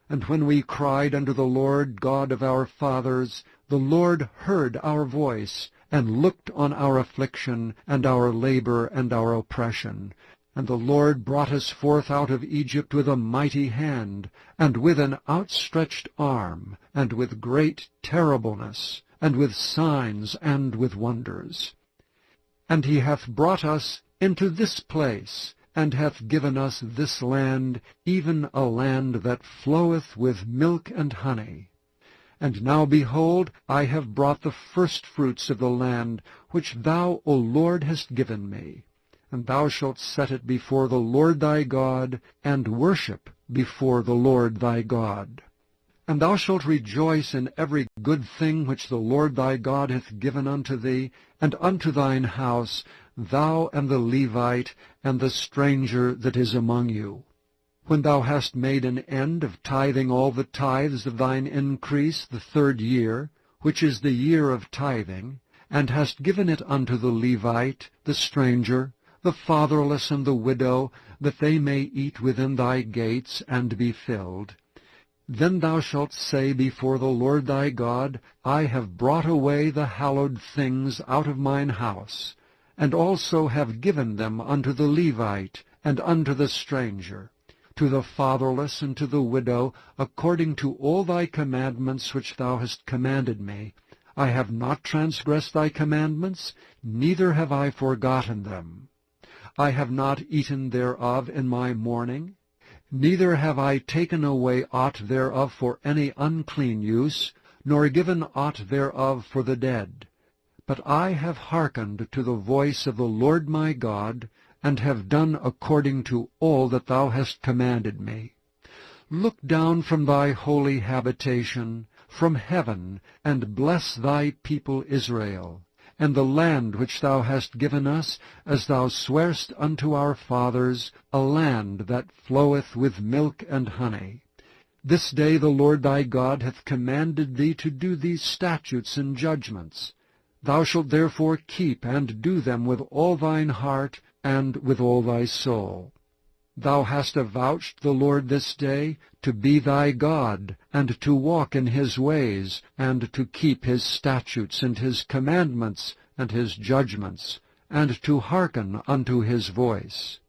And when we cried unto the Lord God of our fathers, the Lord heard our voice, and looked on our affliction, and our labor, and our oppression. And the Lord brought us forth out of Egypt with a mighty hand, and with an outstretched arm, and with great terribleness, and with signs, and with wonders. And he hath brought us into this place, and hath given us this land, even a land that floweth with milk and honey. And now, behold, I have brought the firstfruits of the land, which thou, O Lord, hast given me. And thou shalt set it before the Lord thy God, and worship before the Lord thy God. And thou shalt rejoice in every good thing which the Lord thy God hath given unto thee, and unto thine house, thou and the Levite, and the stranger that is among you. When thou hast made an end of tithing all the tithes of thine increase the 3rd year, which is the year of tithing, and hast given it unto the Levite, the stranger, the fatherless, and the widow, that they may eat within thy gates, and be filled, then thou shalt say before the Lord thy God, I have brought away the hallowed things out of mine house, and also have given them unto the Levite, and unto the stranger, to the fatherless, and to the widow, according to all thy commandments which thou hast commanded me. I have not transgressed thy commandments, neither have I forgotten them. I have not eaten thereof in my mourning, neither have I taken away aught thereof for any unclean use, nor given aught thereof for the dead. But I have hearkened to the voice of the Lord my God, and have done according to all that thou hast commanded me. Look down from thy holy habitation, from heaven, and bless thy people Israel, and the land which thou hast given us, as thou swarest unto our fathers, a land that floweth with milk and honey. This day the Lord thy God hath commanded thee to do these statutes and judgments. Thou shalt therefore keep and do them with all thine heart and with all thy soul. Thou hast avouched the Lord this day to be thy God, and to walk in his ways, and to keep his statutes, and his commandments, and his judgments, and to hearken unto his voice.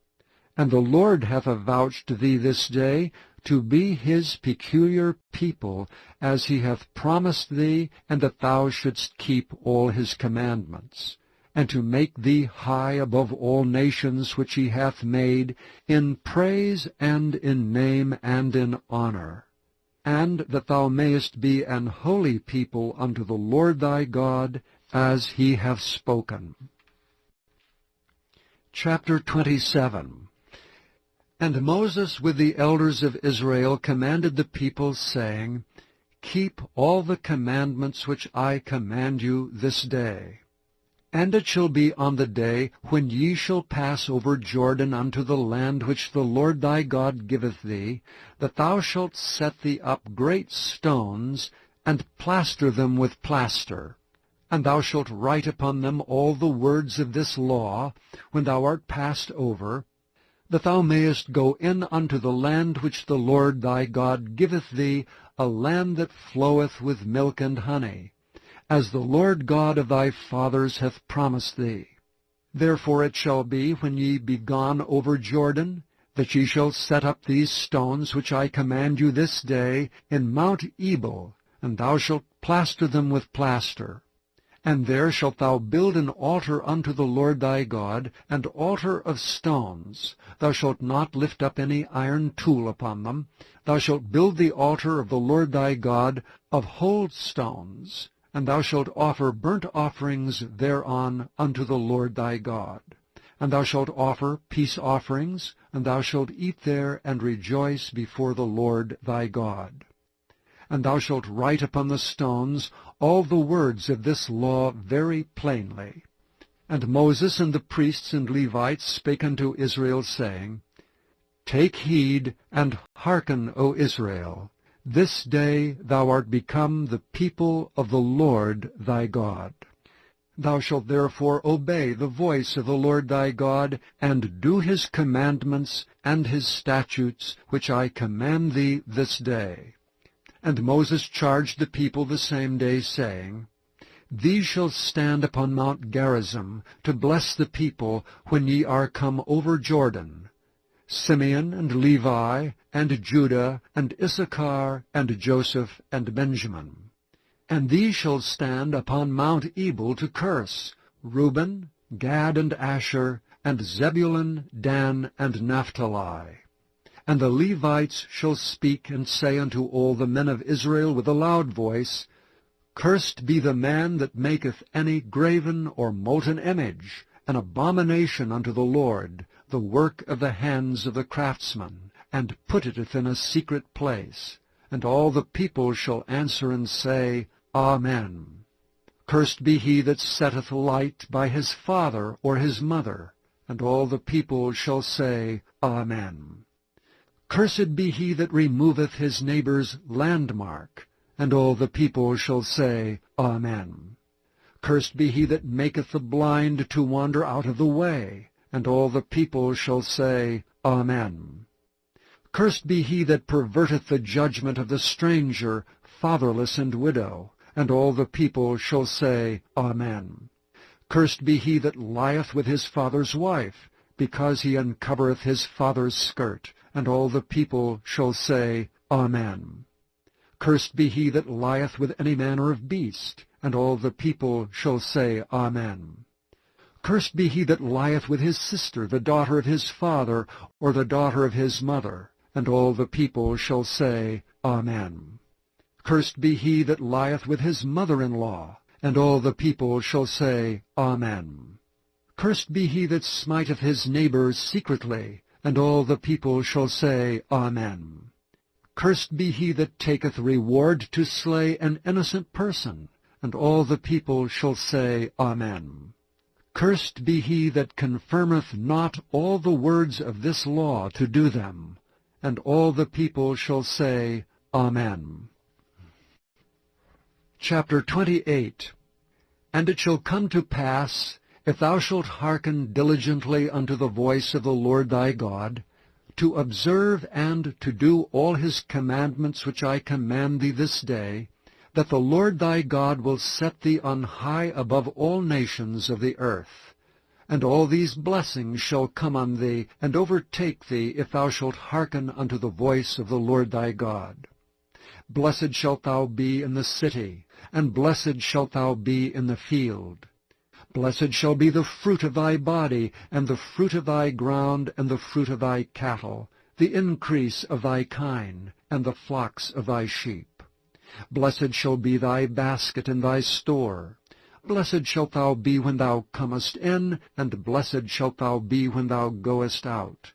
And the Lord hath avouched thee this day to be his peculiar people, as he hath promised thee, and that thou shouldst keep all his commandments, and to make thee high above all nations which he hath made, in praise and in name and in honor, and that thou mayest be an holy people unto the Lord thy God, as he hath spoken. Chapter 27. And Moses with the elders of Israel commanded the people, saying, Keep all the commandments which I command you this day. And it shall be on the day when ye shall pass over Jordan unto the land which the Lord thy God giveth thee, that thou shalt set thee up great stones, and plaster them with plaster. And thou shalt write upon them all the words of this law, when thou art passed over, that thou mayest go in unto the land which the Lord thy God giveth thee, a land that floweth with milk and honey, as the Lord God of thy fathers hath promised thee. Therefore it shall be, when ye be gone over Jordan, that ye shall set up these stones which I command you this day in Mount Ebal, and thou shalt plaster them with plaster. And there shalt thou build an altar unto the Lord thy God, an altar of stones. Thou shalt not lift up any iron tool upon them. Thou shalt build the altar of the Lord thy God of whole stones, and thou shalt offer burnt offerings thereon unto the Lord thy God. And thou shalt offer peace offerings, and thou shalt eat there and rejoice before the Lord thy God. And thou shalt write upon the stones all the words of this law very plainly. And Moses and the priests and Levites spake unto Israel, saying, Take heed, and hearken, O Israel. This day thou art become the people of the Lord thy God. Thou shalt therefore obey the voice of the Lord thy God, and do his commandments and his statutes, which I command thee this day. And Moses charged the people the same day, saying, These shall stand upon Mount Gerizim, to bless the people when ye are come over Jordan, Simeon and Levi, and Judah, and Issachar, and Joseph, and Benjamin. And these shall stand upon Mount Ebal to curse, Reuben, Gad, and Asher, and Zebulun, Dan, and Naphtali. And the Levites shall speak and say unto all the men of Israel with a loud voice, Cursed be the man that maketh any graven or molten image, an abomination unto the Lord, the work of the hands of the craftsman, and putteth in a secret place. And all the people shall answer and say, Amen. Cursed be he that setteth light by his father or his mother. And all the people shall say, Amen. Cursed be he that removeth his neighbour's landmark. And all the people shall say, Amen. Cursed be he that maketh the blind to wander out of the way. And all the people shall say, Amen. Cursed be he that perverteth the judgment of the stranger, fatherless and widow. And all the people shall say, Amen. Cursed be he that lieth with his father's wife, because he uncovereth his father's skirt. And all the people shall say, Amen. Cursed be he that lieth with any manner of beast. And all the people shall say, Amen. Cursed be he that lieth with his sister, the daughter of his father, or the daughter of his mother. And all the people shall say, Amen. Cursed be he that lieth with his mother-in-law. And all the people shall say, Amen. Cursed be he that smiteth his neighbor secretly. And all the people shall say, Amen. Cursed be he that taketh reward to slay an innocent person. And all the people shall say, Amen. Cursed be he that confirmeth not all the words of this law to do them. And all the people shall say, Amen. Chapter 28. And it shall come to pass, if thou shalt hearken diligently unto the voice of the Lord thy God, to observe and to do all his commandments which I command thee this day, that the Lord thy God will set thee on high above all nations of the earth. And all these blessings shall come on thee, and overtake thee, if thou shalt hearken unto the voice of the Lord thy God. Blessed shalt thou be in the city, and blessed shalt thou be in the field. Blessed shall be the fruit of thy body, and the fruit of thy ground, and the fruit of thy cattle, the increase of thy kine, and the flocks of thy sheep. Blessed shall be thy basket and thy store. Blessed shalt thou be when thou comest in, and blessed shalt thou be when thou goest out.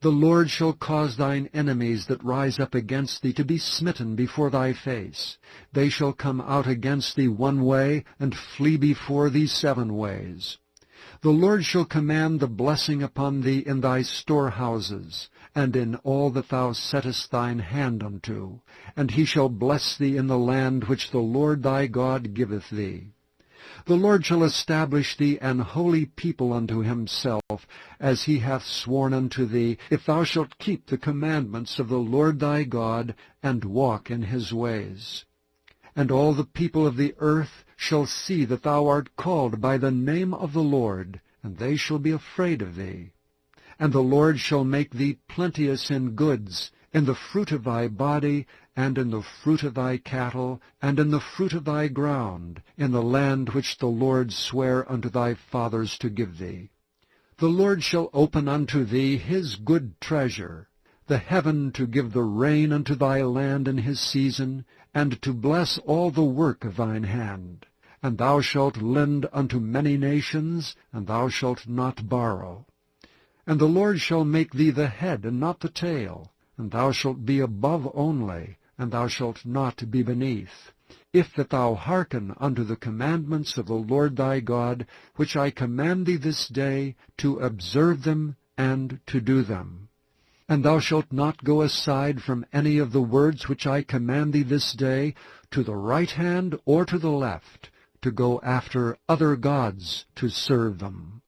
The Lord shall cause thine enemies that rise up against thee to be smitten before thy face. They shall come out against thee one way, and flee before thee 7 ways. The Lord shall command the blessing upon thee in thy storehouses, and in all that thou settest thine hand unto. And he shall bless thee in the land which the Lord thy God giveth thee. The Lord shall establish thee an holy people unto himself, as he hath sworn unto thee, if thou shalt keep the commandments of the Lord thy God, and walk in his ways. And all the people of the earth shall see that thou art called by the name of the Lord, and they shall be afraid of thee. And the Lord shall make thee plenteous in goods, in the fruit of thy body, and in the fruit of thy cattle, and in the fruit of thy ground, in the land which the Lord sware unto thy fathers to give thee. The Lord shall open unto thee his good treasure, the heaven to give the rain unto thy land in his season, and to bless all the work of thine hand. And thou shalt lend unto many nations, and thou shalt not borrow. And the Lord shall make thee the head and not the tail, and thou shalt be above only, and thou shalt not be beneath, if that thou hearken unto the commandments of the Lord thy God, which I command thee this day, to observe them and to do them. And thou shalt not go aside from any of the words which I command thee this day, to the right hand or to the left, to go after other gods to serve them.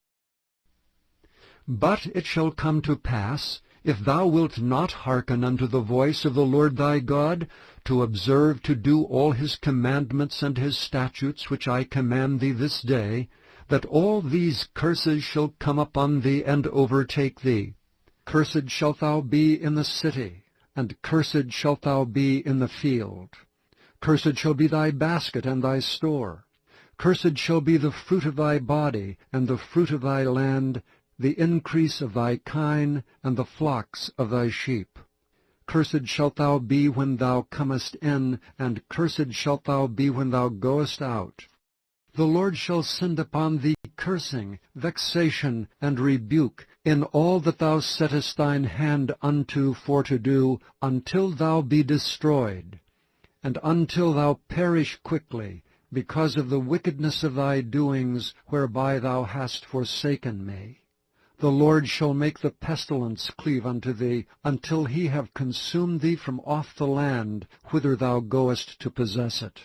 But it shall come to pass, if thou wilt not hearken unto the voice of the Lord thy God, to observe to do all his commandments and his statutes which I command thee this day, that all these curses shall come upon thee and overtake thee. Cursed shalt thou be in the city, and cursed shalt thou be in the field. Cursed shall be thy basket and thy store. Cursed shall be the fruit of thy body, and the fruit of thy land, the increase of thy kine, and the flocks of thy sheep. Cursed shalt thou be when thou comest in, and cursed shalt thou be when thou goest out. The Lord shall send upon thee cursing, vexation, and rebuke, in all that thou settest thine hand unto for to do, until thou be destroyed, and until thou perish quickly, because of the wickedness of thy doings, whereby thou hast forsaken me. The Lord shall make the pestilence cleave unto thee, until he have consumed thee from off the land, whither thou goest to possess it.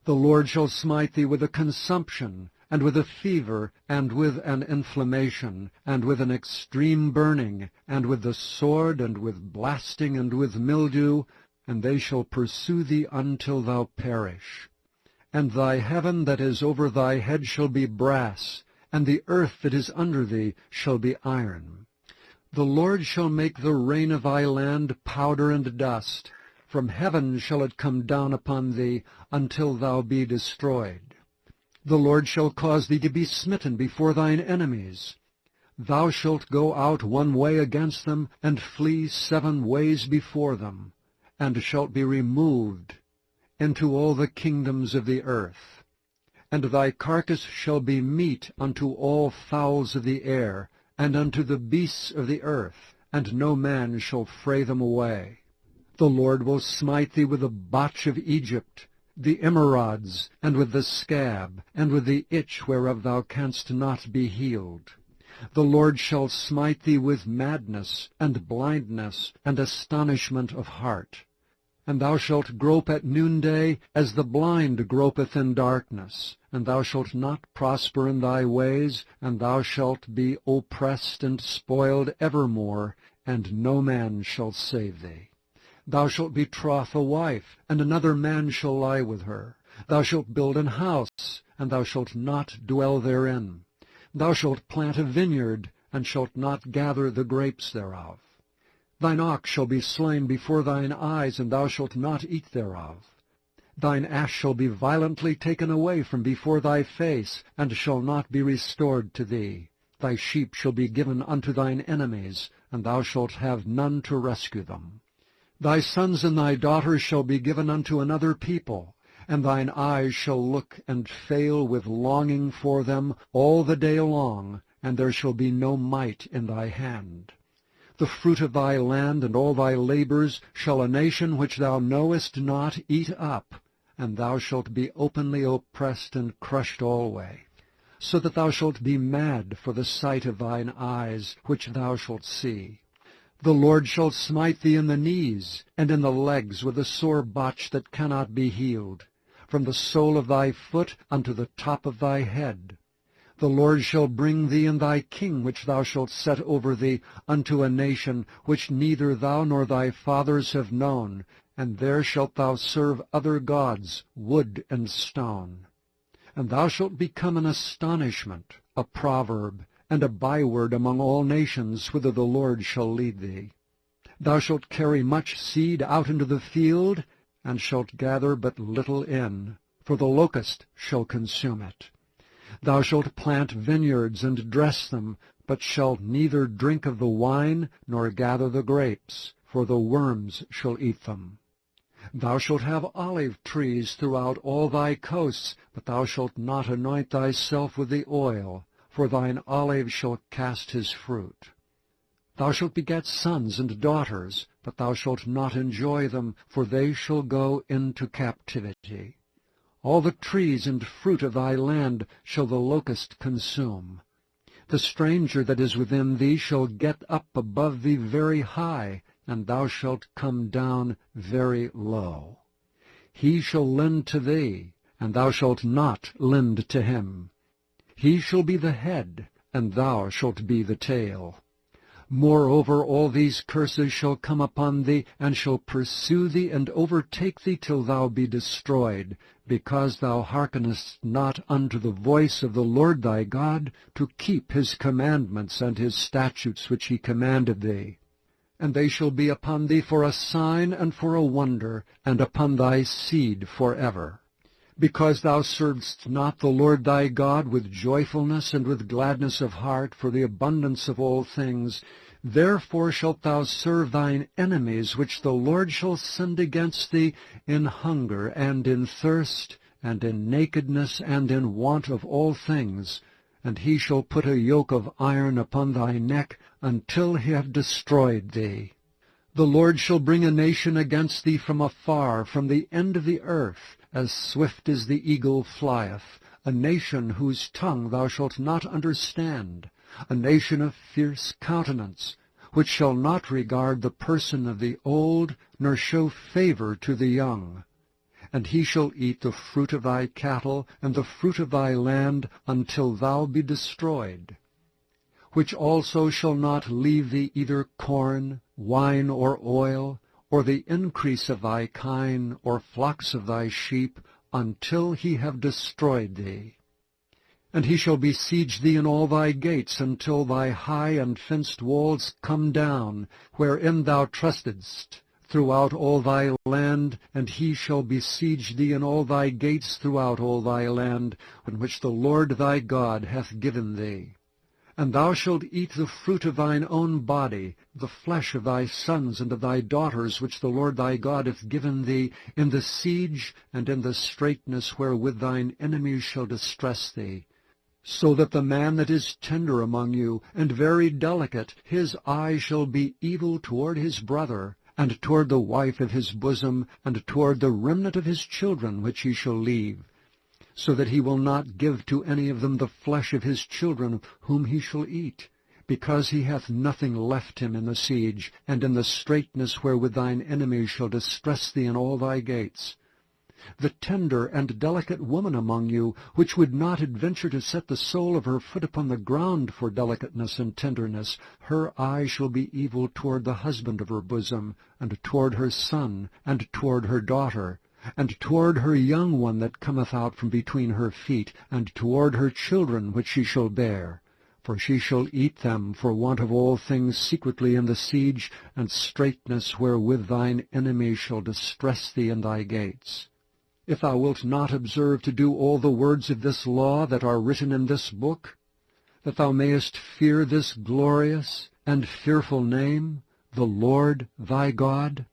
The Lord shall smite thee with a consumption, and with a fever, and with an inflammation, and with an extreme burning, and with the sword, and with blasting, and with mildew, and they shall pursue thee until thou perish. And thy heaven that is over thy head shall be brass, and the earth that is under thee shall be iron. The Lord shall make the rain of thy land powder and dust. From heaven shall it come down upon thee, until thou be destroyed. The Lord shall cause thee to be smitten before thine enemies. Thou shalt go out one way against them, and flee 7 ways before them, and shalt be removed into all the kingdoms of the earth. And thy carcass shall be meat unto all fowls of the air, and unto the beasts of the earth, and no man shall fray them away. The Lord will smite thee with the botch of Egypt, the emerods, and with the scab, and with the itch whereof thou canst not be healed. The Lord shall smite thee with madness, and blindness, and astonishment of heart. And thou shalt grope at noonday, as the blind gropeth in darkness. And thou shalt not prosper in thy ways, and thou shalt be oppressed and spoiled evermore, and no man shall save thee. Thou shalt betroth a wife, and another man shall lie with her. Thou shalt build an house, and thou shalt not dwell therein. Thou shalt plant a vineyard, and shalt not gather the grapes thereof. Thine ox shall be slain before thine eyes, and thou shalt not eat thereof. Thine ass shall be violently taken away from before thy face, and shall not be restored to thee. Thy sheep shall be given unto thine enemies, and thou shalt have none to rescue them. Thy sons and thy daughters shall be given unto another people, and thine eyes shall look and fail with longing for them all the day long, and there shall be no might in thy hand. The fruit of thy land and all thy labors shall a nation which thou knowest not eat up, and thou shalt be openly oppressed and crushed alway, so that thou shalt be mad for the sight of thine eyes, which thou shalt see. The Lord shall smite thee in the knees, and in the legs with a sore botch that cannot be healed, from the sole of thy foot unto the top of thy head. The Lord shall bring thee and thy king which thou shalt set over thee unto a nation which neither thou nor thy fathers have known, and there shalt thou serve other gods, wood and stone. And thou shalt become an astonishment, a proverb, and a byword among all nations whither the Lord shall lead thee. Thou shalt carry much seed out into the field, and shalt gather but little in, for the locust shall consume it. Thou shalt plant vineyards and dress them, but shalt neither drink of the wine nor gather the grapes, for the worms shall eat them. Thou shalt have olive trees throughout all thy coasts, but thou shalt not anoint thyself with the oil, for thine olive shall cast his fruit. Thou shalt beget sons and daughters, but thou shalt not enjoy them, for they shall go into captivity. All the trees and fruit of thy land shall the locust consume. The stranger that is within thee shall get up above thee very high, and thou shalt come down very low. He shall lend to thee, and thou shalt not lend to him. He shall be the head, and thou shalt be the tail. Moreover, all these curses shall come upon thee, and shall pursue thee, and overtake thee till thou be destroyed, because thou hearkenest not unto the voice of the Lord thy God, to keep his commandments and his statutes which he commanded thee. And they shall be upon thee for a sign and for a wonder, and upon thy seed forever. Because thou servedst not the Lord thy God with joyfulness and with gladness of heart for the abundance of all things, therefore shalt thou serve thine enemies, which the Lord shall send against thee, in hunger and in thirst, and in nakedness and in want of all things. And he shall put a yoke of iron upon thy neck, until he have destroyed thee. The Lord shall bring a nation against thee from afar, from the end of the earth, as swift as the eagle flieth, a nation whose tongue thou shalt not understand, a nation of fierce countenance, which shall not regard the person of the old, nor show favor to the young. And he shall eat the fruit of thy cattle, and the fruit of thy land, until thou be destroyed. Which also shall not leave thee either corn, wine, or oil, or the increase of thy kine, or flocks of thy sheep, until he have destroyed thee. And he shall besiege thee in all thy gates, until thy high and fenced walls come down, wherein thou trustedst, throughout all thy land, and he shall besiege thee in all thy gates throughout all thy land, in which the Lord thy God hath given thee. And thou shalt eat the fruit of thine own body, the flesh of thy sons and of thy daughters, which the Lord thy God hath given thee, in the siege and in the straitness wherewith thine enemies shall distress thee. So that the man that is tender among you, and very delicate, his eye shall be evil toward his brother, and toward the wife of his bosom, and toward the remnant of his children which he shall leave, so that he will not give to any of them the flesh of his children whom he shall eat, because he hath nothing left him in the siege, and in the straitness wherewith thine enemies shall distress thee in all thy gates. The tender and delicate woman among you, which would not adventure to set the sole of her foot upon the ground for delicateness and tenderness, her eye shall be evil toward the husband of her bosom, and toward her son, and toward her daughter, and toward her young one that cometh out from between her feet, and toward her children which she shall bear. For she shall eat them for want of all things secretly in the siege, and straitness wherewith thine enemies shall distress thee in thy gates. If thou wilt not observe to do all the words of this law that are written in this book, that thou mayest fear this glorious and fearful name, the Lord thy God,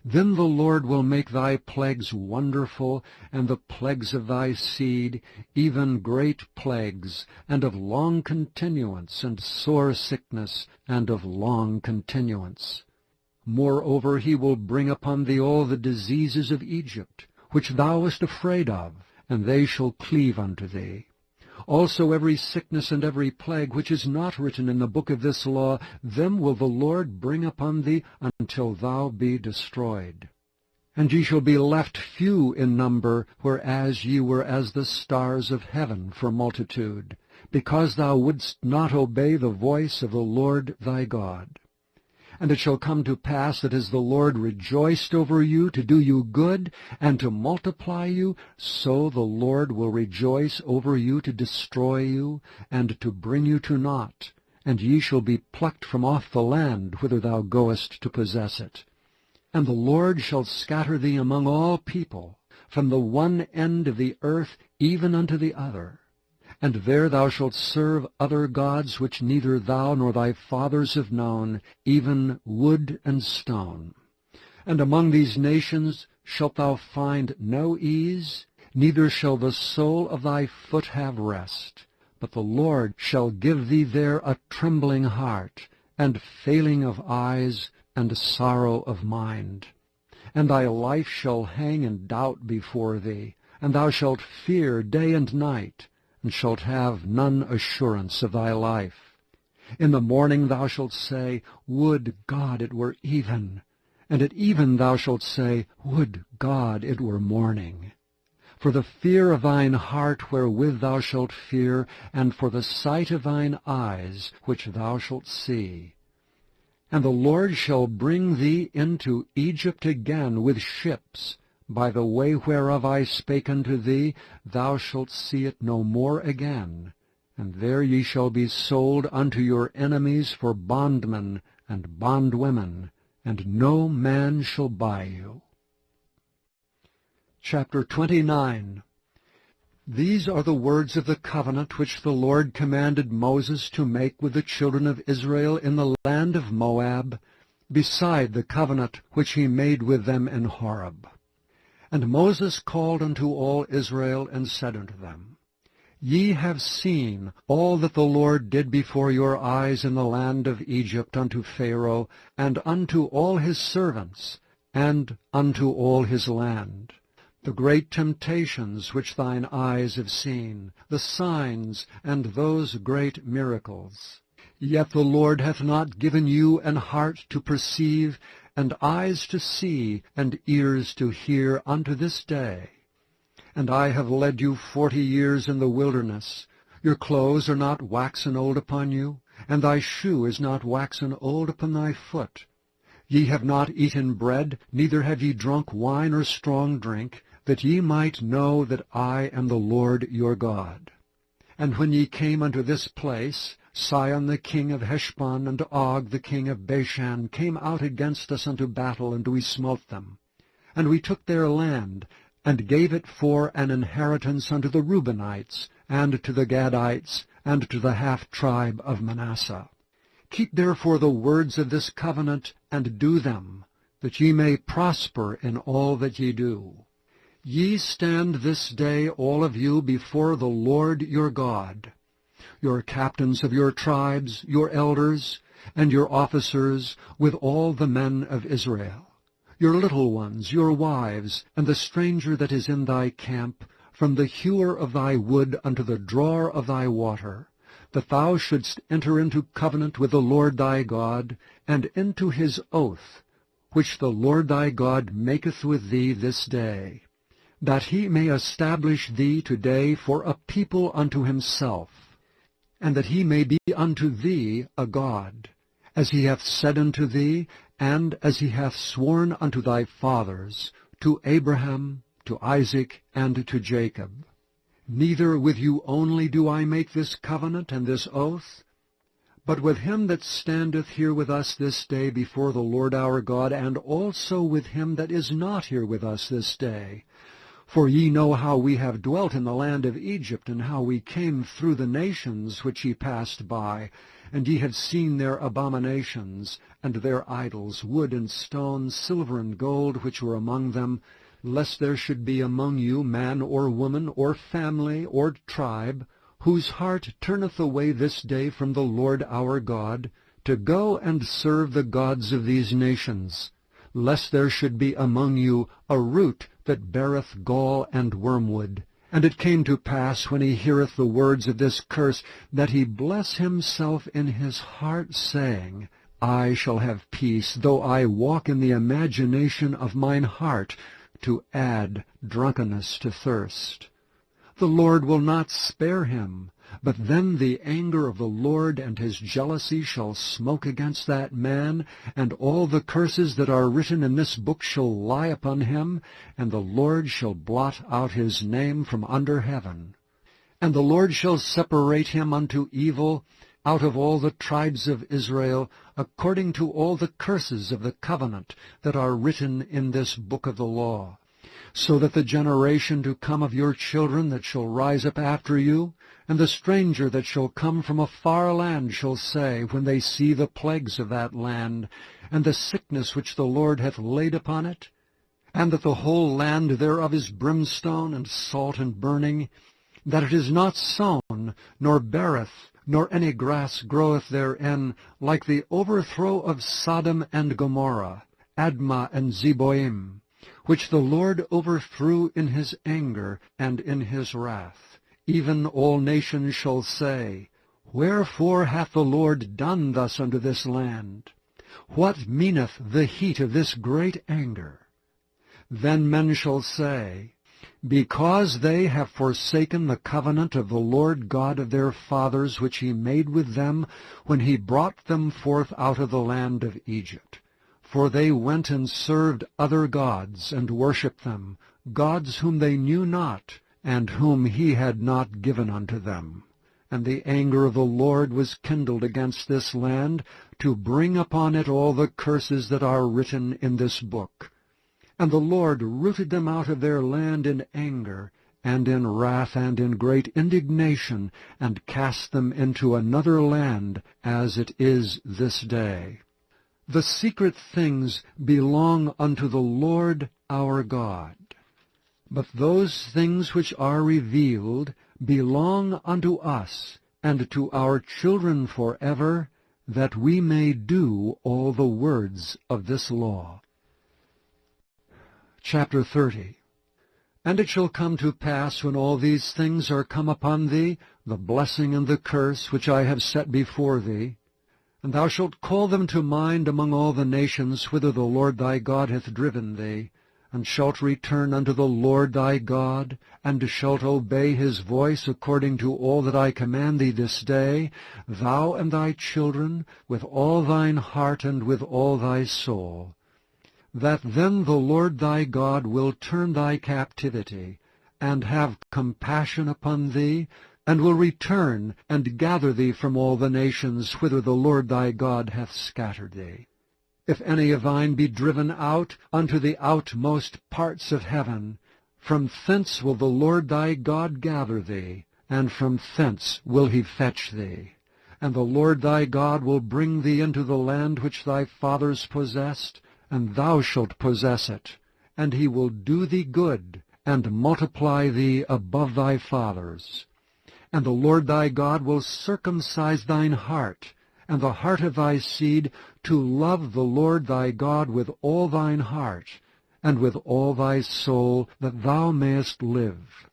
then the Lord will make thy plagues wonderful, and the plagues of thy seed, even great plagues, and of long continuance, and sore sickness, and of long continuance. Moreover, he will bring upon thee all the diseases of Egypt, which thou wast afraid of, and they shall cleave unto thee. Also every sickness and every plague which is not written in the book of this law, them will the Lord bring upon thee until thou be destroyed. And ye shall be left few in number, whereas ye were as the stars of heaven for multitude, because thou wouldst not obey the voice of the Lord thy God. And it shall come to pass that as the Lord rejoiced over you to do you good and to multiply you, so the Lord will rejoice over you to destroy you and to bring you to naught, and ye shall be plucked from off the land whither thou goest to possess it. And the Lord shall scatter thee among all people, from the one end of the earth even unto the other. And there thou shalt serve other gods which neither thou nor thy fathers have known, even wood and stone. And among these nations shalt thou find no ease, neither shall the sole of thy foot have rest. But the Lord shall give thee there a trembling heart, and failing of eyes, and sorrow of mind. And thy life shall hang in doubt before thee, and thou shalt fear day and night, and shalt have none assurance of thy life. In the morning thou shalt say, Would God it were even! And at even thou shalt say, Would God it were morning! For the fear of thine heart wherewith thou shalt fear, and for the sight of thine eyes which thou shalt see. And the Lord shall bring thee into Egypt again with ships. By the way whereof I spake unto thee, thou shalt see it no more again. And there ye shall be sold unto your enemies for bondmen and bondwomen, and no man shall buy you. Chapter 29. These are the words of the covenant which the Lord commanded Moses to make with the children of Israel in the land of Moab, beside the covenant which he made with them in Horeb. And Moses called unto all Israel, and said unto them, Ye have seen all that the Lord did before your eyes in the land of Egypt unto Pharaoh, and unto all his servants, and unto all his land. The great temptations which thine eyes have seen, the signs, and those great miracles. Yet the Lord hath not given you an heart to perceive, and eyes to see, and ears to hear unto this day. And I have led you 40 years in the wilderness. Your clothes are not waxen old upon you, and thy shoe is not waxen old upon thy foot. Ye have not eaten bread, neither have ye drunk wine or strong drink, that ye might know that I am the Lord your God. And when ye came unto this place, Sihon the king of Heshbon and Og the king of Bashan came out against us unto battle, and we smote them. And we took their land, and gave it for an inheritance unto the Reubenites, and to the Gadites, and to the half-tribe of Manasseh. Keep therefore the words of this covenant, and do them, that ye may prosper in all that ye do. Ye stand this day all of you before the Lord your God, your captains of your tribes, your elders, and your officers, with all the men of Israel, your little ones, your wives, and the stranger that is in thy camp, from the hewer of thy wood unto the drawer of thy water, that thou shouldst enter into covenant with the Lord thy God, and into his oath, which the Lord thy God maketh with thee this day, that he may establish thee today for a people unto himself, and that he may be unto thee a God, as he hath said unto thee, and as he hath sworn unto thy fathers, to Abraham, to Isaac, and to Jacob. Neither with you only do I make this covenant and this oath, but with him that standeth here with us this day before the Lord our God, and also with him that is not here with us this day. For ye know how we have dwelt in the land of Egypt, and how we came through the nations which ye passed by, and ye have seen their abominations, and their idols, wood and stone, silver and gold, which were among them, lest there should be among you man or woman, or family, or tribe, whose heart turneth away this day from the Lord our God, to go and serve the gods of these nations, lest there should be among you a root that beareth gall and wormwood. And it came to pass, when he heareth the words of this curse, that he bless himself in his heart, saying, I shall have peace, though I walk in the imagination of mine heart, to add drunkenness to thirst. The Lord will not spare him, but then the anger of the Lord and his jealousy shall smoke against that man, and all the curses that are written in this book shall lie upon him, and the Lord shall blot out his name from under heaven. And the Lord shall separate him unto evil, out of all the tribes of Israel, according to all the curses of the covenant that are written in this book of the law, so that the generation to come of your children that shall rise up after you, and the stranger that shall come from a far land shall say, when they see the plagues of that land, and the sickness which the Lord hath laid upon it, and that the whole land thereof is brimstone and salt and burning, that it is not sown, nor beareth, nor any grass groweth therein, like the overthrow of Sodom and Gomorrah, Admah and Zeboim, which the Lord overthrew in his anger and in his wrath. Even all nations shall say, Wherefore hath the Lord done thus unto this land? What meaneth the heat of this great anger? Then men shall say, Because they have forsaken the covenant of the Lord God of their fathers, which he made with them when he brought them forth out of the land of Egypt. For they went and served other gods, and worshipped them, gods whom they knew not, and whom he had not given unto them. And the anger of the Lord was kindled against this land, to bring upon it all the curses that are written in this book. And the Lord rooted them out of their land in anger, and in wrath, and in great indignation, and cast them into another land, as it is this day. The secret things belong unto the Lord our God. But those things which are revealed belong unto us, and to our children forever, that we may do all the words of this law. Chapter 30. And it shall come to pass, when all these things are come upon thee, the blessing and the curse which I have set before thee, and thou shalt call them to mind among all the nations whither the Lord thy God hath driven thee, and shalt return unto the Lord thy God, and shalt obey his voice according to all that I command thee this day, thou and thy children, with all thine heart and with all thy soul, that then the Lord thy God will turn thy captivity, and have compassion upon thee, and will return and gather thee from all the nations whither the Lord thy God hath scattered thee. If any of thine be driven out unto the outmost parts of heaven, from thence will the Lord thy God gather thee, and from thence will he fetch thee. And the Lord thy God will bring thee into the land which thy fathers possessed, and thou shalt possess it. And he will do thee good, and multiply thee above thy fathers. And the Lord thy God will circumcise thine heart, and the heart of thy seed, to love the Lord thy God with all thine heart, and with all thy soul, that thou mayest live.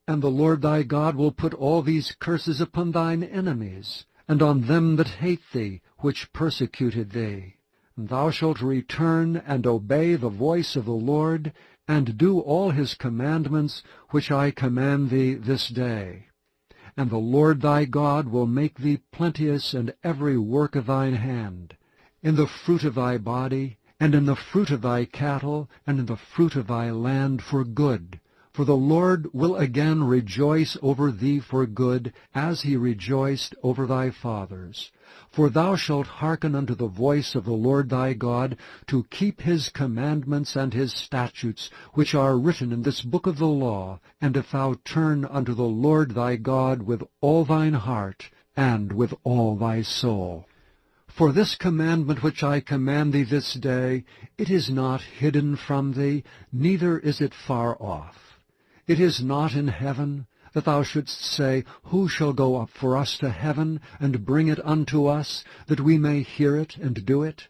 And the Lord thy God will put all these curses upon thine enemies, and on them that hate thee, which persecuted thee. And thou shalt return and obey the voice of the Lord, and do all his commandments, which I command thee this day. And the Lord thy God will make thee plenteous in every work of thine hand, in the fruit of thy body, and in the fruit of thy cattle, and in the fruit of thy land for good. For the Lord will again rejoice over thee for good, as he rejoiced over thy fathers. For thou shalt hearken unto the voice of the Lord thy God, to keep his commandments and his statutes, which are written in this book of the law, and if thou turn unto the Lord thy God with all thine heart, and with all thy soul. For this commandment which I command thee this day, it is not hidden from thee, neither is it far off. It is not in heaven, that thou shouldst say, Who shall go up for us to heaven, and bring it unto us, that we may hear it and do it?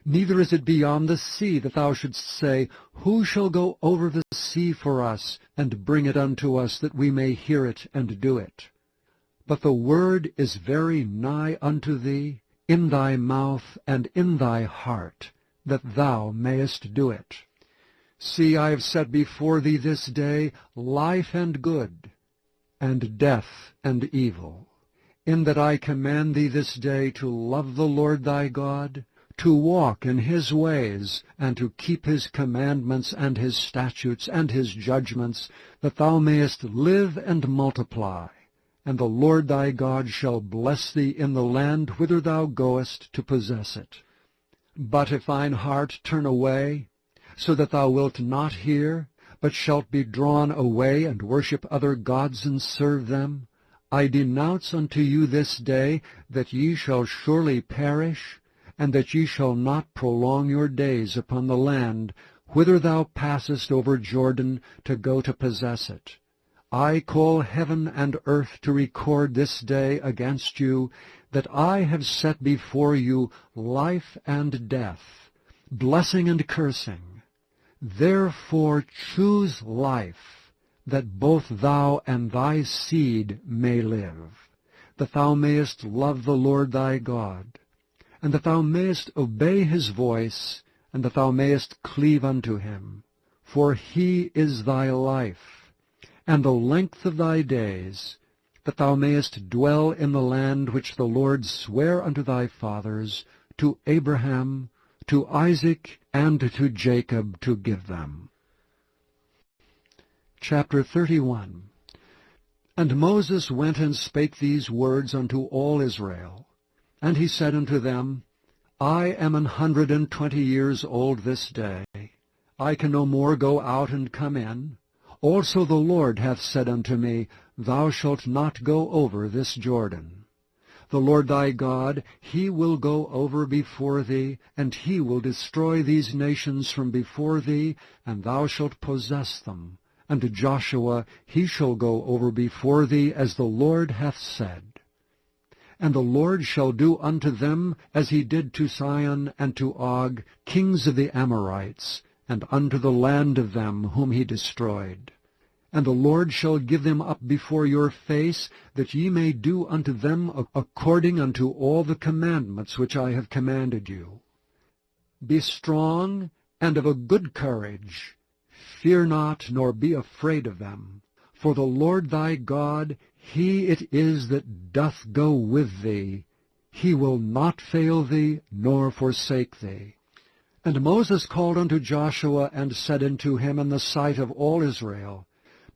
Neither is it beyond the sea, that thou shouldst say, Who shall go over the sea for us, and bring it unto us, that we may hear it and do it? But the word is very nigh unto thee, in thy mouth and in thy heart, that thou mayest do it. See, I have set before thee this day life and good, and death and evil, in that I command thee this day to love the Lord thy God, to walk in his ways, and to keep his commandments and his statutes and his judgments, that thou mayest live and multiply, and the Lord thy God shall bless thee in the land whither thou goest to possess it. But if thine heart turn away, so that thou wilt not hear, but shalt be drawn away and worship other gods and serve them, I denounce unto you this day that ye shall surely perish, and that ye shall not prolong your days upon the land whither thou passest over Jordan to go to possess it. I call heaven and earth to record this day against you, that I have set before you life and death, blessing and cursing. Therefore choose life, that both thou and thy seed may live, that thou mayest love the Lord thy God, and that thou mayest obey his voice, and that thou mayest cleave unto him. For he is thy life, and the length of thy days, that thou mayest dwell in the land which the Lord sware unto thy fathers, to Abraham, to Isaac, and to Jacob, to give them. Chapter 31. And Moses went and spake these words unto all Israel. And he said unto them, I am 120 years old this day. I can no more go out and come in. Also the Lord hath said unto me, Thou shalt not go over this Jordan. The Lord thy God, he will go over before thee, and he will destroy these nations from before thee, and thou shalt possess them. And to Joshua he shall go over before thee, as the Lord hath said. And the Lord shall do unto them as he did to Sihon and to Og, kings of the Amorites, and unto the land of them whom he destroyed. And the Lord shall give them up before your face, that ye may do unto them according unto all the commandments which I have commanded you. Be strong and of a good courage. Fear not, nor be afraid of them. For the Lord thy God, he it is that doth go with thee. He will not fail thee, nor forsake thee. And Moses called unto Joshua, and said unto him in the sight of all Israel,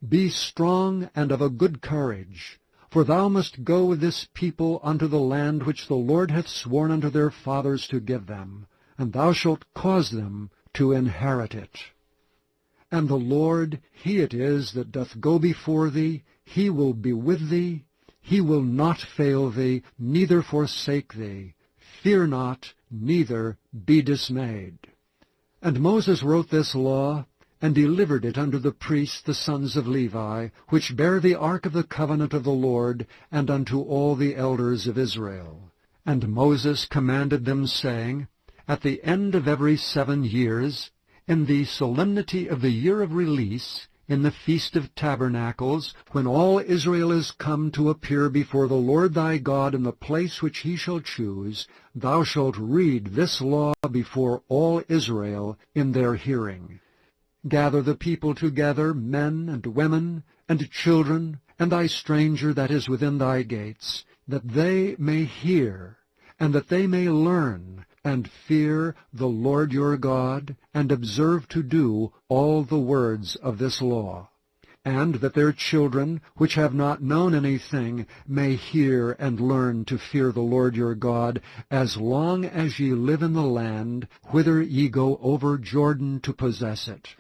Be strong and of a good courage, for thou must go with this people unto the land which the Lord hath sworn unto their fathers to give them, and thou shalt cause them to inherit it. And the Lord, he it is that doth go before thee, he will be with thee, he will not fail thee, neither forsake thee. Fear not, neither be dismayed. And Moses wrote this law, and delivered it unto the priests the sons of Levi, which bear the ark of the covenant of the Lord, and unto all the elders of Israel. And Moses commanded them, saying, At the end of every 7 years, in the solemnity of the year of release, in the Feast of Tabernacles, when all Israel is come to appear before the Lord thy God in the place which he shall choose, thou shalt read this law before all Israel in their hearing. Gather the people together, men and women, and children, and thy stranger that is within thy gates, that they may hear, and that they may learn, and fear the Lord your God, and observe to do all the words of this law, and that their children, which have not known anything, may hear and learn to fear the Lord your God, as long as ye live in the land, whither ye go over Jordan to possess it.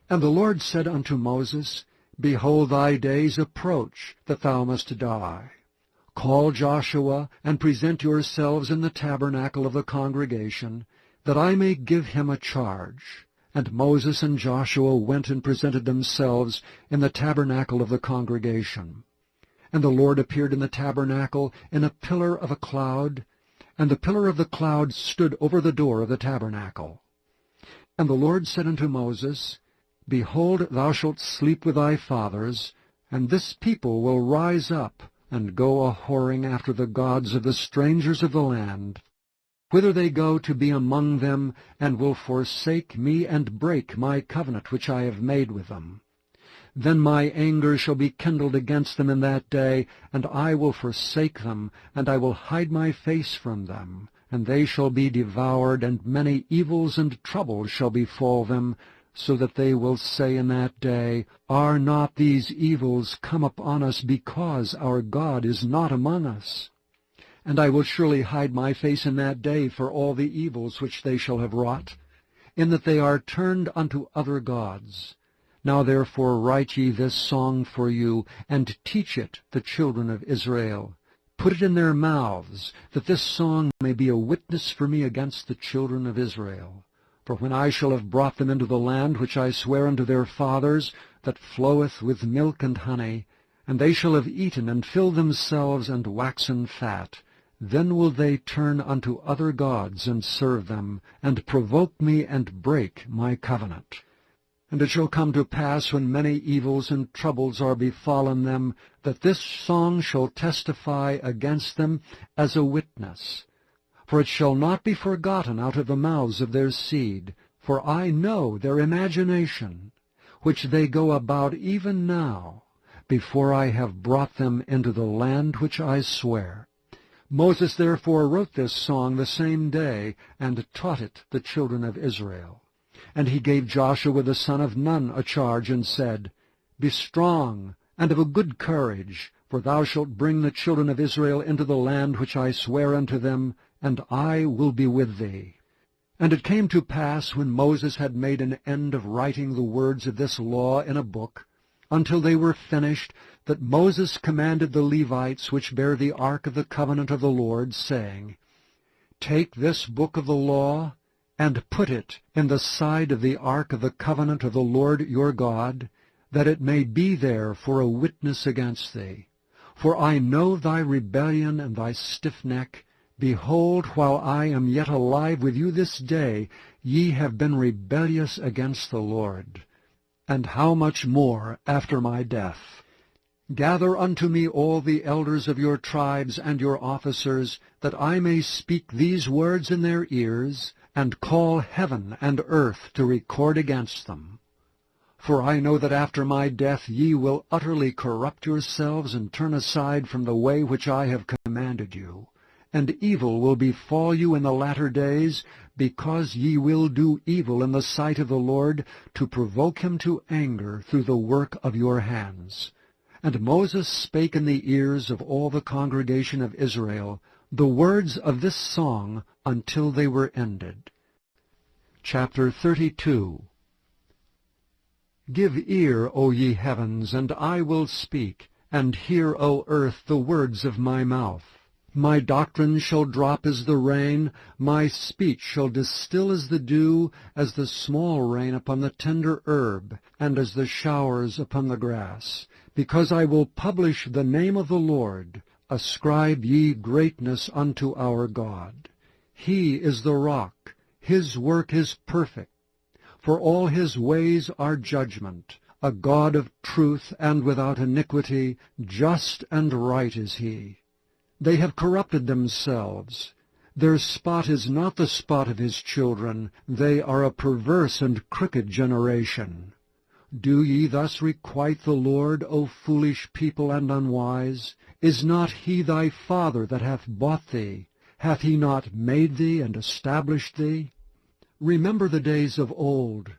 And the Lord said unto Moses, Behold, thy days approach, that thou must die. Call Joshua, and present yourselves in the tabernacle of the congregation, that I may give him a charge. And Moses and Joshua went and presented themselves in the tabernacle of the congregation. And the Lord appeared in the tabernacle in a pillar of a cloud, and the pillar of the cloud stood over the door of the tabernacle. And the Lord said unto Moses, Behold, thou shalt sleep with thy fathers, and this people will rise up, and go a-whoring after the gods of the strangers of the land, whither they go to be among them, and will forsake me, and break my covenant which I have made with them. Then my anger shall be kindled against them in that day, and I will forsake them, and I will hide my face from them, and they shall be devoured, and many evils and troubles shall befall them, so that they will say in that day, Are not these evils come upon us because our God is not among us? And I will surely hide my face in that day for all the evils which they shall have wrought, in that they are turned unto other gods. Now therefore write ye this song for you, and teach it the children of Israel. Put it in their mouths, that this song may be a witness for me against the children of Israel. For when I shall have brought them into the land which I swear unto their fathers, that floweth with milk and honey, and they shall have eaten and filled themselves and waxen fat, then will they turn unto other gods and serve them, and provoke me and break my covenant. And it shall come to pass, when many evils and troubles are befallen them, that this song shall testify against them as a witness. For it shall not be forgotten out of the mouths of their seed, for I know their imagination, which they go about even now, before I have brought them into the land which I swear. Moses therefore wrote this song the same day, and taught it the children of Israel. And he gave Joshua the son of Nun a charge, and said, Be strong, and of a good courage, for thou shalt bring the children of Israel into the land which I swear unto them, and I will be with thee. And it came to pass, when Moses had made an end of writing the words of this law in a book, until they were finished, that Moses commanded the Levites which bear the ark of the covenant of the Lord, saying, Take this book of the law, and put it in the side of the ark of the covenant of the Lord your God, that it may be there for a witness against thee. For I know thy rebellion and thy stiff neck. Behold, while I am yet alive with you this day, ye have been rebellious against the Lord. And how much more after my death? Gather unto me all the elders of your tribes and your officers, that I may speak these words in their ears, and call heaven and earth to record against them. For I know that after my death ye will utterly corrupt yourselves, and turn aside from the way which I have commanded you. And evil will befall you in the latter days, because ye will do evil in the sight of the Lord, to provoke him to anger through the work of your hands. And Moses spake in the ears of all the congregation of Israel the words of this song until they were ended. Chapter 32. Give ear, O ye heavens, and I will speak, and hear, O earth, the words of my mouth. My doctrine shall drop as the rain, my speech shall distill as the dew, as the small rain upon the tender herb, and as the showers upon the grass. Because I will publish the name of the Lord. Ascribe ye greatness unto our God. He is the rock, his work is perfect. For all his ways are judgment, a God of truth and without iniquity, just and right is he. They have corrupted themselves. Their spot is not the spot of his children. They are a perverse and crooked generation. Do ye thus requite the Lord, O foolish people and unwise? Is not he thy father that hath bought thee? Hath he not made thee and established thee? Remember the days of old.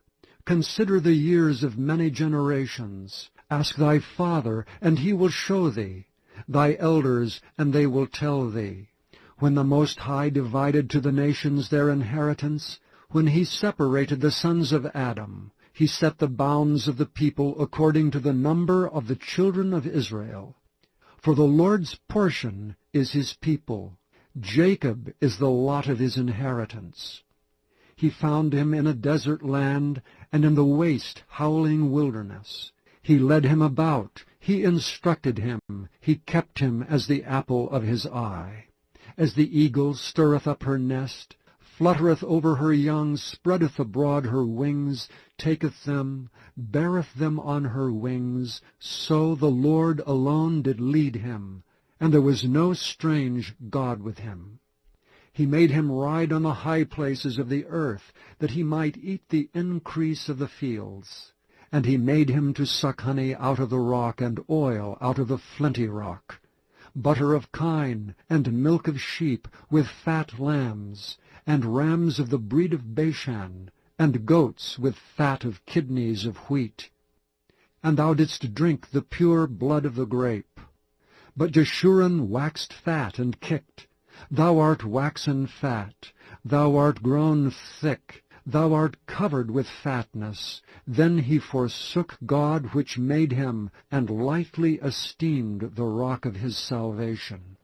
Consider the years of many generations. Ask thy father, and he will show thee, thy elders, and they will tell thee. When the Most High divided to the nations their inheritance, when he separated the sons of Adam, he set the bounds of the people according to the number of the children of Israel. For the Lord's portion is his people. Jacob is the lot of his inheritance. He found him in a desert land, and in the waste, howling wilderness. He led him about, he instructed him, he kept him as the apple of his eye. As the eagle stirreth up her nest, fluttereth over her young, spreadeth abroad her wings, taketh them, beareth them on her wings, so the Lord alone did lead him, and there was no strange God with him. He made him ride on the high places of the earth, that he might eat the increase of the fields. And he made him to suck honey out of the rock, and oil out of the flinty rock, butter of kine, and milk of sheep, with fat lambs, and rams of the breed of Bashan, and goats with fat of kidneys of wheat. And thou didst drink the pure blood of the grape. But Jeshurun waxed fat and kicked. Thou art waxen fat, thou art grown thick, thou art covered with fatness. Then he forsook God which made him, and lightly esteemed the rock of his salvation.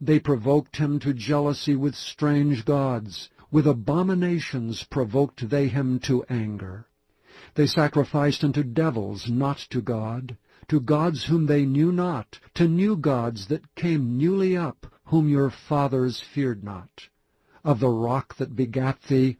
They provoked him to jealousy with strange gods. With abominations provoked they him to anger. They sacrificed unto devils, not to God, to gods whom they knew not, to new gods that came newly up, whom your fathers feared not. Of the rock that begat thee,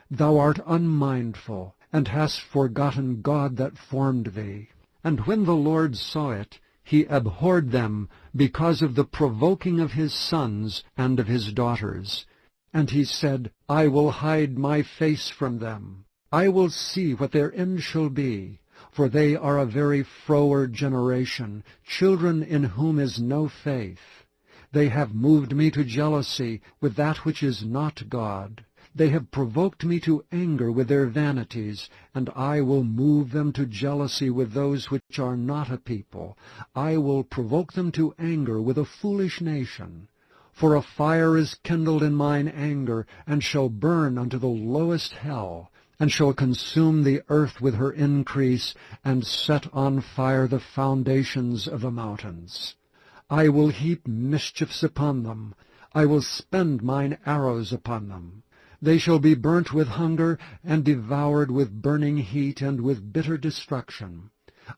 thou art unmindful, and hast forgotten God that formed thee. And when the Lord saw it, he abhorred them, because of the provoking of his sons and of his daughters. And he said, I will hide my face from them. I will see what their end shall be. For they are a very froward generation, children in whom is no faith. They have moved me to jealousy with that which is not God. They have provoked me to anger with their vanities, and I will move them to jealousy with those which are not a people. I will provoke them to anger with a foolish nation. For a fire is kindled in mine anger, and shall burn unto the lowest hell, and shall consume the earth with her increase, and set on fire the foundations of the mountains. I will heap mischiefs upon them. I will spend mine arrows upon them. They shall be burnt with hunger, and devoured with burning heat, and with bitter destruction.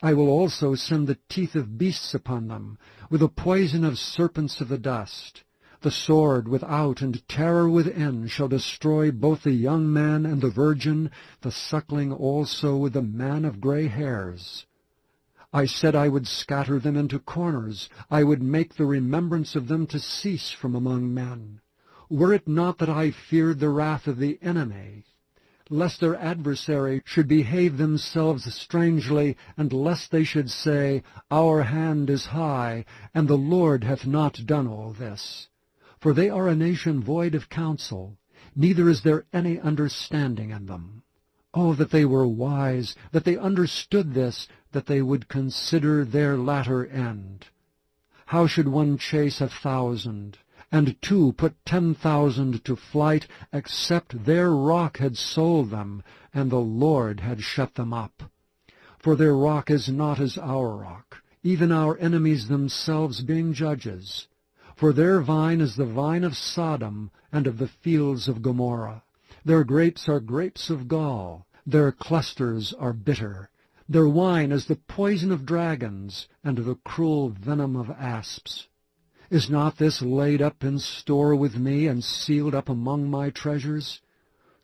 I will also send the teeth of beasts upon them, with the poison of serpents of the dust. The sword without and terror within shall destroy both the young man and the virgin, the suckling also with the man of gray hairs. I said I would scatter them into corners. I would make the remembrance of them to cease from among men. Were it not that I feared the wrath of the enemy, lest their adversary should behave themselves strangely, and lest they should say, Our hand is high, and the Lord hath not done all this. For they are a nation void of counsel, neither is there any understanding in them. Oh, that they were wise, that they understood this, that they would consider their latter end. How should one chase 1,000, and two put 10,000 to flight, except their rock had sold them, and the Lord had shut them up? For their rock is not as our rock, even our enemies themselves being judges. For their vine is the vine of Sodom, and of the fields of Gomorrah. Their grapes are grapes of gall, their clusters are bitter. Their wine is the poison of dragons, and the cruel venom of asps. Is not this laid up in store with me, and sealed up among my treasures?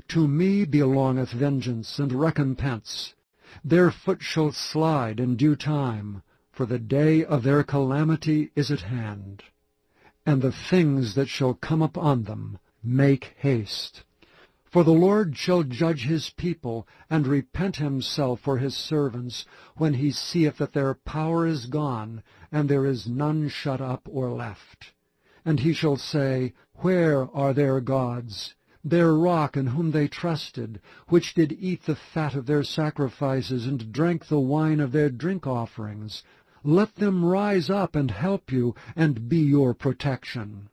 To me belongeth vengeance and recompense. Their foot shall slide in due time, for the day of their calamity is at hand. And the things that shall come upon them make haste. For the Lord shall judge his people, and repent himself for his servants, when he seeth that their power is gone, and there is none shut up or left. And he shall say, Where are their gods, their rock in whom they trusted, which did eat the fat of their sacrifices, and drank the wine of their drink offerings? Let them rise up and help you, and be your protection.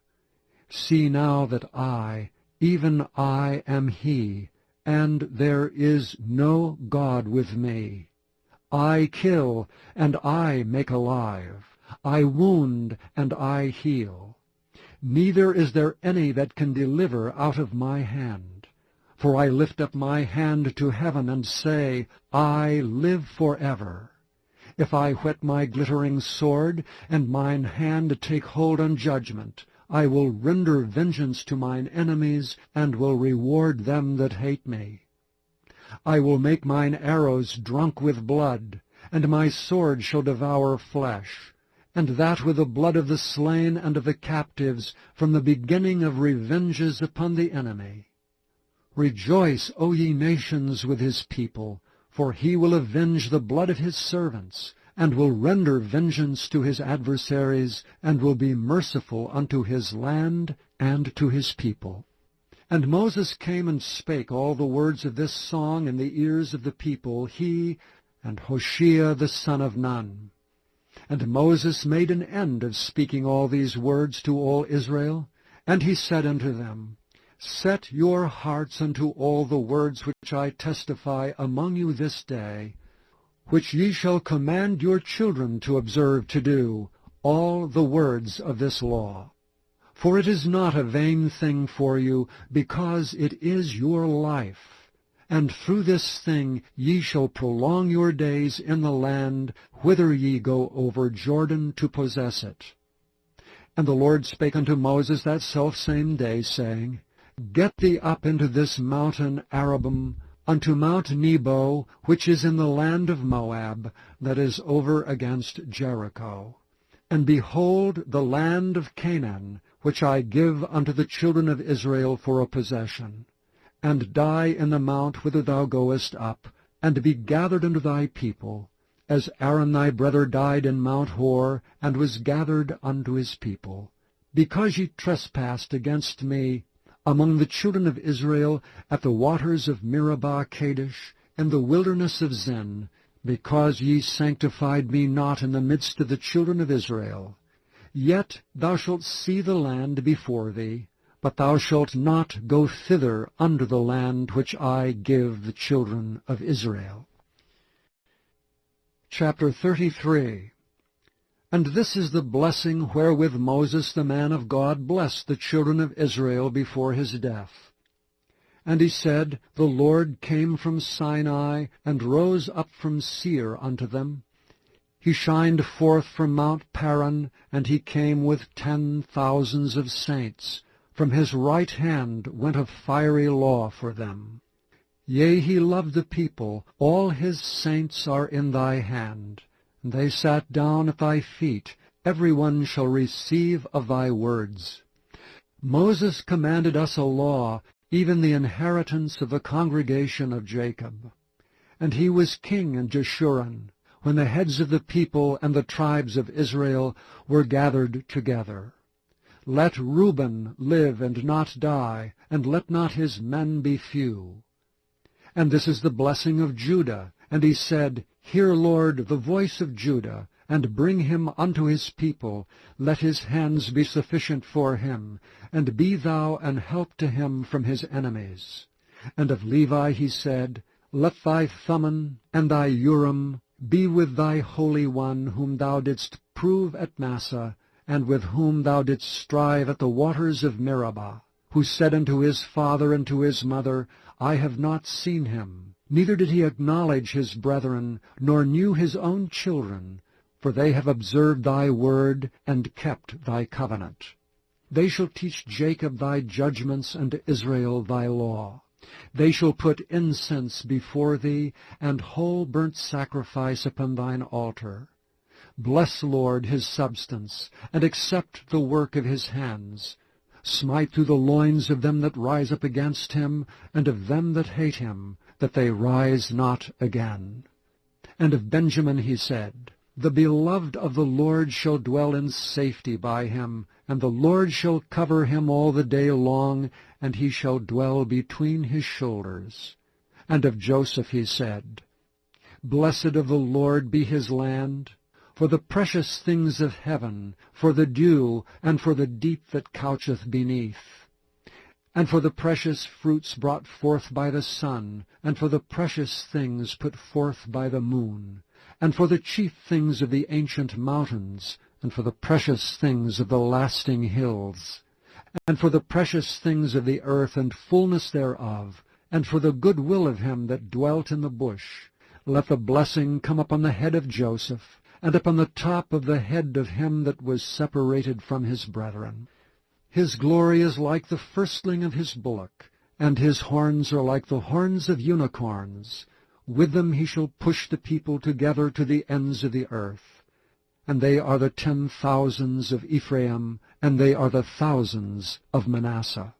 See now that I, even I, am he, and there is no God with me. I kill, and I make alive. I wound, and I heal. Neither is there any that can deliver out of my hand. For I lift up my hand to heaven, and say, I live forever. If I whet my glittering sword, and mine hand take hold on judgment, I will render vengeance to mine enemies, and will reward them that hate me. I will make mine arrows drunk with blood, and my sword shall devour flesh, and that with the blood of the slain and of the captives, from the beginning of revenges upon the enemy. Rejoice, O ye nations, with his people, for he will avenge the blood of his servants, and will render vengeance to his adversaries, and will be merciful unto his land and to his people. And Moses came and spake all the words of this song in the ears of the people, he and Hoshea the son of Nun. And Moses made an end of speaking all these words to all Israel, and he said unto them, Set your hearts unto all the words which I testify among you this day, which ye shall command your children to observe to do, all the words of this law. For it is not a vain thing for you, because it is your life. And through this thing ye shall prolong your days in the land whither ye go over Jordan to possess it. And the Lord spake unto Moses that selfsame day, saying, Get thee up into this mountain Arabim, unto Mount Nebo, which is in the land of Moab, that is over against Jericho. And behold the land of Canaan, which I give unto the children of Israel for a possession. And die in the mount whither thou goest up, and be gathered unto thy people, as Aaron thy brother died in Mount Hor, and was gathered unto his people, because ye trespassed against me among the children of Israel at the waters of Meribah Kadesh, in the wilderness of Zin, because ye sanctified me not in the midst of the children of Israel. Yet thou shalt see the land before thee, but thou shalt not go thither unto the land which I give the children of Israel. Chapter 33. And this is the blessing wherewith Moses the man of God blessed the children of Israel before his death. And he said, The Lord came from Sinai, and rose up from Seir unto them. He shined forth from Mount Paran, and he came with 10,000s of saints. From his right hand went a fiery law for them. Yea, he loved the people, all his saints are in thy hand. And they sat down at thy feet, every one shall receive of thy words. Moses commanded us a law, even the inheritance of the congregation of Jacob. And he was king in Jeshurun, when the heads of the people and the tribes of Israel were gathered together. Let Reuben live and not die, and let not his men be few. And this is the blessing of Judah. And he said, Hear, Lord, the voice of Judah, and bring him unto his people. Let his hands be sufficient for him, and be thou an help to him from his enemies. And of Levi he said, Let thy Thummim and thy Urim be with thy Holy One, whom thou didst prove at Massah, and with whom thou didst strive at the waters of Meribah, who said unto his father and to his mother, I have not seen him, neither did he acknowledge his brethren, nor knew his own children, for they have observed thy word, and kept thy covenant. They shall teach Jacob thy judgments, and Israel thy law. They shall put incense before thee, and whole burnt sacrifice upon thine altar. Bless, Lord, his substance, and accept the work of his hands. Smite through the loins of them that rise up against him, and of them that hate him, that they rise not again. And of Benjamin he said, The beloved of the Lord shall dwell in safety by him, and the Lord shall cover him all the day long, and he shall dwell between his shoulders. And of Joseph he said, Blessed of the Lord be his land, for the precious things of heaven, for the dew, and for the deep that coucheth beneath, and for the precious fruits brought forth by the sun, and for the precious things put forth by the moon, and for the chief things of the ancient mountains, and for the precious things of the lasting hills, and for the precious things of the earth and fullness thereof, and for the good will of him that dwelt in the bush. Let the blessing come upon the head of Joseph, and upon the top of the head of him that was separated from his brethren. His glory is like the firstling of his bullock, and his horns are like the horns of unicorns. With them he shall push the people together to the ends of the earth. And they are the 10,000s of Ephraim, and they are the thousands of Manasseh.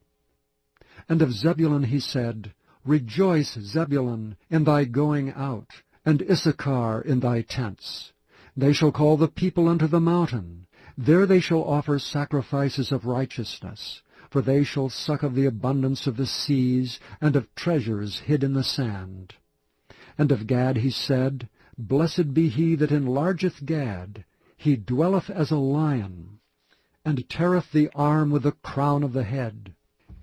And of Zebulun he said, Rejoice, Zebulun, in thy going out, and Issachar in thy tents. They shall call the people unto the mountain. There they shall offer sacrifices of righteousness. for they shall suck of the abundance of the seas, and of treasures hid in the sand. And of Gad he said, Blessed be he that enlargeth Gad, he dwelleth as a lion, and teareth the arm with the crown of the head.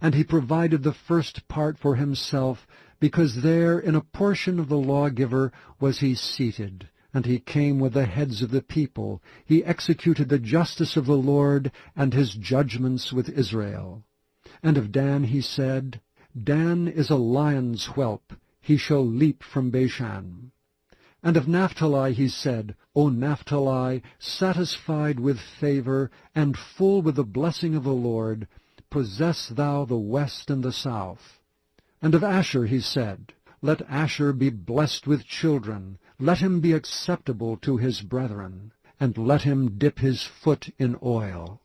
And he provided the first part for himself, because there in a portion of the lawgiver was he seated, and he came with the heads of the people. He executed the justice of the Lord, and his judgments with Israel. And of Dan he said, Dan is a lion's whelp, he shall leap from Bashan. And of Naphtali he said, O Naphtali, satisfied with favor, and full with the blessing of the Lord, possess thou the west and the south. And of Asher he said, Let Asher be blessed with children, let him be acceptable to his brethren, and let him dip his foot in oil.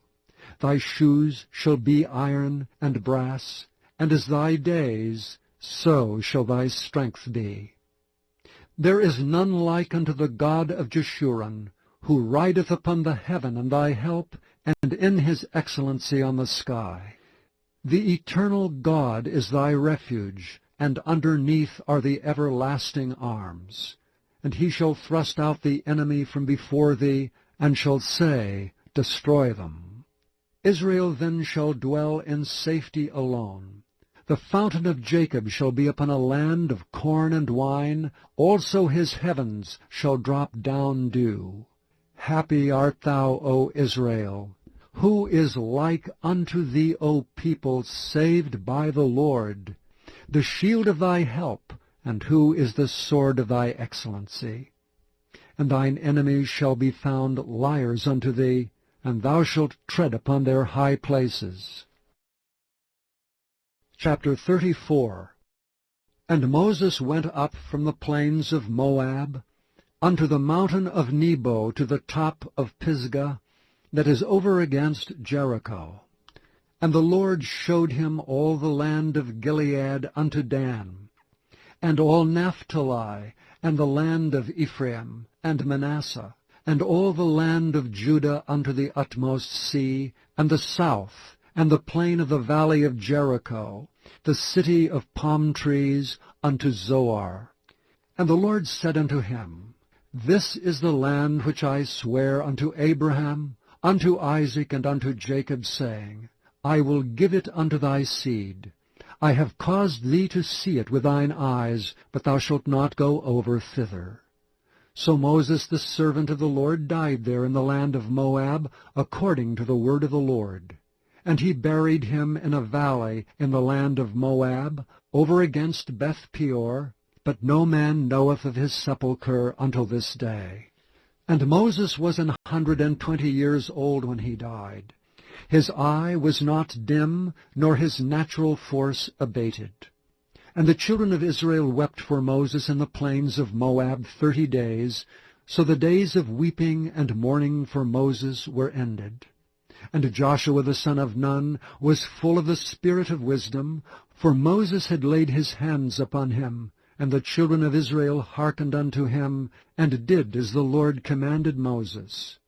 Thy shoes shall be iron and brass, and as thy days, so shall thy strength be. There is none like unto the God of Jeshurun, who rideth upon the heaven in thy help, and in his excellency on the sky. The eternal God is thy refuge, and underneath are the everlasting arms. And he shall thrust out the enemy from before thee, and shall say, Destroy them. Israel then shall dwell in safety alone. The fountain of Jacob shall be upon a land of corn and wine, also his heavens shall drop down dew. Happy art thou, O Israel! Who is like unto thee, O people, saved by the Lord? The shield of thy help, and who is the sword of thy excellency? And thine enemies shall be found liars unto thee, and thou shalt tread upon their high places. Chapter 34. And Moses went up from the plains of Moab unto the mountain of Nebo to the top of Pisgah, that is over against Jericho. And the Lord showed him all the land of Gilead unto Dan, and all Naphtali, and the land of Ephraim, and Manasseh, and all the land of Judah unto the utmost sea, and the south, and the plain of the valley of Jericho, the city of palm trees, unto Zoar. And the Lord said unto him, This is the land which I sware unto Abraham, unto Isaac, and unto Jacob, saying, I will give it unto thy seed. I have caused thee to see it with thine eyes, but thou shalt not go over thither. So Moses the servant of the Lord died there in the land of Moab, according to the word of the Lord. And he buried him in a valley in the land of Moab, over against Beth-peor, but no man knoweth of his sepulchre until this day. And Moses was 120 years old when he died. His eye was not dim, nor his natural force abated. And the children of Israel wept for Moses in the plains of Moab 30 days, so the days of weeping and mourning for Moses were ended. And Joshua the son of Nun was full of the spirit of wisdom, for Moses had laid his hands upon him, and the children of Israel hearkened unto him, and did as the Lord commanded Moses.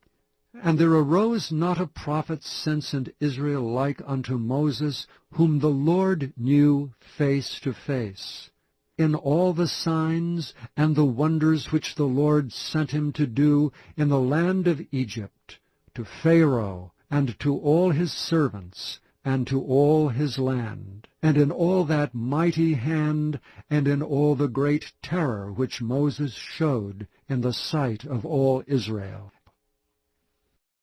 And there arose not a prophet since in Israel like unto Moses, whom the Lord knew face to face, in all the signs and the wonders which the Lord sent him to do in the land of Egypt, to Pharaoh, and to all his servants, and to all his land, and in all that mighty hand, and in all the great terror which Moses showed in the sight of all Israel.